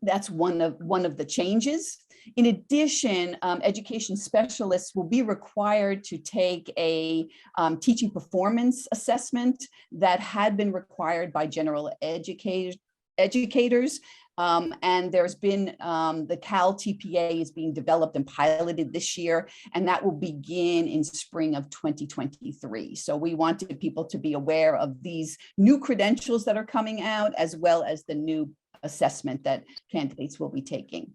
that's one of the changes. In addition, education specialists will be required to take a teaching performance assessment that had been required by general educators. And there's been the Cal TPA is being developed and piloted this year, and that will begin in spring of 2023. So we wanted people to be aware of these new credentials that are coming out, as well as the new assessment that candidates will be taking.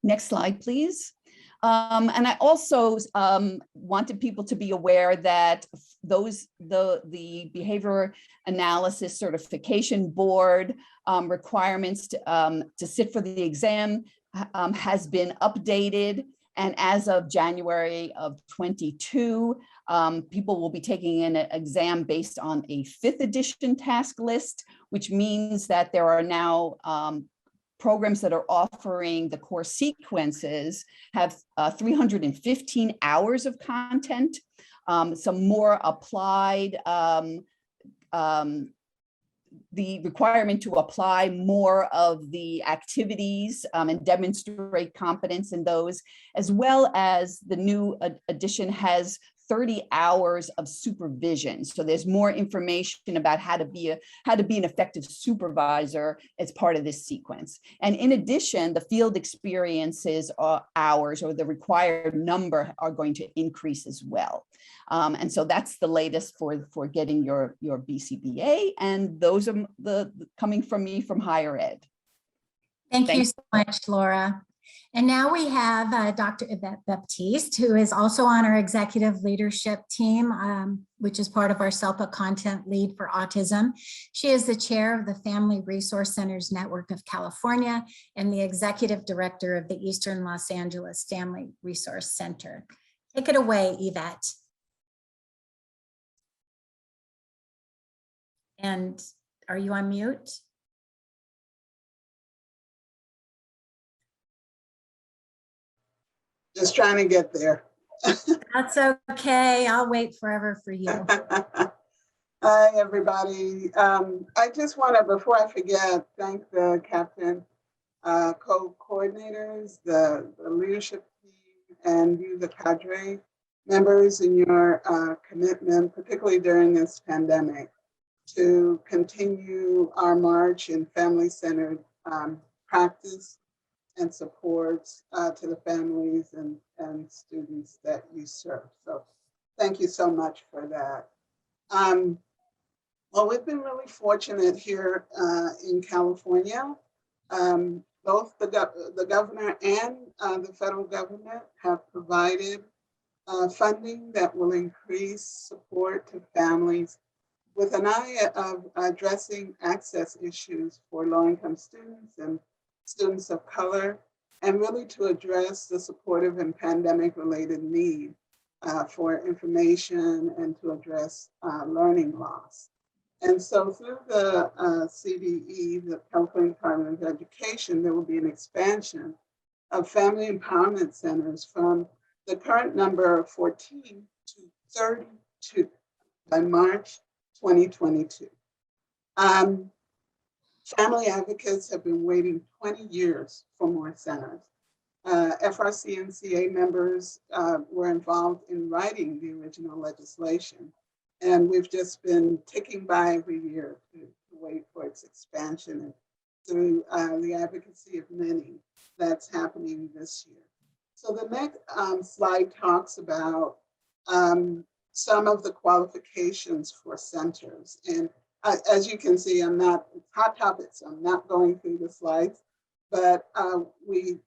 Next slide, please. And I also wanted people to be aware that the Behavior Analysis Certification Board requirements to sit for the exam has been updated. And as of January of 22, people will be taking an exam based on a 5th edition task list, which means that there are now programs that are offering the course sequences have 315 hours of content, some more applied, the requirement to apply more of the activities and demonstrate competence in those, as well as the new edition has 30 hours of supervision. So there's more information about how to be an effective supervisor as part of this sequence. And in addition, the field experiences hours, or the required number, are going to increase as well. And so that's the latest for getting your BCBA. And those are coming from me from higher ed. Thank you so much, Laura. And now we have Dr. Yvette Baptiste, who is also on our executive leadership team, which is part of our SELPA content lead for autism. She is the chair of the Family Resource Centers Network of California and the executive director of the Eastern Los Angeles Family Resource Center. Take it away, Yvette. And are you on mute? Just trying to get there. That's okay. I'll wait forever for you. Hi, everybody. I just want to, before I forget, thank the captain, co-coordinators, the leadership team, and you, the cadre members, in your commitment, particularly during this pandemic, to continue our march in family-centered practice and supports to the families and students that you serve. So thank you so much for that. Well, we've been really fortunate here in California. Both the governor and the federal government have provided funding that will increase support to families with an eye of addressing access issues for low-income students and students of color, and really to address the supportive and pandemic-related need for information and to address learning loss. And so through the CDE, the California Department of Education, there will be an expansion of family empowerment centers from the current number of 14 to 32 by March 2022. Family advocates have been waiting 20 years for more centers. FRC and CA members were involved in writing the original legislation, and we've just been ticking by every year to wait for its expansion. And through the advocacy of many, that's happening this year. So the next slide talks about some of the qualifications for centers. And as you can see, I'm not, it's hot topics, so I'm not going through the slides, but we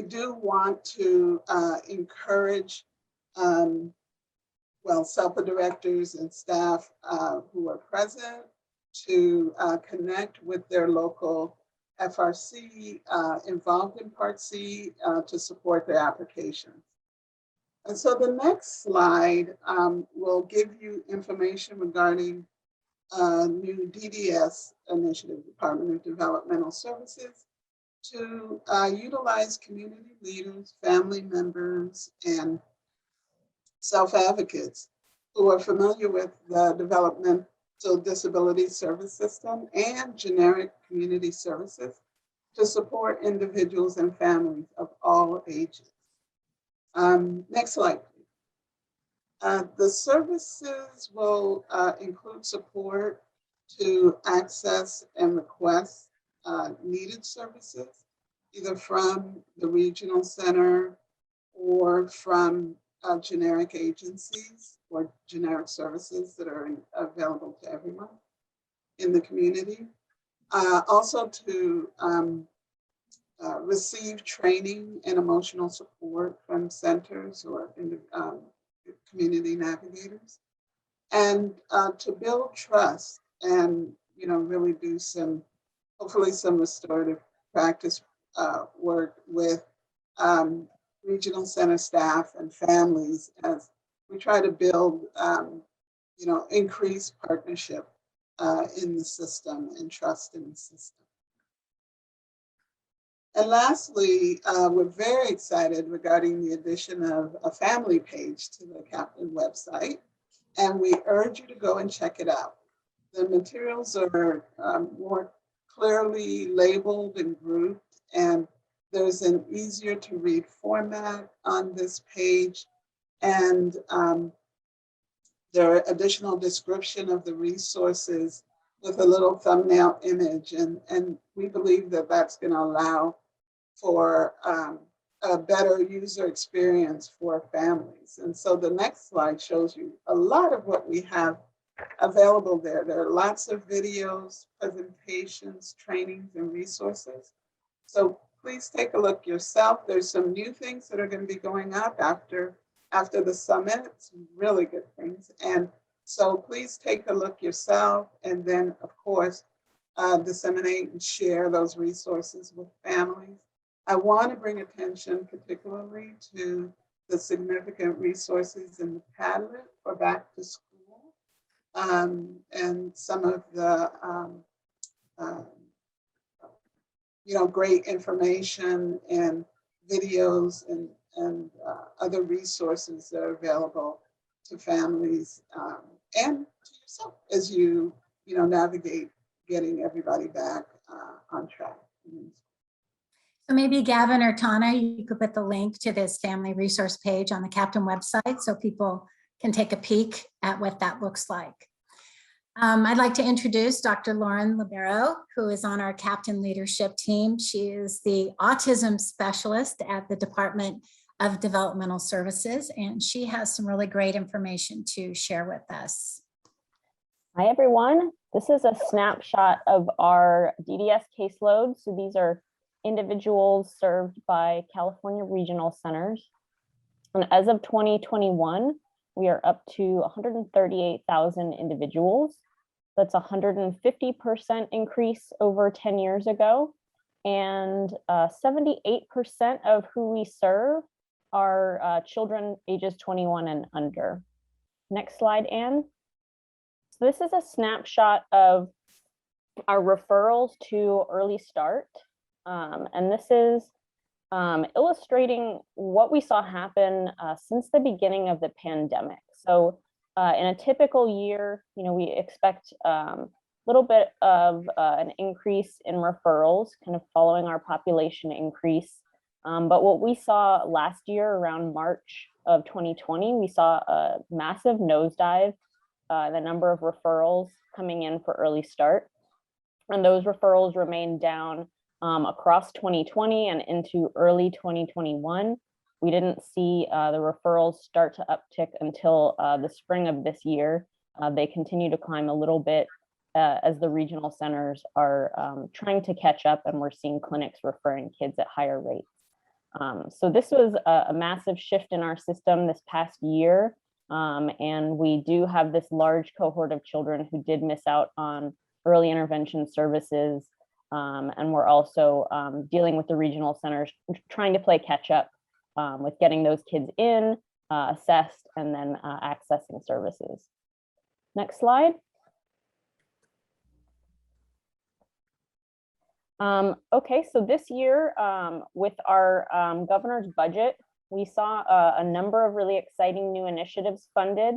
do want to encourage, well, SELPA directors and staff who are present to connect with their local FRC involved in Part C to support their applications. And so the next slide will give you information regarding new DDS initiative, Department of Developmental Services, to utilize community leaders, family members, and self-advocates who are familiar with the developmental disability service system and generic community services to support individuals and families of all ages. Next slide, please. The services will include support to access and request needed services, either from the regional center or from generic agencies or generic services that are available to everyone in the community. Also to receive training and emotional support from centers or community navigators, and to build trust and really do some, hopefully some restorative practice work with regional center staff and families as we try to build increased partnership in the system and trust in the system. And lastly, we're very excited regarding the addition of a family page to the Captain website, and we urge you to go and check it out. The materials are more clearly labeled and grouped, and there's an easier to read format on this page, and there are additional description of the resources with a little thumbnail image, and we believe that that's going to allow for a better user experience for families. And so the next slide shows you a lot of what we have available there. There are lots of videos, presentations, trainings, and resources. So please take a look yourself. There's some new things that are going to be going up after the summit, some really good things. And so please take a look yourself, and then of course, disseminate and share those resources with families. I want to bring attention particularly to the significant resources in the Padlet for back to school, and some of the great information and videos and other resources that are available to families and to yourself as you navigate getting everybody back on track. So maybe Gavin or Tana, you could put the link to this family resource page on the Captain website so people can take a peek at what that looks like. I'd like to introduce Dr. Lauren Libero, who is on our Captain leadership team. She is the autism specialist at the Department of Developmental Services, and she has some really great information to share with us. Hi, everyone. This is a snapshot of our DDS caseload. So these are individuals served by California Regional Centers. And as of 2021, we are up to 138,000 individuals. That's a 150% increase over 10 years ago. And 78% of who we serve are children ages 21 and under. Next slide, Anne. So this is a snapshot of our referrals to Early Start. And this is illustrating what we saw happen since the beginning of the pandemic. So in a typical year, we expect a little bit of an increase in referrals, kind of following our population increase. But what we saw last year around March of 2020, we saw a massive nosedive, the number of referrals coming in for Early Start. And those referrals remained down across 2020 and into early 2021. We didn't see the referrals start to uptick until the spring of this year. They continue to climb a little bit as the regional centers are trying to catch up, and we're seeing clinics referring kids at higher rates. So this was a massive shift in our system this past year. And we do have this large cohort of children who did miss out on early intervention services. And we're also dealing with the regional centers, trying to play catch up with getting those kids in, assessed, and then accessing services. Next slide. Okay, so this year with our governor's budget, we saw a number of really exciting new initiatives funded.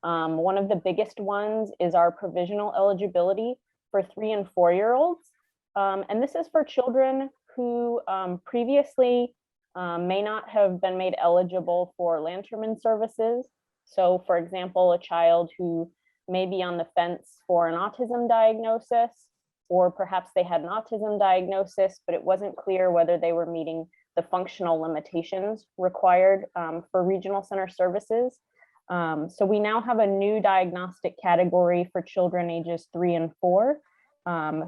One of the biggest ones is our provisional eligibility for 3- and 4-year-olds. And this is for children who previously may not have been made eligible for Lanterman services. So for example, a child who may be on the fence for an autism diagnosis, or perhaps they had an autism diagnosis, but it wasn't clear whether they were meeting the functional limitations required for regional center services. So we now have a new diagnostic category for children ages 3 and 4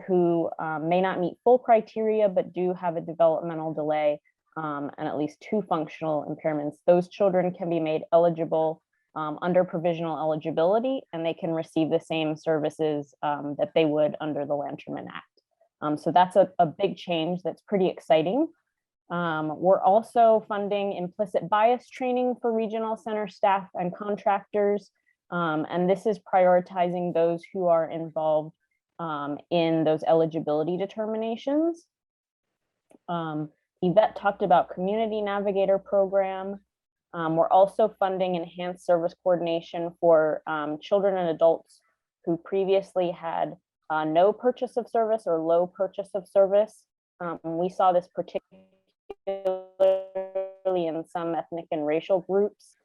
who may not meet full criteria, but do have a developmental delay and at least 2 functional impairments. Those children can be made eligible under provisional eligibility, and they can receive the same services that they would under the Lanterman Act. So that's a big change that's pretty exciting. We're also funding implicit bias training for regional center staff and contractors. And this is prioritizing those who are involved in those eligibility determinations. Yvette talked about Community Navigator program. We're also funding enhanced service coordination for children and adults who previously had no purchase of service or low purchase of service. We saw this particularly in some ethnic and racial groups.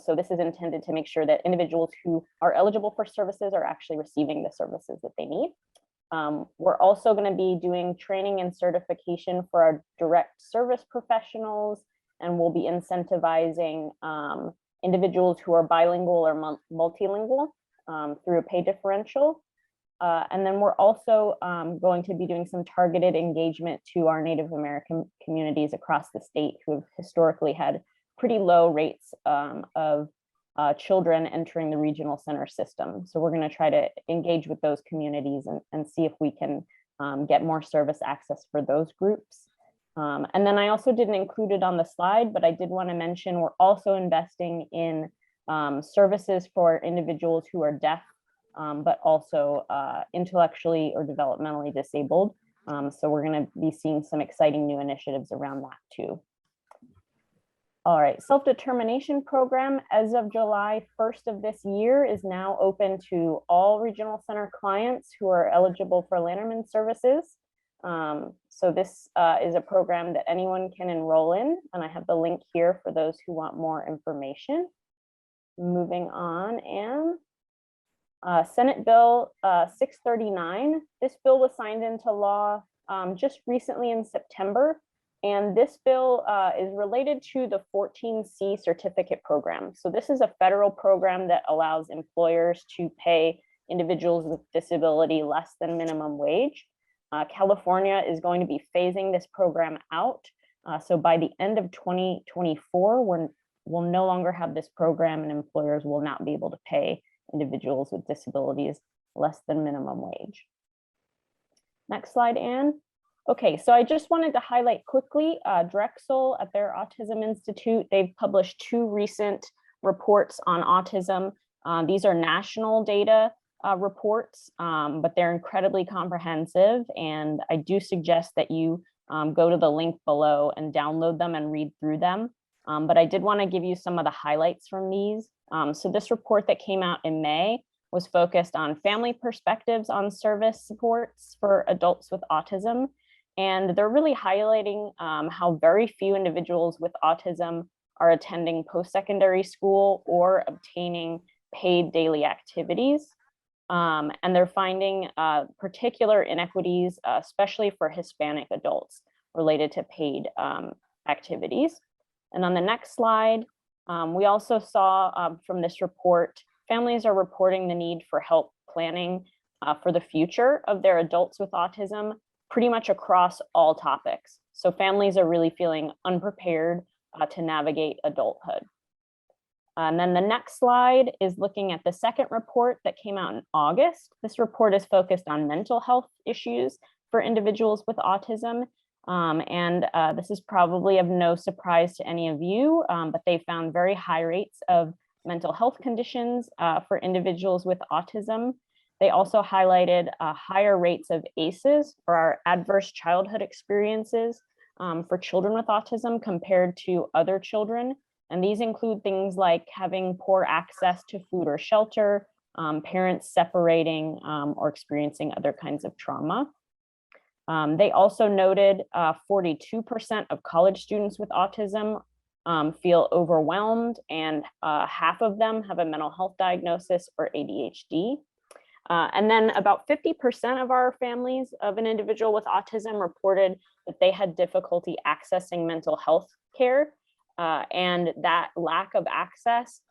So this is intended to make sure that individuals who are eligible for services are actually receiving the services that they need. We're also going to be doing training and certification for our direct service professionals, and we'll be incentivizing individuals who are bilingual or multilingual through a pay differential. And then we're also going to be doing some targeted engagement to our Native American communities across the state who have historically had pretty low rates of children entering the regional center system. So we're going to try to engage with those communities and see if we can get more service access for those groups. And then I also didn't include it on the slide, but I did want to mention we're also investing in services for individuals who are deaf, but also intellectually or developmentally disabled. So we're going to be seeing some exciting new initiatives around that too. All right, self-determination program as of July 1st of this year is now open to all regional center clients who are eligible for Lanterman services. So this is a program that anyone can enroll in, and I have the link here for those who want more information. Moving on, and Senate Bill 639. This bill was signed into law just recently in September. And this bill is related to the 14C certificate program. So this is a federal program that allows employers to pay individuals with disability less than minimum wage. California is going to be phasing this program out. So by the end of 2024, we'll no longer have this program, and employers will not be able to pay individuals with disabilities less than minimum wage. Next slide, Anne. Okay, so I just wanted to highlight quickly Drexel at their Autism Institute. They've published 2 recent reports on autism. These are national data reports, but they're incredibly comprehensive. And I do suggest that you go to the link below and download them and read through them. But I did want to give you some of the highlights from these. So this report that came out in May was focused on family perspectives on service supports for adults with autism. And they're really highlighting how very few individuals with autism are attending post-secondary school or obtaining paid daily activities. And they're finding particular inequities, especially for Hispanic adults related to paid activities. And on the next slide, we also saw from this report, families are reporting the need for help planning for the future of their adults with autism, pretty much across all topics. So families are really feeling unprepared to navigate adulthood. And then the next slide is looking at the second report that came out in August. This report is focused on mental health issues for individuals with autism. This is probably of no surprise to any of you, but they found very high rates of mental health conditions for individuals with autism. They also highlighted higher rates of ACEs, or our adverse childhood experiences, for children with autism compared to other children. And these include things like having poor access to food or shelter, parents separating, or experiencing other kinds of trauma. They also noted 42% of college students with autism feel overwhelmed, and half of them have a mental health diagnosis or ADHD. And then about 50% of our families of an individual with autism reported that they had difficulty accessing mental health care. And that lack of access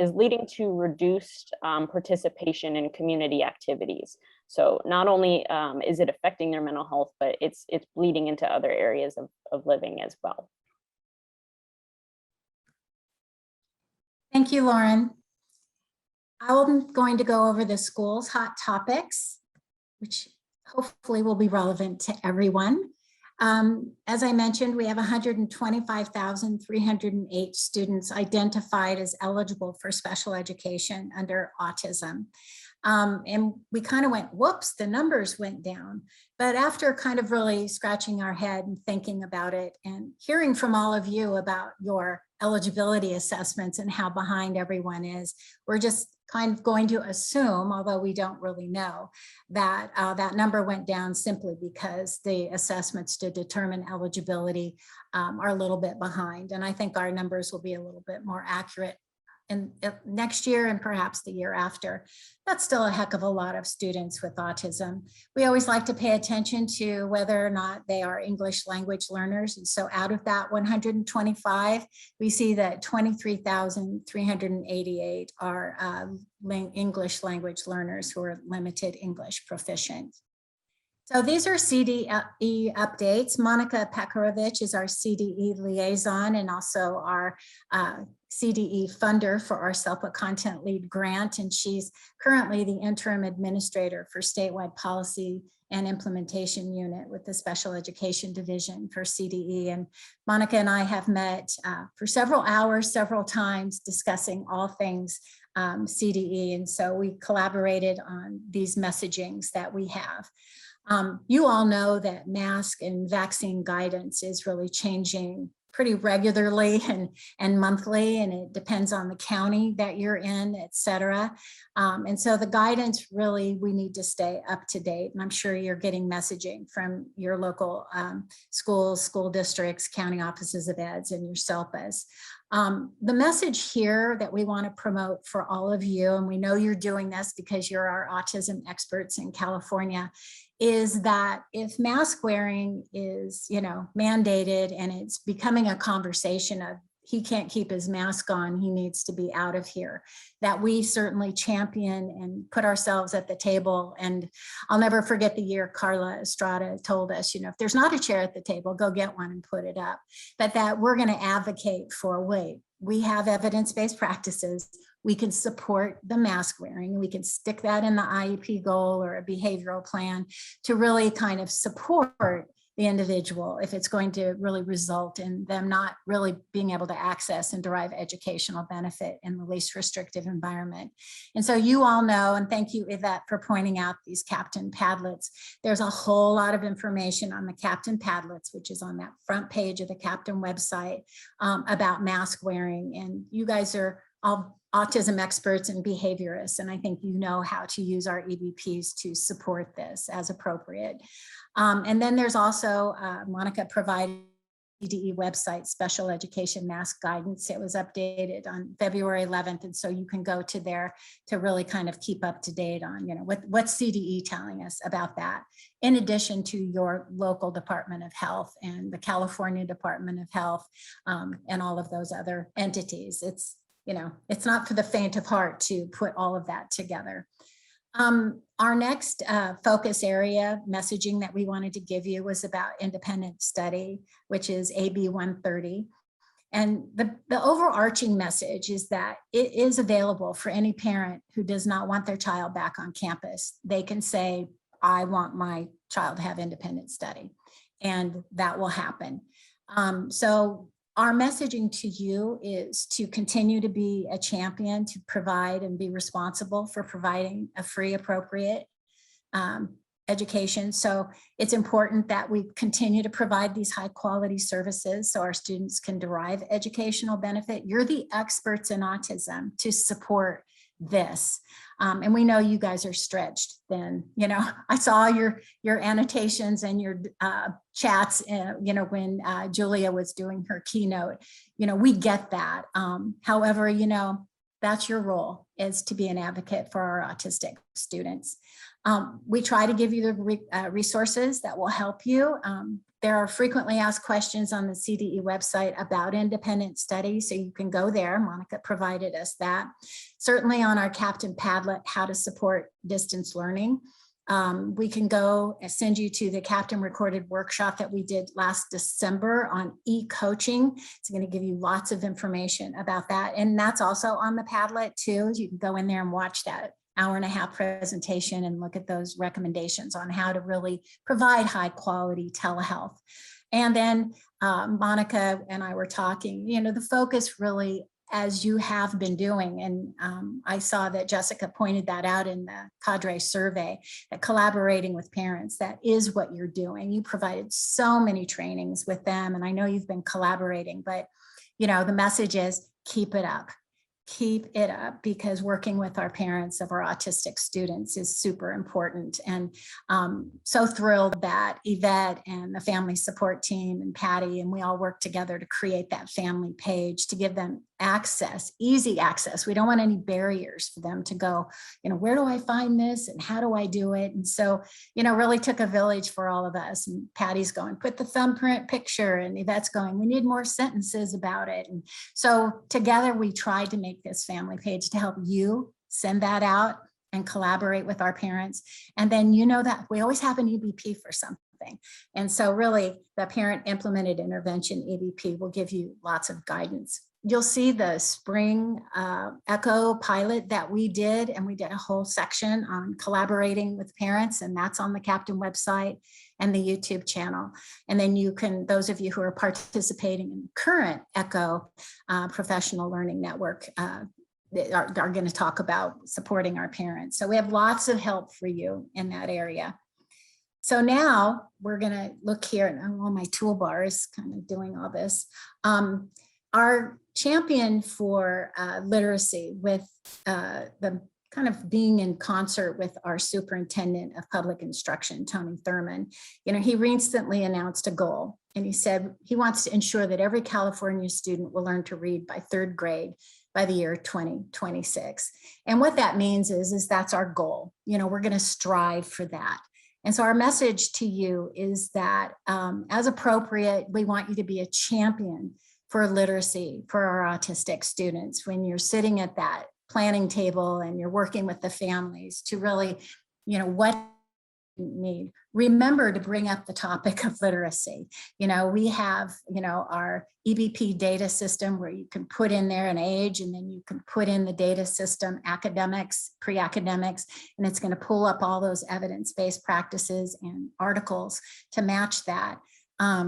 is leading to reduced participation in community activities. So not only is it affecting their mental health, but it's bleeding into other areas of living as well. Thank you, Lauren. I'm going to go over the school's hot topics, which hopefully will be relevant to everyone. As I mentioned, we have 125,308 students identified as eligible for special education under autism. And we kind of went, whoops, the numbers went down. But after kind of really scratching our head and thinking about it and hearing from all of you about your eligibility assessments and how behind everyone is, we're just kind of going to assume, although we don't really know, that that number went down simply because the assessments to determine eligibility are a little bit behind. And I think our numbers will be a little bit more accurate next year and perhaps the year after. That's still a heck of a lot of students with autism. We always like to pay attention to whether or not they are English language learners. And so out of that 125, we see that 23,388 are English language learners who are limited English proficient. So these are CDE updates. Monica Pekarovich is our CDE liaison and also our CDE funder for our SELPA Content Lead grant. And she's currently the interim administrator for statewide policy and implementation unit with the special education division for CDE. And Monica and I have met for several hours, several times, discussing all things CDE. And so we collaborated on these messagings that we have. You all know that mask and vaccine guidance is really changing pretty regularly and monthly, and it depends on the county that you're in, et cetera. And so the guidance really, we need to stay up to date. And I'm sure you're getting messaging from your local schools, school districts, county offices of eds, and your SELPAs. The message here that we want to promote for all of you, and we know you're doing this because you're our autism experts in California, is that if mask wearing is, mandated and it's becoming a conversation of he can't keep his mask on, he needs to be out of here, that we certainly champion and put ourselves at the table. And I'll never forget the year Carla Estrada told us, if there's not a chair at the table, go get one and put it up. But that we're going to advocate for, wait, we have evidence-based practices. We can support the mask wearing. We can stick that in the IEP goal or a behavioral plan to really kind of support the individual if it's going to really result in them not really being able to access and derive educational benefit in the least restrictive environment. And so you all know, and thank you, Yvette, for pointing out these Captain Padlets. There's a whole lot of information on the Captain Padlets, which is on that front page of the Captain website about mask wearing. And you guys are all autism experts and behaviorists, and I think you know how to use our EBPs to support this as appropriate. And then there's also Monica provided CDE website, Special Education Mask Guidance. It was updated on February 11th, and so you can go to there to really kind of keep up to date on, what's CDE telling us about that, in addition to your local Department of Health and the California Department of Health and all of those other entities. It's not for the faint of heart to put all of that together. Our next focus area messaging that we wanted to give you was about independent study, which is AB 130. And the overarching message is that it is available for any parent who does not want their child back on campus. They can say, I want my child to have independent study, and that will happen. So our messaging to you is to continue to be a champion, to provide and be responsible for providing a free, appropriate education. So it's important that we continue to provide these high quality services so our students can derive educational benefit. You're the experts in autism to support this. And we know you guys are stretched then, I saw your annotations and your chats, when Julia was doing her keynote, we get that. However, that's your role, is to be an advocate for our autistic students. We try to give you the resources that will help you. There are frequently asked questions on the CDE website about independent study, so you can go there. Monica provided us that. Certainly on our Captain Padlet, how to support distance learning. We can go and send you to the Captain recorded workshop that we did last December on e-coaching. It's going to give you lots of information about that. And that's also on the Padlet too. You can go in there and watch that hour-and-a-half presentation and look at those recommendations on how to really provide high quality telehealth. And then Monica and I were talking, the focus really, as you have been doing, and I saw that Jessica pointed that out in the cadre survey, that collaborating with parents, that is what you're doing. You provided so many trainings with them, and I know you've been collaborating, but the message is keep it up. keep it up, because working with our parents of our autistic students is super important. And so thrilled that Yvette and the family support team and Patty and we all work together to create that family page to give them access, easy access. We don't want any barriers for them to go, where do I find this and how do I do it? And so, really took a village for all of us. And Patty's going, put the thumbprint picture, and Yvette's going, we need more sentences about it. And so together we tried to make this family page to help you send that out and collaborate with our parents. And then that we always have an EBP for something. And so really the parent implemented intervention EBP will give you lots of guidance. You'll see the spring ECHO pilot that we did, and we did a whole section on collaborating with parents, and that's on the Captain website and the YouTube channel. And then you can, those of you who are participating in current ECHO Professional Learning Network are going to talk about supporting our parents. So we have lots of help for you in that area. So now we're going to look here, and all my toolbar is kind of doing all this. Our champion for literacy with the kind of being in concert with our superintendent of public instruction, Tony Thurman, he recently announced a goal, and he said he wants to ensure that every California student will learn to read by 3rd grade by the year 2026. And what that means is that's our goal. We're going to strive for that. And so our message to you is that as appropriate, we want you to be a champion for literacy for our autistic students when you're sitting at that planning table and you're working with the families to really, what you need. Remember to bring up the topic of literacy. We have, our EBP data system where you can put in there an age, and then you can put in the data system academics, pre-academics, and it's going to pull up all those evidence-based practices and articles to match that.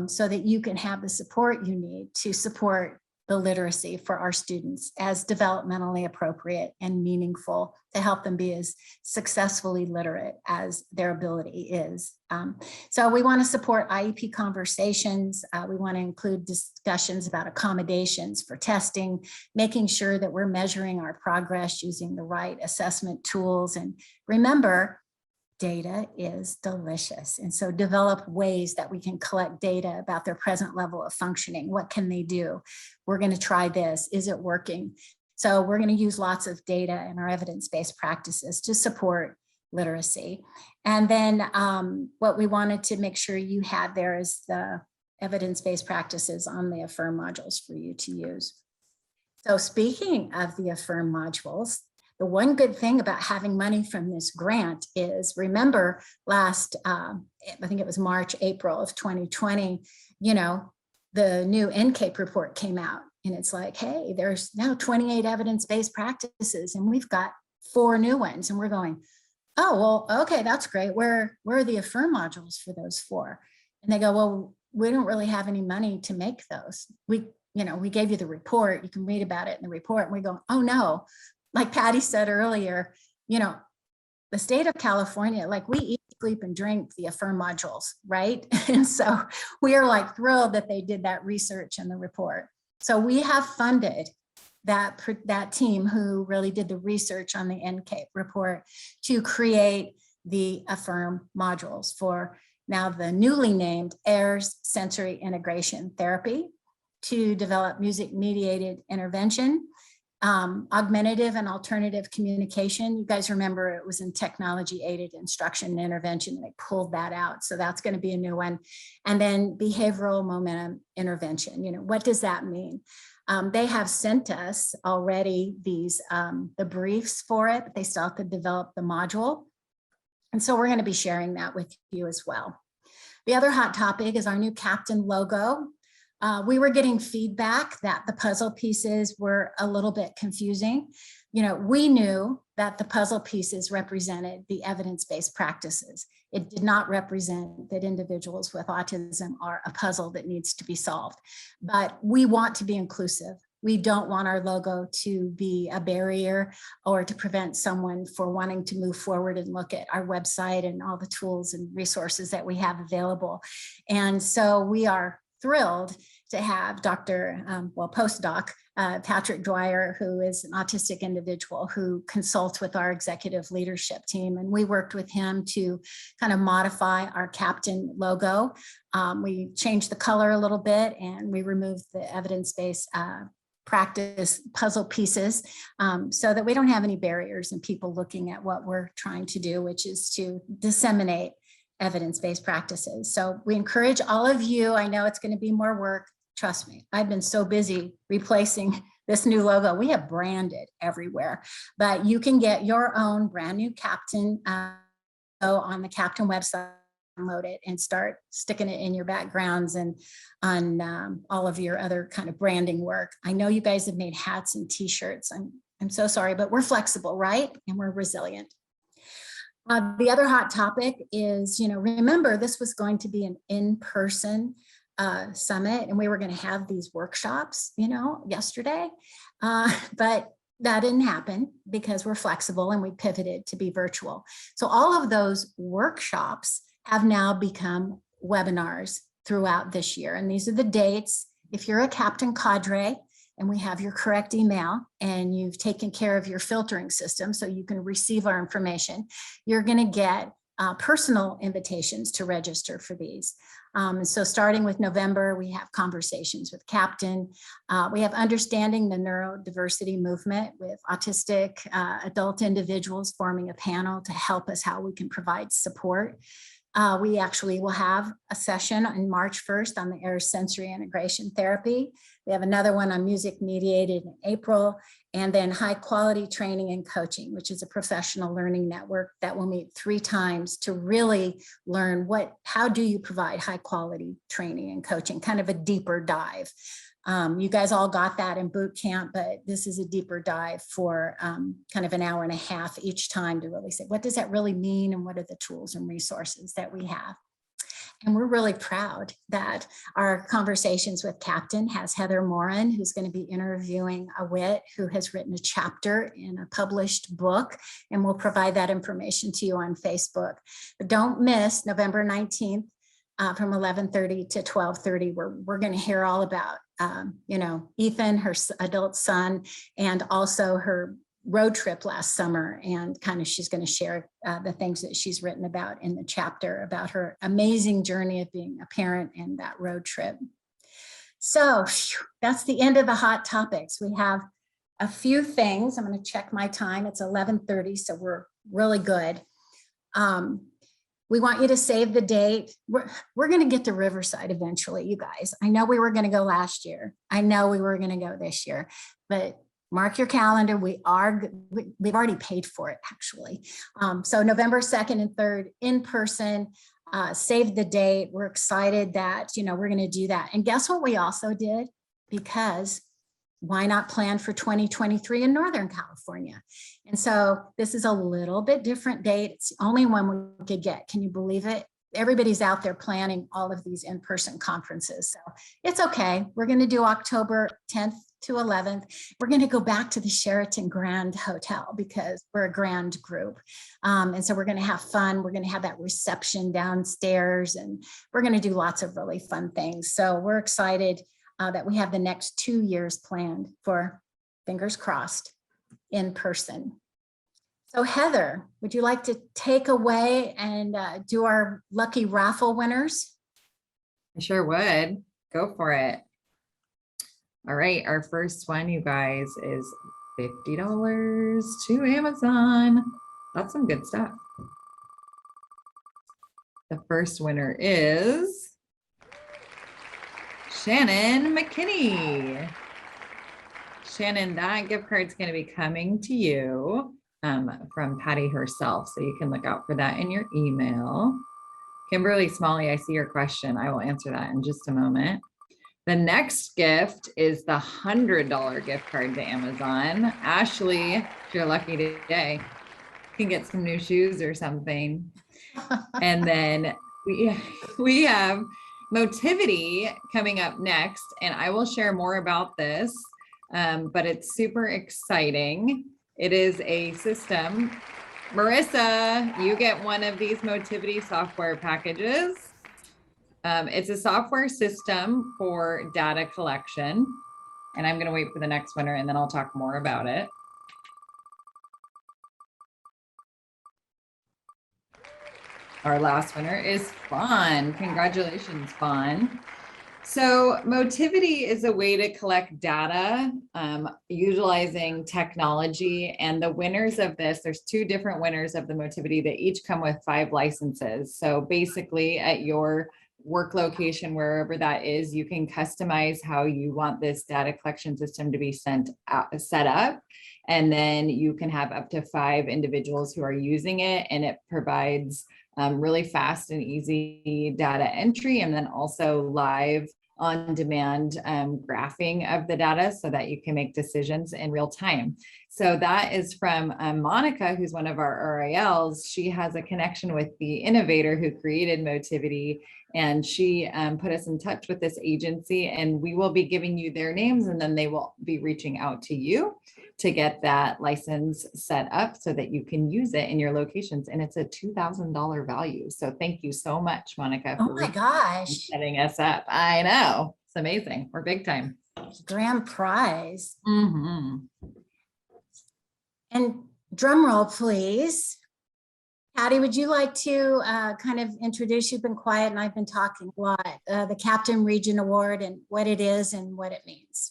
So that you can have the support you need to support the literacy for our students as developmentally appropriate and meaningful to help them be as successfully literate as their ability is. So we want to support IEP conversations. We want to include discussions about accommodations for testing, making sure that we're measuring our progress using the right assessment tools. And remember, data is delicious. And so develop ways that we can collect data about their present level of functioning. What can they do? We're going to try this. Is it working? So we're going to use lots of data in our evidence-based practices to support literacy. And then what we wanted to make sure you had there is the evidence-based practices on the AFFIRM modules for you to use. So speaking of the AFFIRM modules, the one good thing about having money from this grant is, remember last, I think it was March, April of 2020, the new NCAPE report came out, and it's like, hey, there's now 28 evidence-based practices, and we've got 4 new ones. And we're going, oh, well, okay, that's great. Where are the AFFIRM modules for those 4? And they go, well, we don't really have any money to make those. We gave you the report. You can read about it in the report. And we go, oh no. Like Patty said earlier, the state of California, like we eat, sleep, and drink the AFFIRM modules, right? And so we are like thrilled that they did that research in the report. So we have funded that team who really did the research on the NCAPE report to create the AFFIRM modules for now the newly named AIRS Sensory Integration Therapy to develop music-mediated intervention, augmentative and alternative communication. You guys remember it was in technology-aided instruction and intervention. They pulled that out. So that's going to be a new one. And then behavioral momentum intervention. What does that mean? They have sent us already these, the briefs for it, but they still have to develop the module. And so we're going to be sharing that with you as well. The other hot topic is our new Captain logo. We were getting feedback that the puzzle pieces were a little bit confusing. We knew that the puzzle pieces represented the evidence-based practices. It did not represent that individuals with autism are a puzzle that needs to be solved. But we want to be inclusive. We don't want our logo to be a barrier or to prevent someone for wanting to move forward and look at our website and all the tools and resources that we have available. And so we are thrilled to have postdoc Patrick Dwyer, who is an autistic individual who consults with our executive leadership team. And we worked with him to kind of modify our captain logo. We changed the color a little bit and we removed the evidence-based practice puzzle pieces so that we don't have any barriers in people looking at what we're trying to do, which is to disseminate evidence-based practices. So we encourage all of you, I know it's going to be more work, trust me, I've been so busy replacing this new logo. We have branded everywhere, but you can get your own brand new Captain on the Captain website, download it and start sticking it in your backgrounds and on all of your other kind of branding work. I know you guys have made hats and t-shirts. I'm so sorry, but we're flexible, right? And we're resilient. The other hot topic is, remember this was going to be an in-person summit and we were going to have these workshops, yesterday, but that didn't happen because we're flexible and we pivoted to be virtual. So all of those workshops have now become webinars throughout this year. And these are the dates. If you're a Captain Cadre and we have your correct email and you've taken care of your filtering system so you can receive our information, you're going to get personal invitations to register for these. So starting with November, we have conversations with Captain. We have understanding the neurodiversity movement with autistic adult individuals, forming a panel to help us how we can provide support. We actually will have a session on March 1st on the air sensory integration therapy. We have another one on music mediated in April, and then high quality training and coaching, which is a professional learning network that will meet 3 times to really learn how do you provide high quality training and coaching, kind of a deeper dive. You guys all got that in boot camp, but this is a deeper dive for kind of an hour and a half each time to really say, what does that really mean? And what are the tools and resources that we have? And we're really proud that our conversations with Captain has Heather Moran, who's going to be interviewing a wit who has written a chapter in a published book, and we'll provide that information to you on Facebook. But don't miss November 19th from 11:30 to 12:30. We're going to hear all about Ethan, her adult son, and also her road trip last summer, and kind of she's going to share the things that she's written about in the chapter about her amazing journey of being a parent and that road trip. So that's the end of the hot topics. We have a few things. I'm going to check my time. It's 11:30, so we're really good. We want you to save the date. We're going to get to Riverside eventually, you guys. I know we were going to go last year. I know we were going to go this year, but mark your calendar. We've already paid for it, actually. So November 2nd and 3rd in person, save the date. We're excited that, we're going to do that. And guess what we also did? Because why not plan for 2023 in Northern California? And so this is a little bit different date. It's the only one we could get. Can you believe it? Everybody's out there planning all of these in-person conferences. So it's okay. We're going to do October 10th to 11th. We're going to go back to the Sheraton Grand Hotel because we're a grand group. And so we're going to have fun. We're going to have that reception downstairs and we're going to do lots of really fun things. So we're excited that we have the next 2 years planned for, fingers crossed, in person. So Heather, would you like to take away and do our lucky raffle winners? I sure would. Go for it. All right, our first one, you guys, is $50 to Amazon. That's some good stuff. The first winner is Shannon McKinney. Shannon, that gift card's going to be coming to you from Patty herself, so you can look out for that in your email. Kimberly Smalley, I see your question. I will answer that in just a moment. The next gift is the $100 gift card to Amazon. Ashley, if you're lucky today, you can get some new shoes or something. And then we have Motivity coming up next, and I will share more about this, but it's super exciting. It is a system. Marissa, you get one of these Motivity software packages. It's a software system for data collection. And I'm going to wait for the next winner and then I'll talk more about it. Our last winner is Fawn. Congratulations, Fawn. So Motivity is a way to collect data utilizing technology. And the winners of this, there's 2 different winners of the Motivity that each come with 5 licenses. So basically at your work location, wherever that is, you can customize how you want this data collection system to be set up. And then you can have up to 5 individuals who are using it, and it provides really fast and easy data entry, and then also live on-demand graphing of the data so that you can make decisions in real time. So that is from Monica, who's one of our RILs. She has a connection with the innovator who created Motivity, and she put us in touch with this agency, and we will be giving you their names, and then they will be reaching out to you to get that license set up so that you can use it in your locations. And it's a $2,000 value. So thank you so much, Monica. Oh my gosh. Setting us up. I know. It's amazing. We're big time. Grand prize. Mm-hmm. And drum roll, please. Patty, would you like to kind of introduce, you've been quiet and I've been talking a lot, the Captain Region Award and what it is and what it means?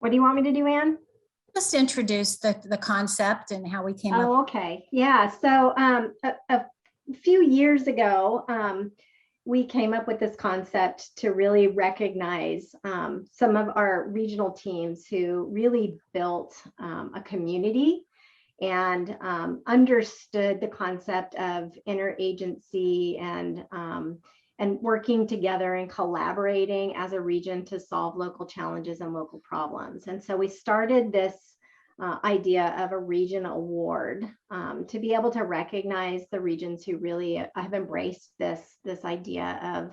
What do you want me to do, Anne? Just introduce the concept and how we came up. Oh, okay. Yeah. So a few years ago, we came up with this concept to really recognize some of our regional teams who really built a community and understood the concept of interagency and working together and collaborating as a region to solve local challenges and local problems. And so we started this idea of a region award to be able to recognize the regions who really have embraced this idea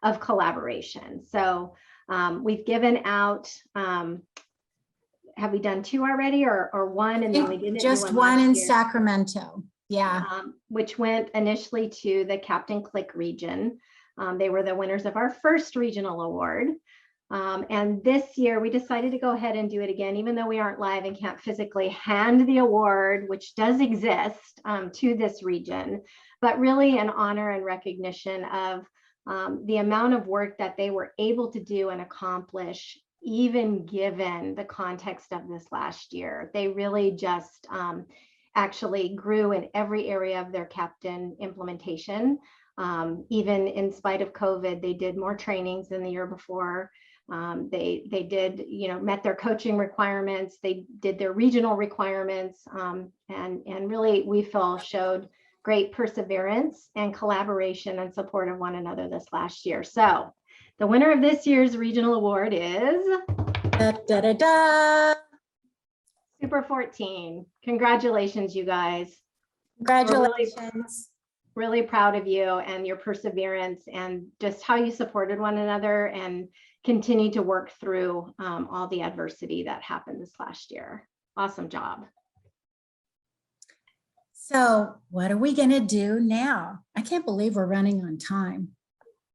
of collaboration. So we've given out, have we done 2 already or 1? And then we didn't just do one in last year. Sacramento. Yeah. Which went initially to the Captain Click region. They were the winners of our first regional award. And this year we decided to go ahead and do it again, even though we aren't live and can't physically hand the award, which does exist, to this region, but really an honor and recognition of the amount of work that they were able to do and accomplish, even given the context of this last year. They really just actually grew in every area of their Captain implementation. Even in spite of COVID, they did more trainings than the year before. They did, met their coaching requirements. They did their regional requirements, and really we feel showed great perseverance and collaboration and support of one another this last year. So the winner of this year's regional award is Super 14. Congratulations, you guys. Congratulations. Really proud of you and your perseverance and just how you supported one another and continue to work through all the adversity that happened this last year. Awesome job. So what are we going to do now? I can't believe we're running on time.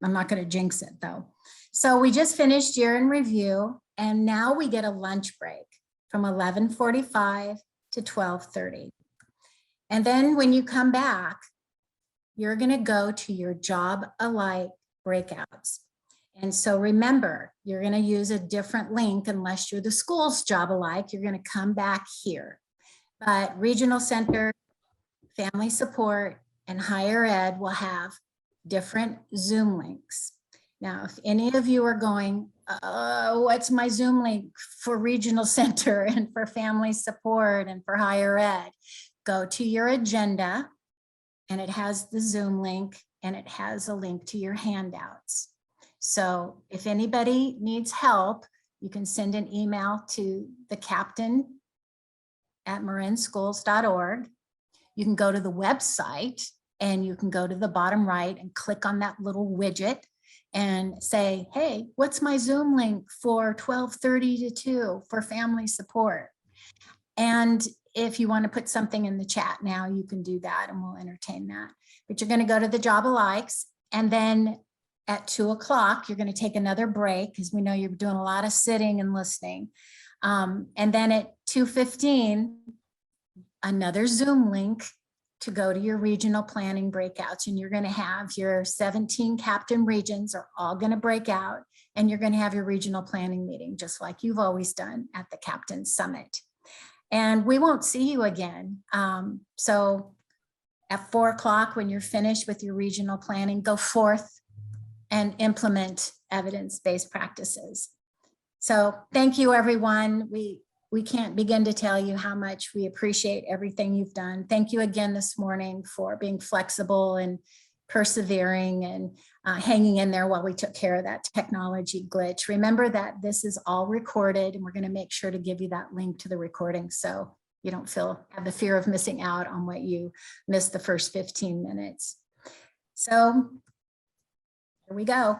I'm not going to jinx it though. So we just finished year in review, and now we get a lunch break from 11:45 to 12:30. And then when you come back, you're going to go to your job alike breakouts. And so remember, you're going to use a different link unless you're the school's job alike. You're going to come back here. But Regional Center, Family Support, and Higher Ed will have different Zoom links. Now, if any of you are going, what's my Zoom link for Regional Center and for Family Support and for Higher Ed? Go to your agenda, and it has the Zoom link, and it has a link to your handouts. So if anybody needs help, you can send an email to the captain@marinschools.org. You can go to the website, and you can go to the bottom right and click on that little widget and say, hey, what's my Zoom link for 12:30 to 2 for Family Support? And if you want to put something in the chat now, you can do that and we'll entertain that. But you're going to go to the job alikes, and then at 2 o'clock, you're going to take another break because we know you're doing a lot of sitting and listening. And then at 2:15, another Zoom link to go to your regional planning breakouts. And you're going to have your 17 captain regions are all going to break out, and you're going to have your regional planning meeting, just like you've always done at the Captain Summit. And we won't see you again. So at 4 o'clock, when you're finished with your regional planning, go forth and implement evidence-based practices. So thank you, everyone. We can't begin to tell you how much we appreciate everything you've done. Thank you again this morning for being flexible and persevering and hanging in there while we took care of that technology glitch. Remember that this is all recorded, and we're going to make sure to give you that link to the recording so you don't have the fear of missing out on what you missed the first 15 minutes. So here we go.